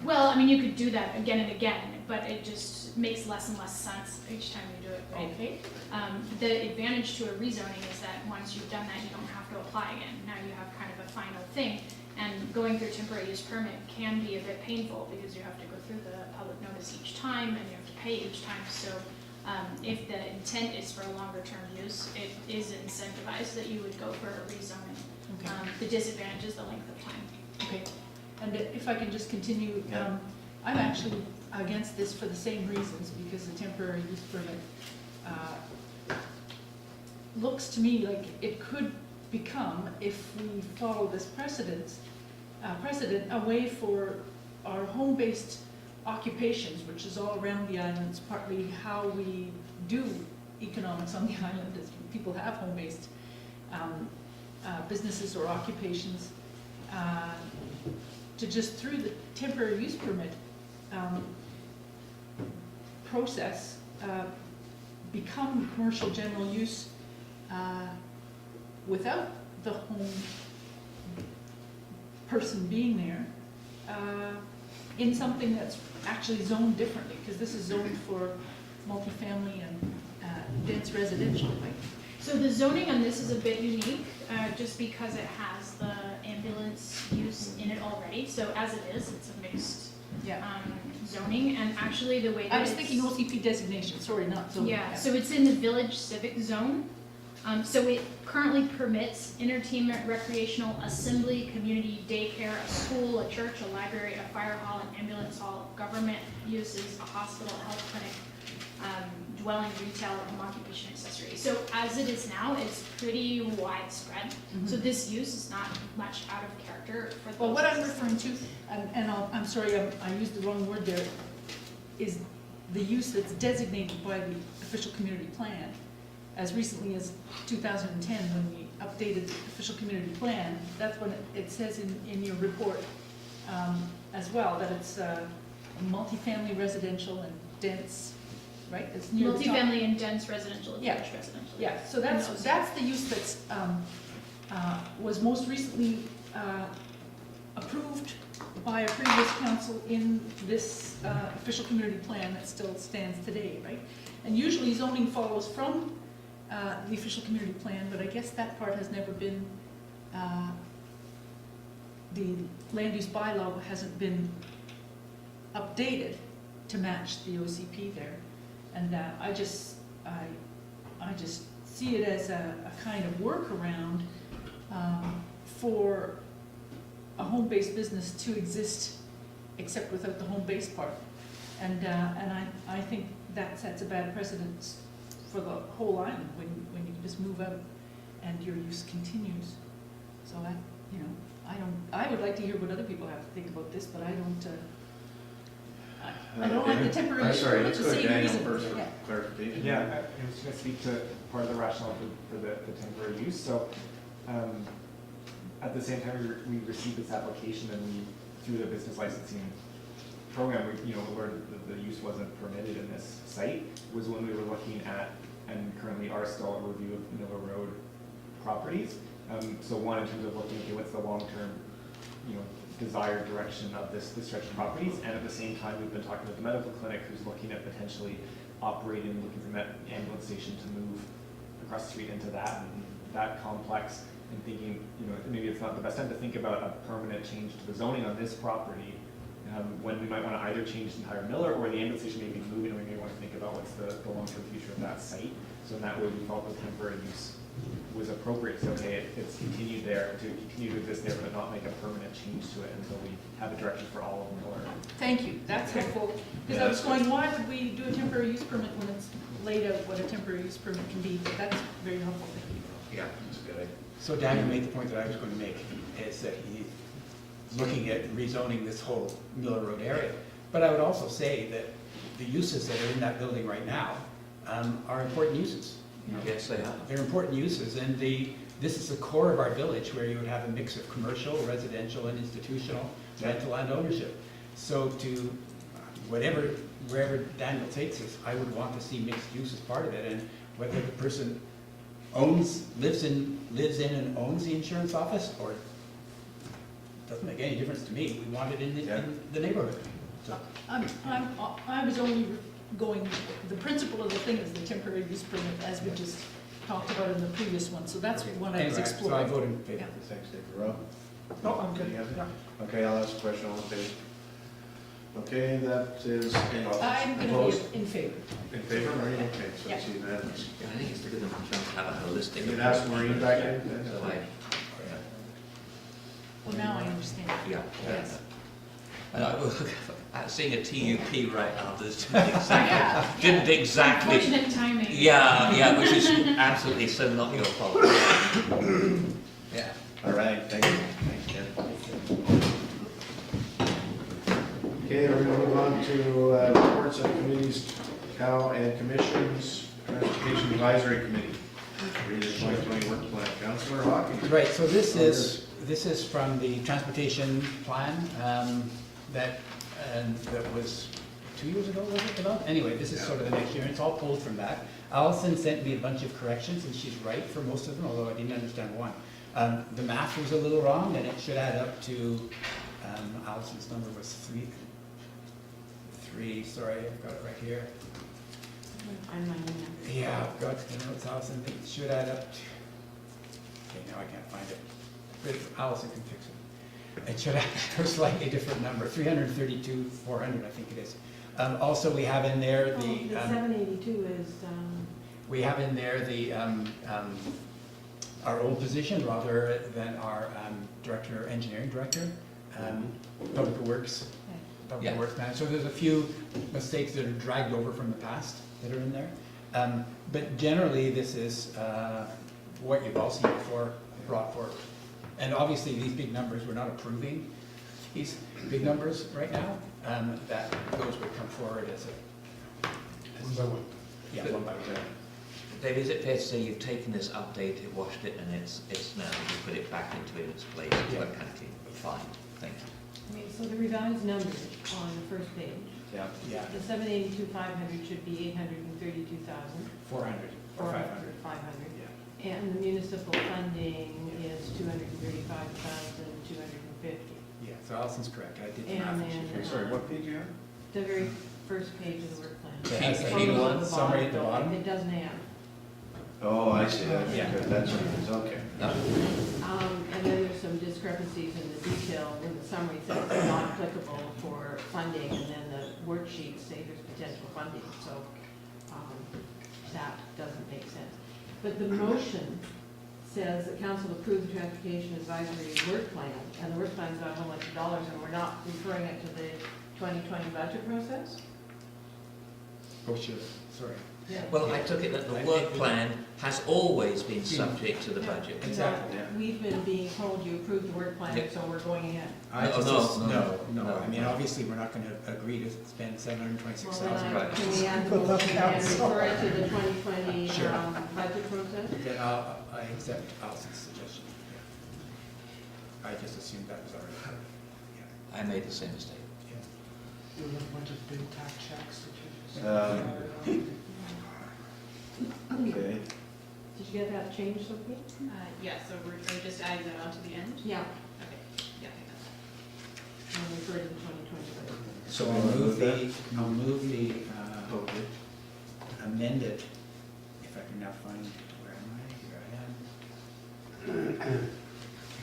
Well, I mean, you could do that again and again, but it just makes less and less sense each time you do it, right? Okay. The advantage to a rezoning is that once you've done that, you don't have to apply again. Now you have kind of a final thing. And going through temporary use permit can be a bit painful because you have to go through the public notice each time and you have to pay each time. So if the intent is for a longer term use, it is incentivized that you would go for a rezoning. Okay. The disadvantage is the length of time. Okay, and if I can just continue, Yeah. I'm actually against this for the same reasons, because the temporary use permit looks to me like it could become, if we follow this precedent, a way for our home-based occupations, which is all around the island. It's partly how we do economics on the island, as people have home-based businesses or occupations, to just through the temporary use permit process, become commercial general use without the home person being there in something that's actually zoned differently, because this is zoned for multifamily and dense residential, right? So the zoning on this is a bit unique, just because it has the ambulance use in it already. So as it is, it's a mixed zoning, and actually the way that I was thinking OCP designation, sorry, not zoning. Yeah, so it's in the village civic zone. So it currently permits entertainment, recreational, assembly, community, daycare, a school, a church, a library, a fire hall, an ambulance hall, government uses, a hospital, a health clinic, dwelling, retail, and occupation accessory. So as it is now, it's pretty widespread. So this use is not much out of character for the. Well, what I'm referring to, and I'm sorry, I used the wrong word there, is the use that's designated by the official community plan. As recently as 2010, when we updated the official community plan, that's when it says in your report as well, that it's multifamily residential and dense, right? It's near the top. Multifamily and dense residential, village residential. Yeah, so that's the use that's was most recently approved by a previous council in this official community plan that still stands today, right? And usually zoning follows from the official community plan, but I guess that part has never been, the land use bylaw hasn't been updated to match the OCP there. And I just see it as a kind of workaround for a home-based business to exist, except without the home-based part. And I think that sets a bad precedent for the whole island when you just move out and your use continues. So I would like to hear what other people have to think about this, but I don't like the temporary use Sorry, for let's the go to same Daniel reason. first for clarification. Yeah, I was going to speak to part of the rationale for the temporary use. So at the same time we received this application, and we, through the business licensing program, we learned that the use wasn't permitted in this site, was when we were looking at, and currently are still, a review of Melmore Road properties. So one, in terms of looking at what's the long-term, desired direction of this stretch of properties, and at the same time, we've been talking with the medical clinic, who's looking at potentially operating, looking for that ambulance station to move across the street into that complex, and thinking, maybe it's not the best time to think about a permanent change to the zoning on this property, when we might want to either change the entire Miller, or the ambulance station may be moving, and we may want to think about what's the long-term future of that site. So in that way, we felt the temporary use was appropriate. So okay, it's continued there, to continue to exist there, but not make a permanent change to it until we have a direction for all of Miller. Thank you, that's helpful. Because I was going, why would we do a temporary use permit when it's laid out what a temporary use permit can be? But that's very helpful, thank you. Yeah, that's a good idea. So Daniel made the point that I was going to make, is that he's looking at rezoning this whole Miller Road area. But I would also say that the uses that are in that building right now are important uses. Yes, they are. They're important uses, and this is the core of our village, where you would have a mix of commercial, residential, and institutional rental and ownership. So to wherever Daniel takes us, I would want to see mixed use as part of it, and whether the person lives in and owns the insurance office, or doesn't make any difference to me. We want it in the neighborhood. So. I was only going, the principle of the thing is the temporary use permit, as we just talked about in the previous one, so that's what I was exploring. So I voted in favor. Thanks, Dave. Rob? No, I'm good. You have it? Yeah. Okay, I'll ask a question, all in favor? Okay, that is. I'm going to be in favor. In favor, Maureen? Okay, so it's unanimous. Yeah, I think it's good enough to have a holistic. You can ask Maureen back in. So Well, now I understand. yeah. Yes. Seeing a TUP right after this didn't exactly. Unfortunate timing. Yeah, which is absolutely so not your fault. Yeah. All right, thank you. Thanks, Ken. Okay, we're going to move on to reports of committees, Chow and commissions, Transportation Advisory Committee. Read the 2020 work plan. Councillor Hawkins. Right, so this is from the transportation plan that was 2 years ago, was it? Anyway, this is sort of the next year, and it's all pulled from that. Allison sent me a bunch of corrections, and she's right for most of them, although I didn't understand one. The math was a little wrong, and it should add up to, Allison's number was three, sorry, I've got it right here. Yeah, I've got the notes, Allison, it should add up to, okay, now I can't find it. But Allison can fix it. It should have a slightly different number, 332,400, I think it is. Also, we have in there The 782 is, we have in there the, our old position rather than our director, engineering director, public works manager. So there's a few mistakes that are dragged over from the past that are in there. But generally, this is what you've all seen before brought forward. And obviously, these big numbers, we're not approving these big numbers right now. That those would come forward as a... One by one. Yeah, one by one. Dave, is it fair to say you've taken this, updated, washed it, and it's now you put it back into its place? It's Yeah. kind of clean. Fine, thank you. okay, so the revised numbers on the first page. Yeah. The 782,500 should be 832,000. 400 or 500. 500. Yeah. And the municipal funding is 235,250. Yeah, so Allison's correct. I did the And math. then, Sorry, what page you on? The very first page of the work plan. It has a Sheet one. summary at the bottom. It doesn't have. Oh, I see, Yeah. that's what it is, okay. And then there's some discrepancies in the detail in the summary, so it's not applicable for funding, and then the worksheets say there's potential funding, so that doesn't make sense. But the motion says that council approve the transportation advisory work plan, and the work plan's got a whole bunch of dollars, and we're not referring it to the 2020 budget process? Oh, sure, sorry. Yeah. Well, I took it that the work plan has always been subject to the budget. Exactly. Yeah. We've been being told you approved the work plan, Yeah. so we're going ahead. No. I mean, obviously, we're not going to agree to spend Well, then $726,000. Right. can we add the motion and refer it to the 2020 Sure. budget process? Then I accept Allison's suggestion. Yeah. I just assumed that was already. I made the same mistake. Yeah. There was a bunch of big tax checks that you just... Okay. Did you get that changed, Sophie? Yeah, so we're just adding that on to the end? Yeah. Okay, yeah, I think that's fine. And refer to the 2020 budget. So I'll move the amended, if I can now find, where am I? Here I am.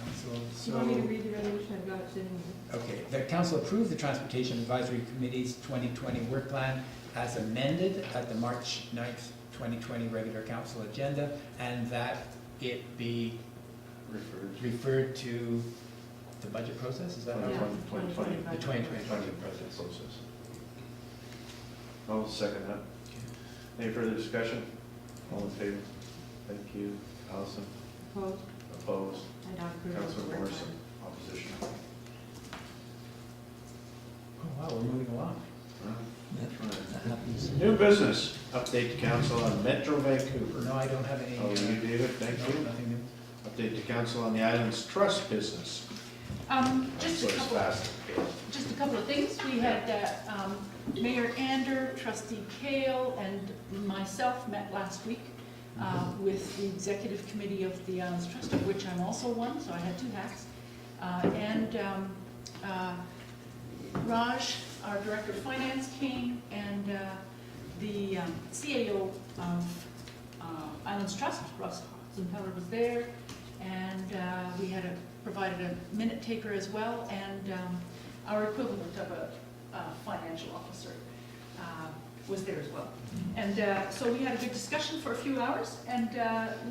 Council, Do you want me to read the resolution? I've got it sitting here. Okay, the council approved the Transportation Advisory Committee's 2020 work plan as amended at the March 9th, 2020 regular council agenda, and that it be referred to the budget process, is that how? Yeah. 2020. The 2020 budget process. I'll second that. Any further discussion? All in favor? Thank you. Allison? Opposed? Opposed? I don't approve of Councilor the work Morrison? plan. Opposition? Oh, wow, we're moving along. That happens. New business, update to council on Metro Vancouver. No, I don't have any. Oh, you do it, thank No, you. nothing new. Update to council on the island's trust business. Just a Sort of couple, fast. just a couple of things. We had Mayor Ander, Trustee Kale, and myself met last week with the executive committee of the Islands Trust, of which I'm also one, so I had two hats. Raj, our Director of Finance, came, and the CAO of Islands Trust, Russ Zimpeller, was there, and we had provided a minute taker as well, and our equivalent of a financial officer was there as well. And so we had a good discussion for a few hours, and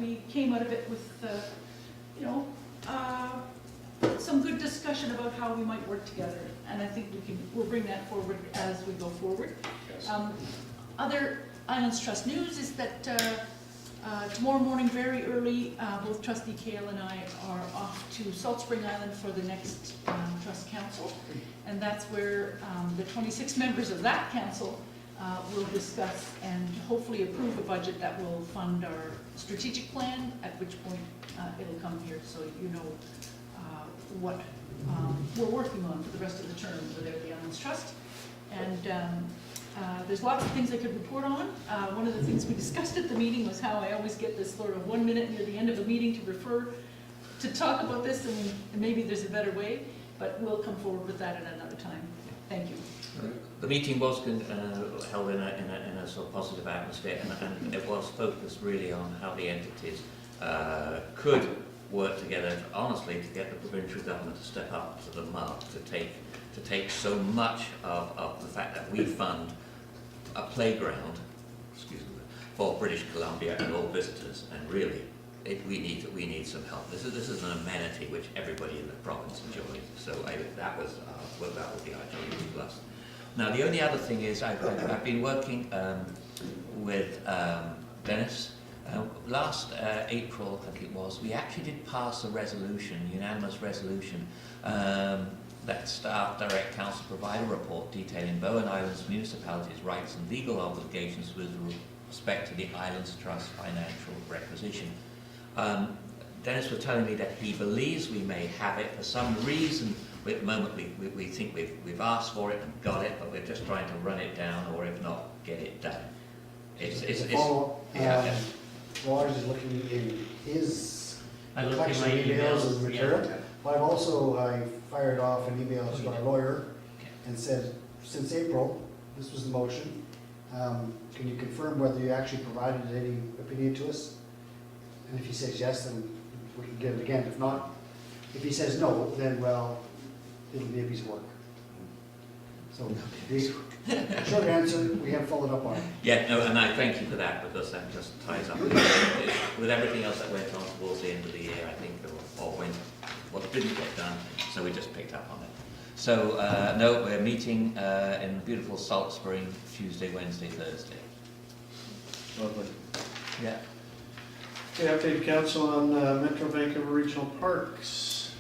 we came out of it with, some good discussion about how we might work together, and I think we'll bring that forward as we go forward. Other Islands Trust news is that tomorrow morning, very early, both Trustee Kale and I are off to Salt Spring Island for the next Trust Council, and that's where the 26 members of that council will discuss and hopefully approve a budget that will fund our strategic plan, at which point it'll come here, so you know what we're working on for the rest of the term without the Islands Trust. And There's lots of things I could report on. One of the things we discussed at the meeting was how I always get this sort of 1 minute near the end of a meeting to talk about this, and maybe there's a better way, but we'll come forward with that at another time. Thank you. The meeting was held in a sort of positive atmosphere, and it was focused really on how the entities could work together, honestly, to get the provincial government to step up to the mark, to take so much of the fact that we fund a playground, for British Columbia and all visitors, and really, we need some help. This is an amenity which everybody in the province enjoys. So that would be our Judi plus. Now the only other thing is I've been working with Dennis. Last April, I think it was, we actually did pass a resolution, unanimous resolution, that staff direct council provide a report detailing Bowen Island's municipalities' rights and legal obligations with respect to the island's trust financial requisition. Dennis was telling me that he believes we may have it for some reason. At the moment we think we've asked for it and got it, but we're just trying to run it down, or if not, get it done. Rogers is looking in his I looked collection in of my emails emails, and material. yeah. But I fired off an email to our lawyer and said, since April, this was the motion. Can you confirm whether you actually provided any opinion to us? And if he says yes, then we can get it again. If not, if he says no, then, well, it'll be a piece of work. So the short answer, we have followed up on it. Yeah, no, and I thank you for that, because that just ties up with everything else that went on towards the end of the year, I think, or when what didn't get done, so we just picked up on it. So, no, we're meeting in beautiful Salt Spring, Tuesday, Wednesday, Thursday. Lovely. Yeah. Okay, update council on Metro Vancouver Regional Parks.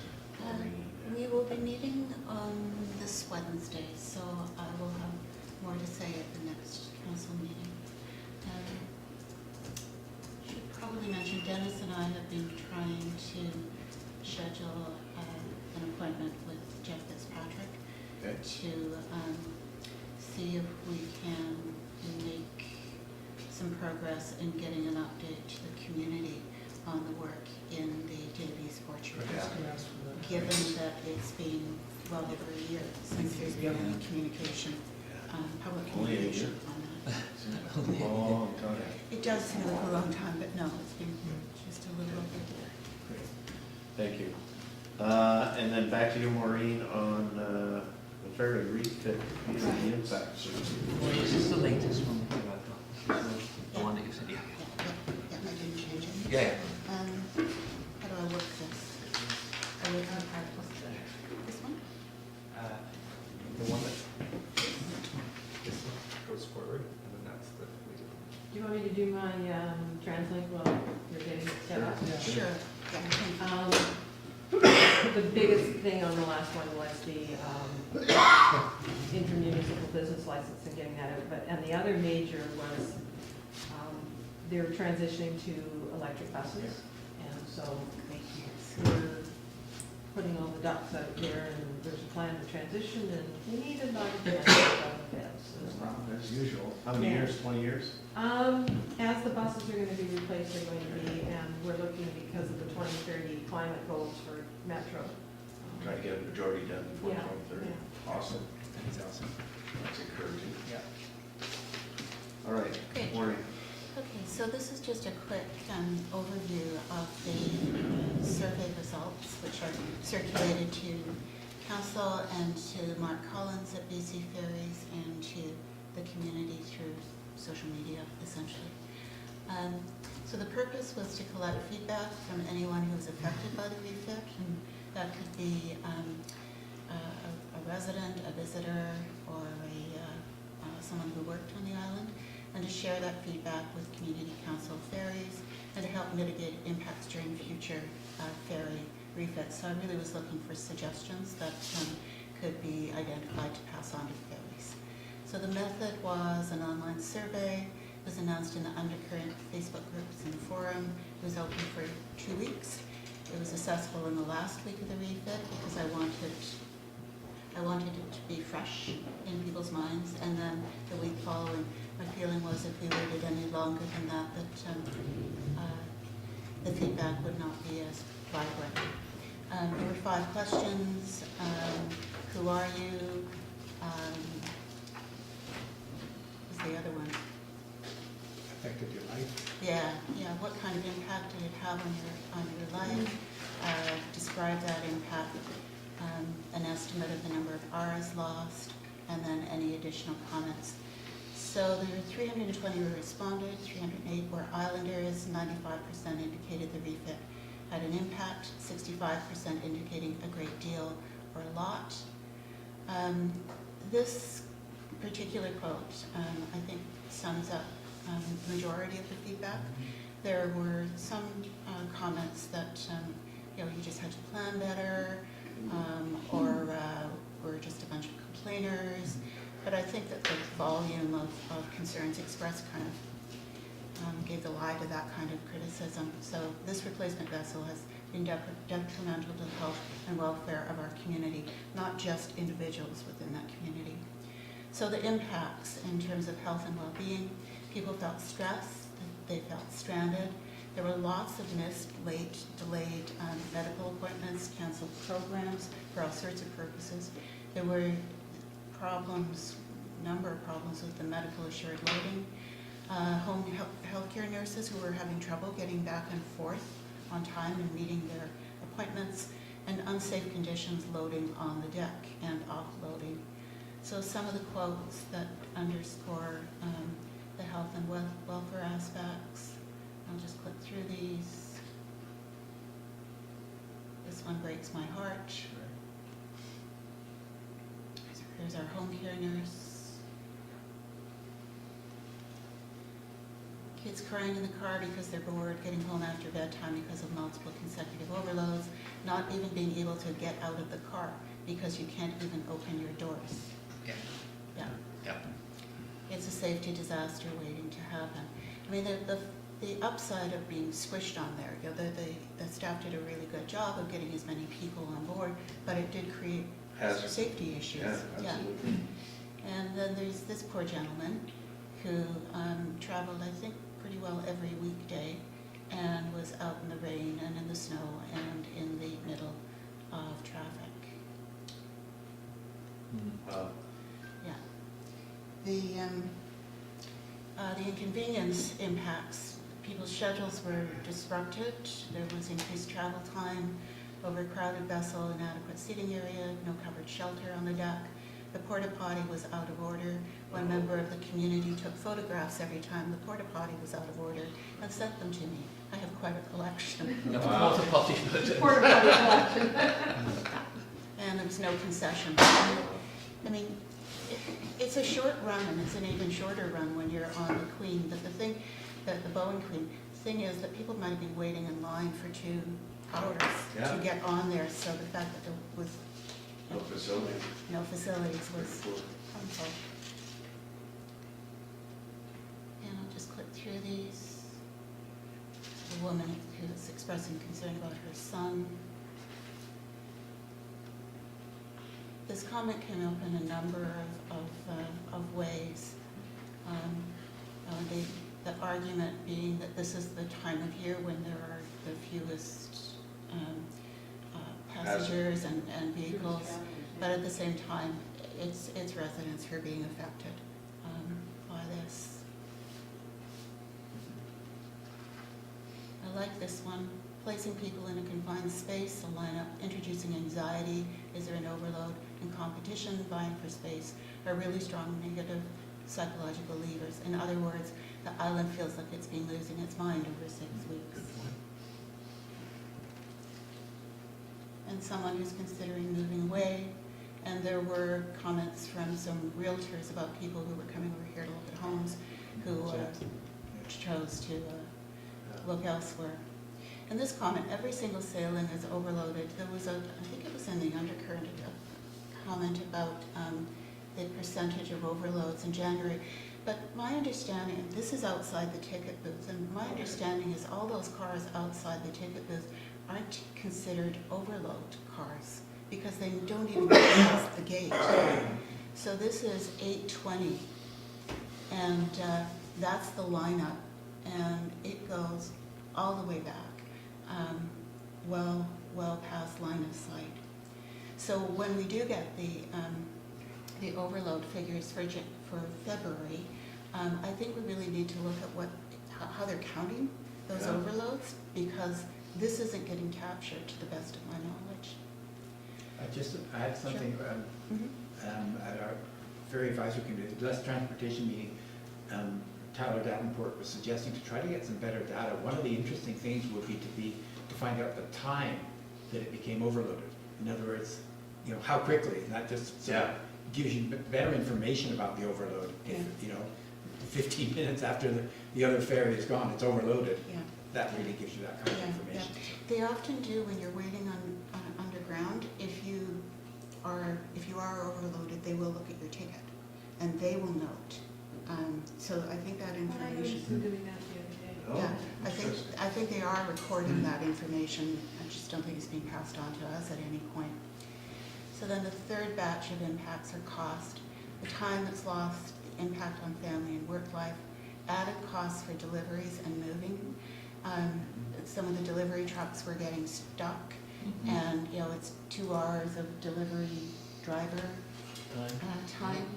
We will be meeting on this Wednesday, so I will have more to say at the next council meeting. Should probably mention Dennis and I have been trying to schedule an appointment with Jeff Fitzpatrick to see if we can make some progress in getting an update to the community on the work in the Davies orchard. Given that it's been well over a year since there's been any communication, public communication on that. Long time. It does seem like a long time, but no, it's been just a little over a year. Great. Thank you. And then back to you, Maureen, on the ferry refit community impacts. Is this the latest one that I've got? The one that you said, yeah. Yeah, I didn't change it. Yeah. How do I work this? I work on part plus this one? The one that this one goes forward, and then that's the. Do you want me to do my translate while you're getting it set up? Sure. Yeah. The biggest thing on the last one was the intermunicipal business license and getting that out. And the other major was they're transitioning to electric buses. And so we're putting all the ducks out there, and there's a plan to transition, and we need a lot of fence as well. As usual. How many years? 20 years? As the buses are going to be replaced, they're going to be, and we're looking because of the 2030 climate goals for Metro. Try to get a majority done before Yeah, 2030. yeah. Awesome. That's awesome. That's encouraging. Yeah. All right, Great. Maureen. Okay, so this is just a quick overview of the survey results, which are circulated to council and to Mark Collins at BC Ferries and to the community through social media, essentially. So the purpose was to collect feedback from anyone who was affected by the refit, and that could be a resident, a visitor, or someone who worked on the island, and to share that feedback with Community Council Ferries and to help mitigate impacts during future ferry refits. So I really was looking for suggestions that could be identified to pass on to ferries. So the method was an online survey. It was announced in the Undercurrent Facebook groups and forum. It was open for 2 weeks. It was accessible in the last week of the refit because I wanted I wanted it to be fresh in people's minds, and then the week following, my feeling was if we waited any longer than that, the feedback would not be as vibrant. There were 5 questions. Who are you? What was the other one? Affected your life? Yeah. What kind of impact did it have on your life? Describe that impact. An estimate of the number of hours lost, and then any additional comments. So there were 320 who responded, 308 were islanders, 95% indicated the refit had an impact, 65% indicating a great deal or a lot. This particular quote, I think, sums up the majority of the feedback. There were some comments that you just had to plan better, or were just a bunch of complainers. But I think that the volume of concerns expressed kind of gave the lie to that kind of criticism. So this replacement vessel has been detrimental to the health and welfare of our community, not just individuals within that community. So the impacts in terms of health and well-being, people felt stressed, they felt stranded. There were lots of missed, late, delayed medical appointments, canceled programs for all sorts of purposes. There were number of problems with the medical assured loading. Home healthcare nurses who were having trouble getting back and forth on time and meeting their appointments, and unsafe conditions loading on the deck and offloading. So some of the quotes that underscore the health and welfare aspects. I'll just click through these. This one breaks my heart. Here's our home care nurse. Kids crying in the car because they're bored, getting home after bedtime because of multiple consecutive overloads, not even being able to get out of the car because you can't even open your doors. Yeah. It's a safety disaster waiting to happen. I mean, the upside of being squished on there, the staff did a really good job of getting as many people on board, but it did create safety issues. Yeah, absolutely. And then there's this poor gentleman who traveled, I think, pretty well every weekday, and was out in the rain and in the snow and in the middle of traffic. Yeah. The inconvenience impacts. People's schedules were disrupted. There was increased travel time, overcrowded vessel, inadequate seating area, no covered shelter on the deck. The porta potty was out of order. One member of the community took photographs every time the porta potty was out of order and sent them to me. I have quite a collection. Porta potty photos. Porta potty collection. And there was no concession. I mean, it's a short run, and it's an even shorter run when you're on the Queen. But the thing, that the Bowen Queen, the thing is that people might have been waiting in line for 2 hours to get on there. So the fact that there was no facilities was harmful. And I'll just click through these. The woman who's expressing concern about her son. This comment came up in a number of ways. The argument being that this is the time of year when there are the fewest passengers and vehicles, but at the same time, it's residents who are being affected by this. I like this one. Placing people in a confined space, a lineup, introducing anxiety, is there an overload, and competition, vying for space, are really strong negative psychological levers. In other words, the island feels like it's been losing its mind over 6 weeks. And someone who's considering moving away, and there were comments from some realtors about people who were coming over here to look at homes who chose to look elsewhere. In this comment, every single sailing is overloaded. There was I think it was in the undercurrent, a comment about the percentage of overloads in January. But my understanding, and this is outside the ticket booth, and my understanding is all those cars outside the ticket booth aren't considered overload cars. because they don't even pass the gate. So this is 8:20, and that's the lineup, and it goes all the way back, well past line of sight. So when we do get the overload figures for February, I think we really need to look at how they're counting those overloads, because this isn't getting captured to the best of my knowledge. I had something, at our ferry advisory committee, the last transportation meeting, Tyler Davenport was suggesting to try to get some better data. One of the interesting things would be to find out the time that it became overloaded. In other words, you know, how quickly, not just sort of gives you better information about the overload. If, you know, 15 minutes after the other ferry is gone, it's overloaded. Yeah. That really gives you that kind of information. They often do when you're waiting on underground. If you are overloaded, they will look at your ticket, and they will note. So I think that information. doing that the other day. Yeah, I think they are recording that information. I just don't think it's being passed on to us at any point. So then the third batch of impacts are cost, the time that's lost, the impact on family and work life, added costs for deliveries and moving. Some of the delivery trucks were getting stuck, and you know, it's 2 hours of delivery driver time.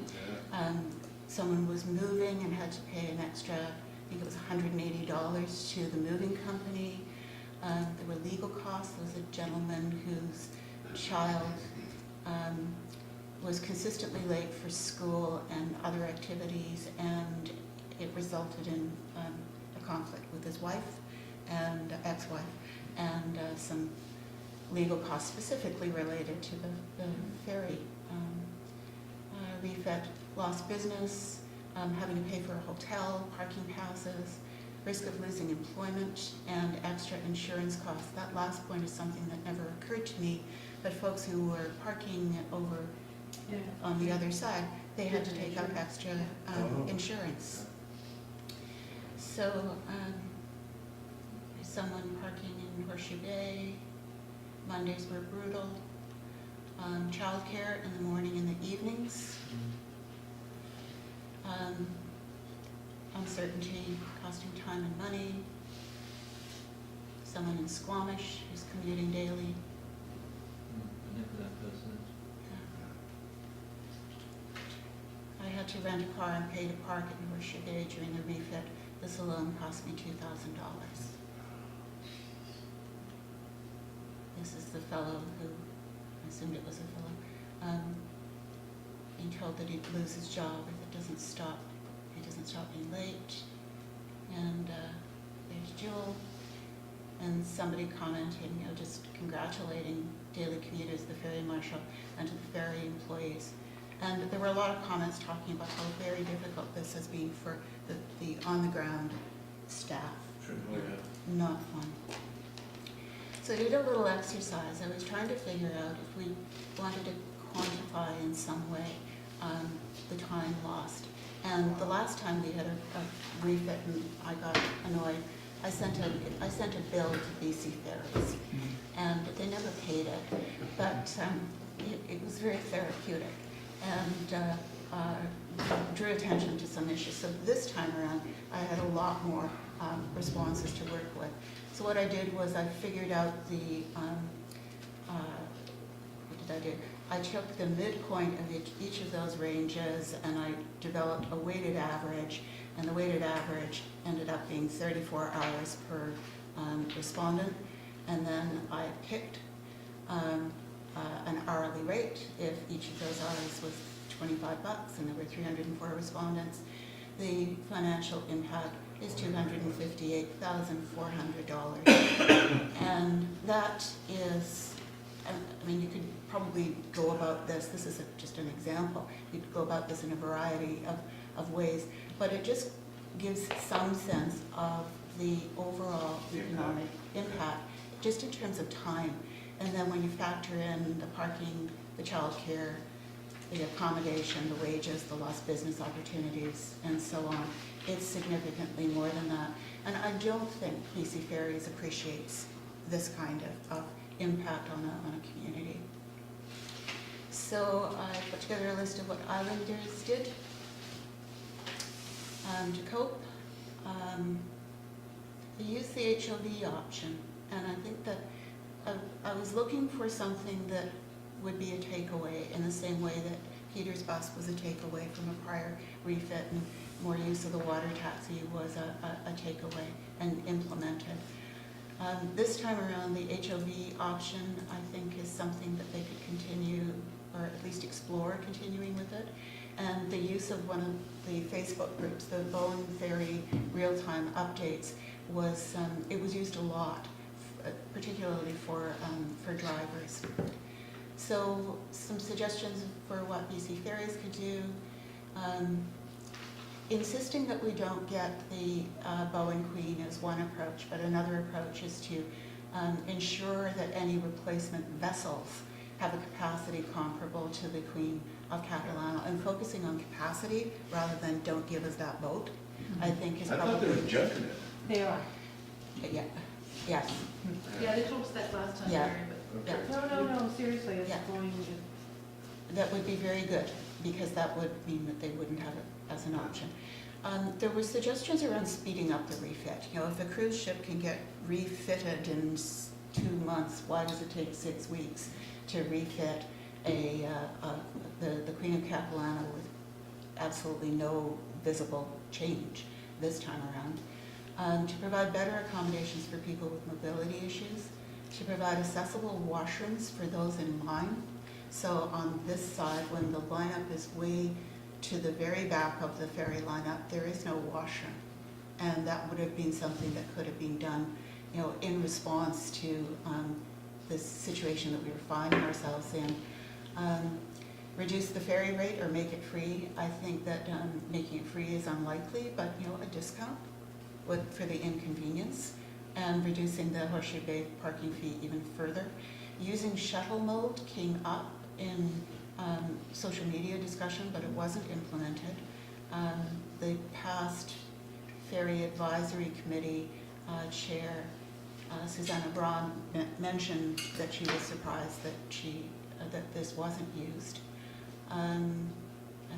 Someone was moving and had to pay an extra, I think it was $180 to the moving company. There were legal costs. There was a gentleman whose child was consistently late for school and other activities, and it resulted in a conflict with his wife and ex-wife, and some legal costs specifically related to the ferry. Refit lost business, having to pay for a hotel, parking passes, risk of losing employment, and extra insurance costs. That last point is something that never occurred to me, but folks who were parking over on the other side, they had to take up extra insurance. So there's someone parking in Horseshoe Bay. Mondays were brutal. Childcare in the morning and the evenings. Uncertainty costing time and money. Someone in Squamish who's commuting daily. I know who that person is. I had to rent a car and pay to park in Horseshoe Bay during the refit. This alone cost me $2,000. This is the fellow who, I assumed it was a fellow, being told that he'd lose his job if it doesn't stop. He doesn't stop being late. And there's Jewel, and somebody commenting, you know, just congratulating daily commuters, the ferry marshal, and to the ferry employees. And there were a lot of comments talking about how very difficult this has been for the on-the-ground staff. Sure, oh, yeah. Not fun. So I did a little exercise. I was trying to figure out if we wanted to quantify in some way the time lost. And the last time we had a refit and I got annoyed, I sent a bill to BC Ferries, and they never paid it, but it was very therapeutic and drew attention to some issues. So this time around, I had a lot more responses to work with. So what I did was I figured out the, what did I do? I took the midpoint of each of those ranges and I developed a weighted average, and the weighted average ended up being 34 hours per respondent. And then I picked an hourly rate if each of those hours was $25 and there were 304 respondents. The financial impact is $258,400. And that is, I mean, you could probably go about this is just an example, you could go about this in a variety of ways, but it just gives some sense of the overall economic impact, just in terms of time. And then when you factor in the parking, the childcare, the accommodation, the wages, the lost business opportunities, and so on, it's significantly more than that. And I don't think BC Ferries appreciates this kind of impact on a community. So I put together a list of what Islanders did to cope. They used the HOV option, and I think that I was looking for something that would be a takeaway in the same way that Peter's bus was a takeaway from a prior refit, and more use of the water taxi was a takeaway and implemented. This time around, the HOV option, I think, is something that they could continue, or at least explore continuing with it. And the use of one of the Facebook groups, the Bowen Ferry real-time updates, was it was used a lot, particularly for drivers. So some suggestions for what BC Ferries could do. Insisting that we don't get the Bowen Queen is one approach, but another approach is to ensure that any replacement vessels have a capacity comparable to the Queen of Capilano, and focusing on capacity rather than don't give us that boat, I think is probably... I thought they were jumping it. They are. Yeah, yes, Yeah, they told us that last time, Yeah. Mary, but yeah. No, seriously, it's Yeah. going That would be very good, because that would mean that they wouldn't have it as an option. There were suggestions around speeding up the refit. You know, if a cruise ship can get refitted in 2 months, why does it take 6 weeks to refit the Queen of Capilano with absolutely no visible change this time around? To provide better accommodations for people with mobility issues, to provide accessible washrooms for those in line. So on this side, when the lineup is way to the very back of the ferry lineup, there is no washroom. And that would have been something that could have been done, you know, in response to this situation that we were finding ourselves in. Reduce the ferry rate or make it free. I think that making it free is unlikely, but you know, a discount for the inconvenience, and reducing the Horseshoe Bay parking fee even further. Using shuttle mode came up in social media discussion, but it wasn't implemented. The past Ferry Advisory Committee chair, Susanna Braun, mentioned that she was surprised that this wasn't used. I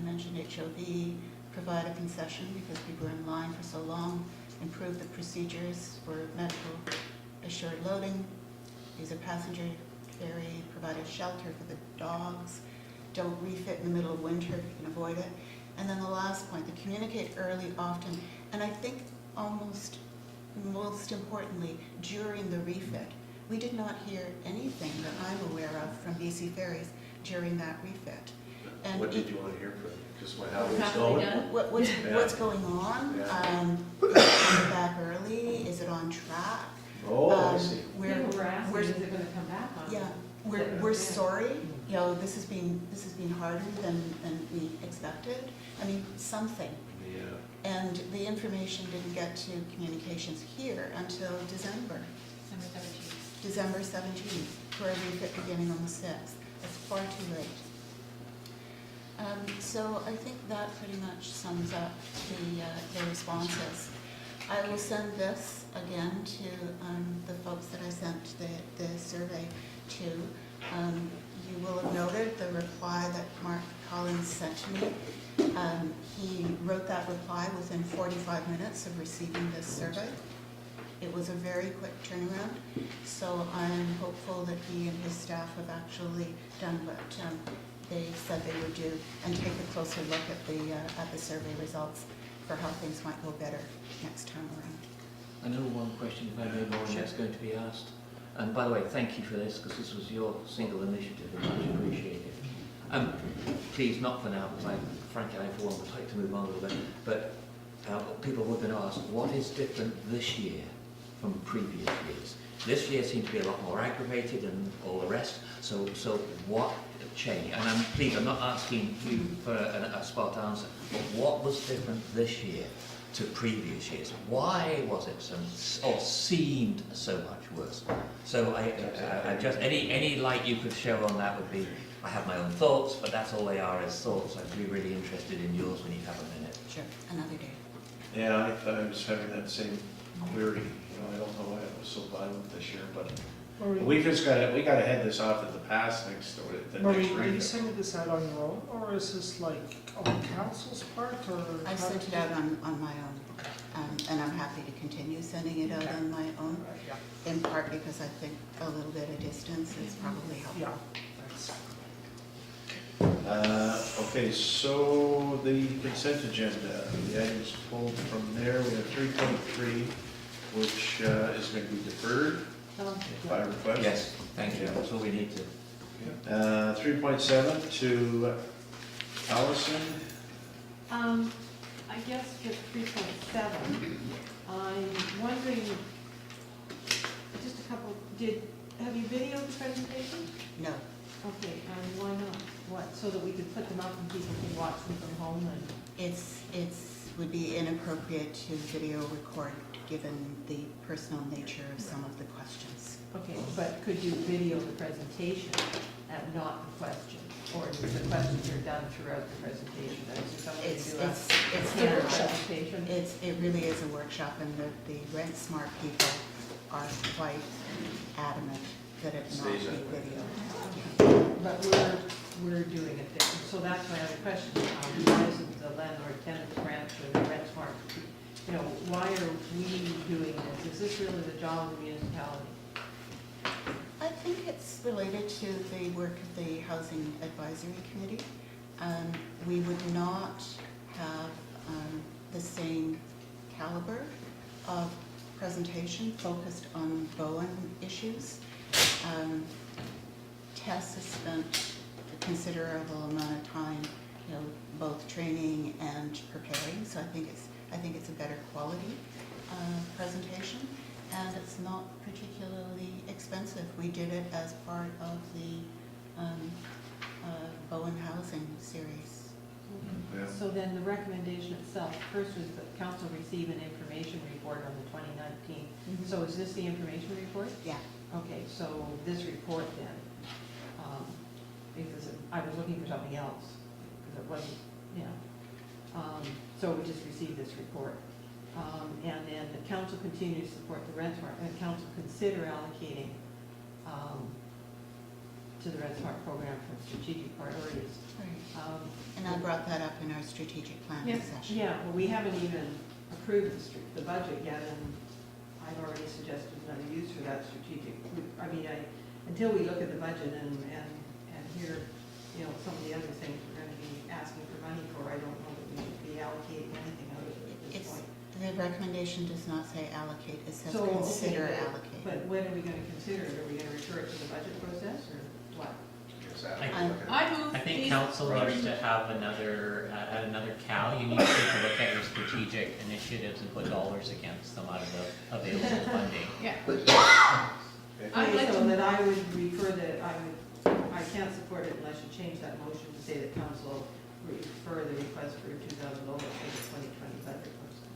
mentioned HOV, provide a concession because people were in line for so long, improve the procedures for medical assured loading, use a passenger ferry, provide a shelter for the dogs, don't refit in the middle of winter if you can avoid it. And then the last point, to communicate early, often, and I think almost most importantly, during the refit. We did not hear anything that I'm aware of from BC Ferries during that refit. And What did you want to hear from? Just how it's Halfway going? done? what's going on? Yeah. Is it back early? Is it on track? Oh, I see. People were asking, is it gonna come back on? Yeah, we're sorry. You know, this has been harder than we expected. I mean, something. Yeah. And the information didn't get to communications here until December. December 17th, for a refit beginning on the 6th. That's far too late. So I think that pretty much sums up the responses. I will send this again to the folks that I sent the survey to. You will have noted the reply that Mark Collins sent to me. He wrote that reply within 45 minutes of receiving this survey. It was a very quick turnaround, so I'm hopeful that he and his staff have actually done what they said they would do, and take a closer look at the survey results for how things might go better next time around. I know one question, if I may, Maureen, that's going to be asked. And by the way, thank you for this, because this was your single initiative, and much appreciated. Please, not for now, because frankly, I for one would like to move on a little bit, but people were going to ask, what is different this year from previous years? This year seemed to be a lot more aggravated and all the rest, so what changed? And please, I'm not asking you for a spot answer, but what was different this year to previous years? Why was it or seemed so much worse? So I just, any light you could show on that would be, I have my own thoughts, but that's all they are, as thoughts. I'd be really interested in yours when you have a minute. Sure, another day. Yeah, I was having that same query. You know, I don't know why it was so violent this year, but We gotta head this off at the pass next, or the next Marie, are you read. sending this out on your own, or is this like on council's part, or? I sent it out on my own, and I'm happy to continue sending it out on my own, Yeah, in part because I think a little bit of distance is probably helpful. yeah, thanks. Okay, so the consent agenda, the items pulled from there, we have 3.3, which is going to be deferred by request. Yes, thank you, that's what we need to. 3.7 to Allison. I guess for 3.7, I'm wondering, just a couple, have you videoed the presentation? No, Okay, and why not? What, so that we could put them up and people can watch them from home and? it's would be inappropriate to video record, given the personal nature of some of the questions. Okay, but could you video the presentation and not the question? Or the questions are done throughout the presentation? Is there something It's to do it's a a workshop. presentation? It really is a workshop, and the Rent Smart people are quite adamant that it not be Stays that way. video. But we're doing it different, so that's my other question. Why isn't the landlord tenant branch or the Rent Smart, why are we doing this? Is this really the job of the municipality? I think it's related to the work of the Housing Advisory Committee. We would not have the same caliber of presentation focused on Bowen issues. Tess has spent a considerable amount of time, both training and preparing, so I think it's a better quality presentation, and it's not particularly expensive. We did it as part of the Bowen Housing series. Yeah. So then the recommendation itself, first was that council receive an information report on the 2019. So is this the information report? Yeah. Okay, so this report then, because I was looking for something else, because it wasn't, so we just received this report. And then the council continues to support the rent smart, and council consider allocating to the rent smart program for strategic priorities. And I brought that up in our strategic planning session. Yeah, well, we haven't even approved the budget yet, and I've already suggested another use for that strategic. Until we look at the budget and hear, some of the other things we're going to be asking for money for, I don't know that we should be allocating anything out of it at this point. The recommendation does not say allocate, it says So, okay, consider allocate. But when are we going to consider it? Are we going to refer it to the budget process, or what? I move I think these- council needs to have another, at anher cow, you need to take a look at your strategic initiatives and put dollars against them out of the available funding. Yeah. I'd like so that I would refer that, I can't support it unless you change that motion to say that council refer the request for $2,000 for the 2020 budget process.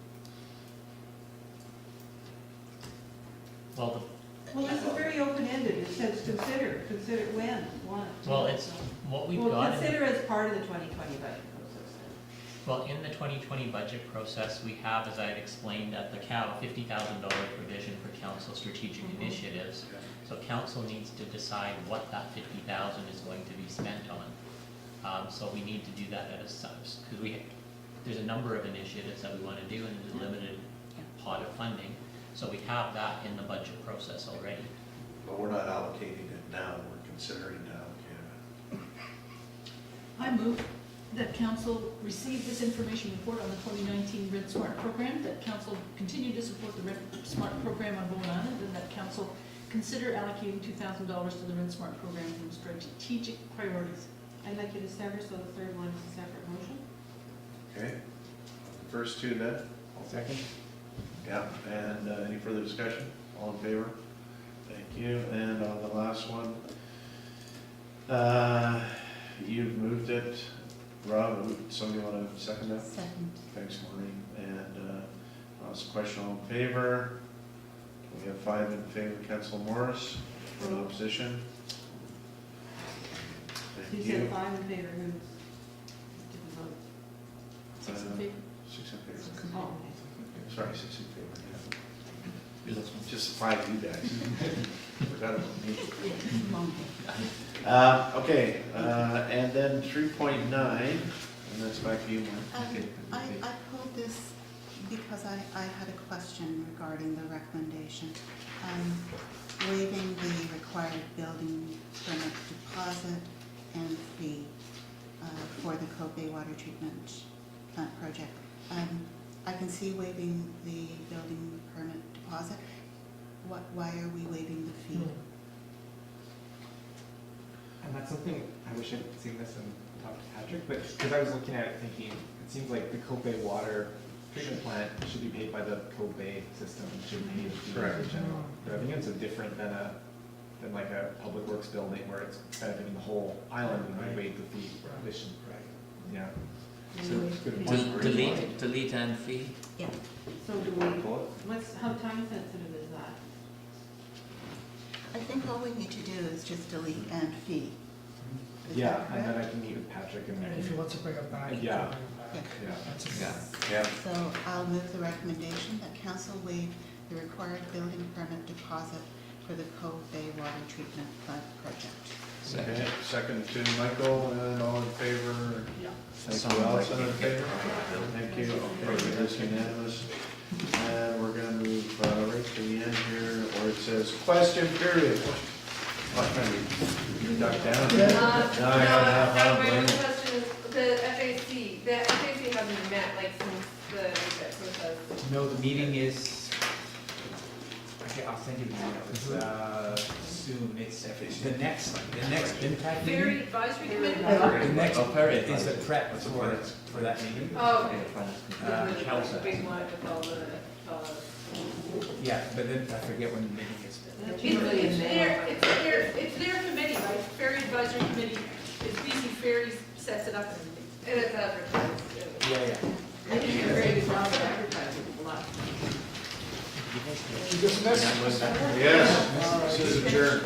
Well, Well, it's very open-ended, it says consider when, what. well, it's what we've Well, got. consider as part of the 2020 budget process then. Well, in the 2020 budget process, we have, as I had explained at the cow, $50,000 provision for council strategic initiatives. So council needs to decide what that 50,000 is going to be spent on. So we need to do that at a size, because there's a number of initiatives that we want to do, and there's a limited pot of funding. So we have that in the budget process already. But we're not allocating it now, we're considering to allocate I move that council receive this information report on the 2019 Rent Smart program, that council continue to support the Rent Smart program on Bowen Island, and that council consider allocating $2,000 to the Rent Smart program from strategic priorities. I'd like you to sever, so the third one is a separate motion. it. Okay, the first two then? Second? Yeah, and any further discussion? All in favor? Thank you. And on the last one, you've moved it. Rob, somebody want to second that? Second. Thanks, Maureen. And last question, all in favor? We have 5 in favor. Councilor Morris, in opposition? Thank You you. said 5 in favor, who's, didn't vote? 6 in favor. 6 in favor. Oh, okay. Sorry, 6 in favor, yeah. Just 5 you guys. Forgot about me. Okay, and then 3.9, and that's back to you, Mark. Okay. I pulled this because I had a question regarding the recommendation. Waiving the required building permit deposit and fee for the Cove Bay water treatment plant project. I can see waiving the building permit deposit. Why are we waiving the fee? And that's something, I wish I'd seen this and talked to Patrick, but because I was looking at it thinking, it seems like the Cove Bay water treatment plant should be paid by the Cove Bay system, and should pay the fee for general revenue. It's so different than like a public works building where it's benefiting the whole island and we waive the fee. This should, yeah. So it's good. Delete and fee? Yeah. So do we, how time sensitive is that? I think all we need to do is just delete and fee. Is Yeah, that and then correct? I can meet with Patrick and And if he wants to bring it back, he can Yeah. bring it back. Yeah. yeah. Yeah. So I'll move the recommendation that council waive the required building permit deposit for the Cove Bay water treatment plant project. Okay, second to Michael, and all in favor? Yeah. Thank you, Allison, in favor? Thank you, okay, that's unanimous. And we're gonna move right to the end here, where it says, question period. What kind of, you duck down? No, I don't blame My you. question is, the FAC hasn't met like since the exit process. No, the meeting is, okay, I'll send you the email, it's, soon, it's the next impact meeting. Ferry advisory committee? The next Oh, Ferry is the advisory. prep for that meeting. Oh, okay. Uh, That's the big one with all the, Yeah, but then I forget when the meeting is. it's their committee, right? Ferry advisory committee, it's BC Ferries sets it up and everything. And it's advertised. Yeah. I think you're very good job at advertising a lot. Yes, this is adjourned.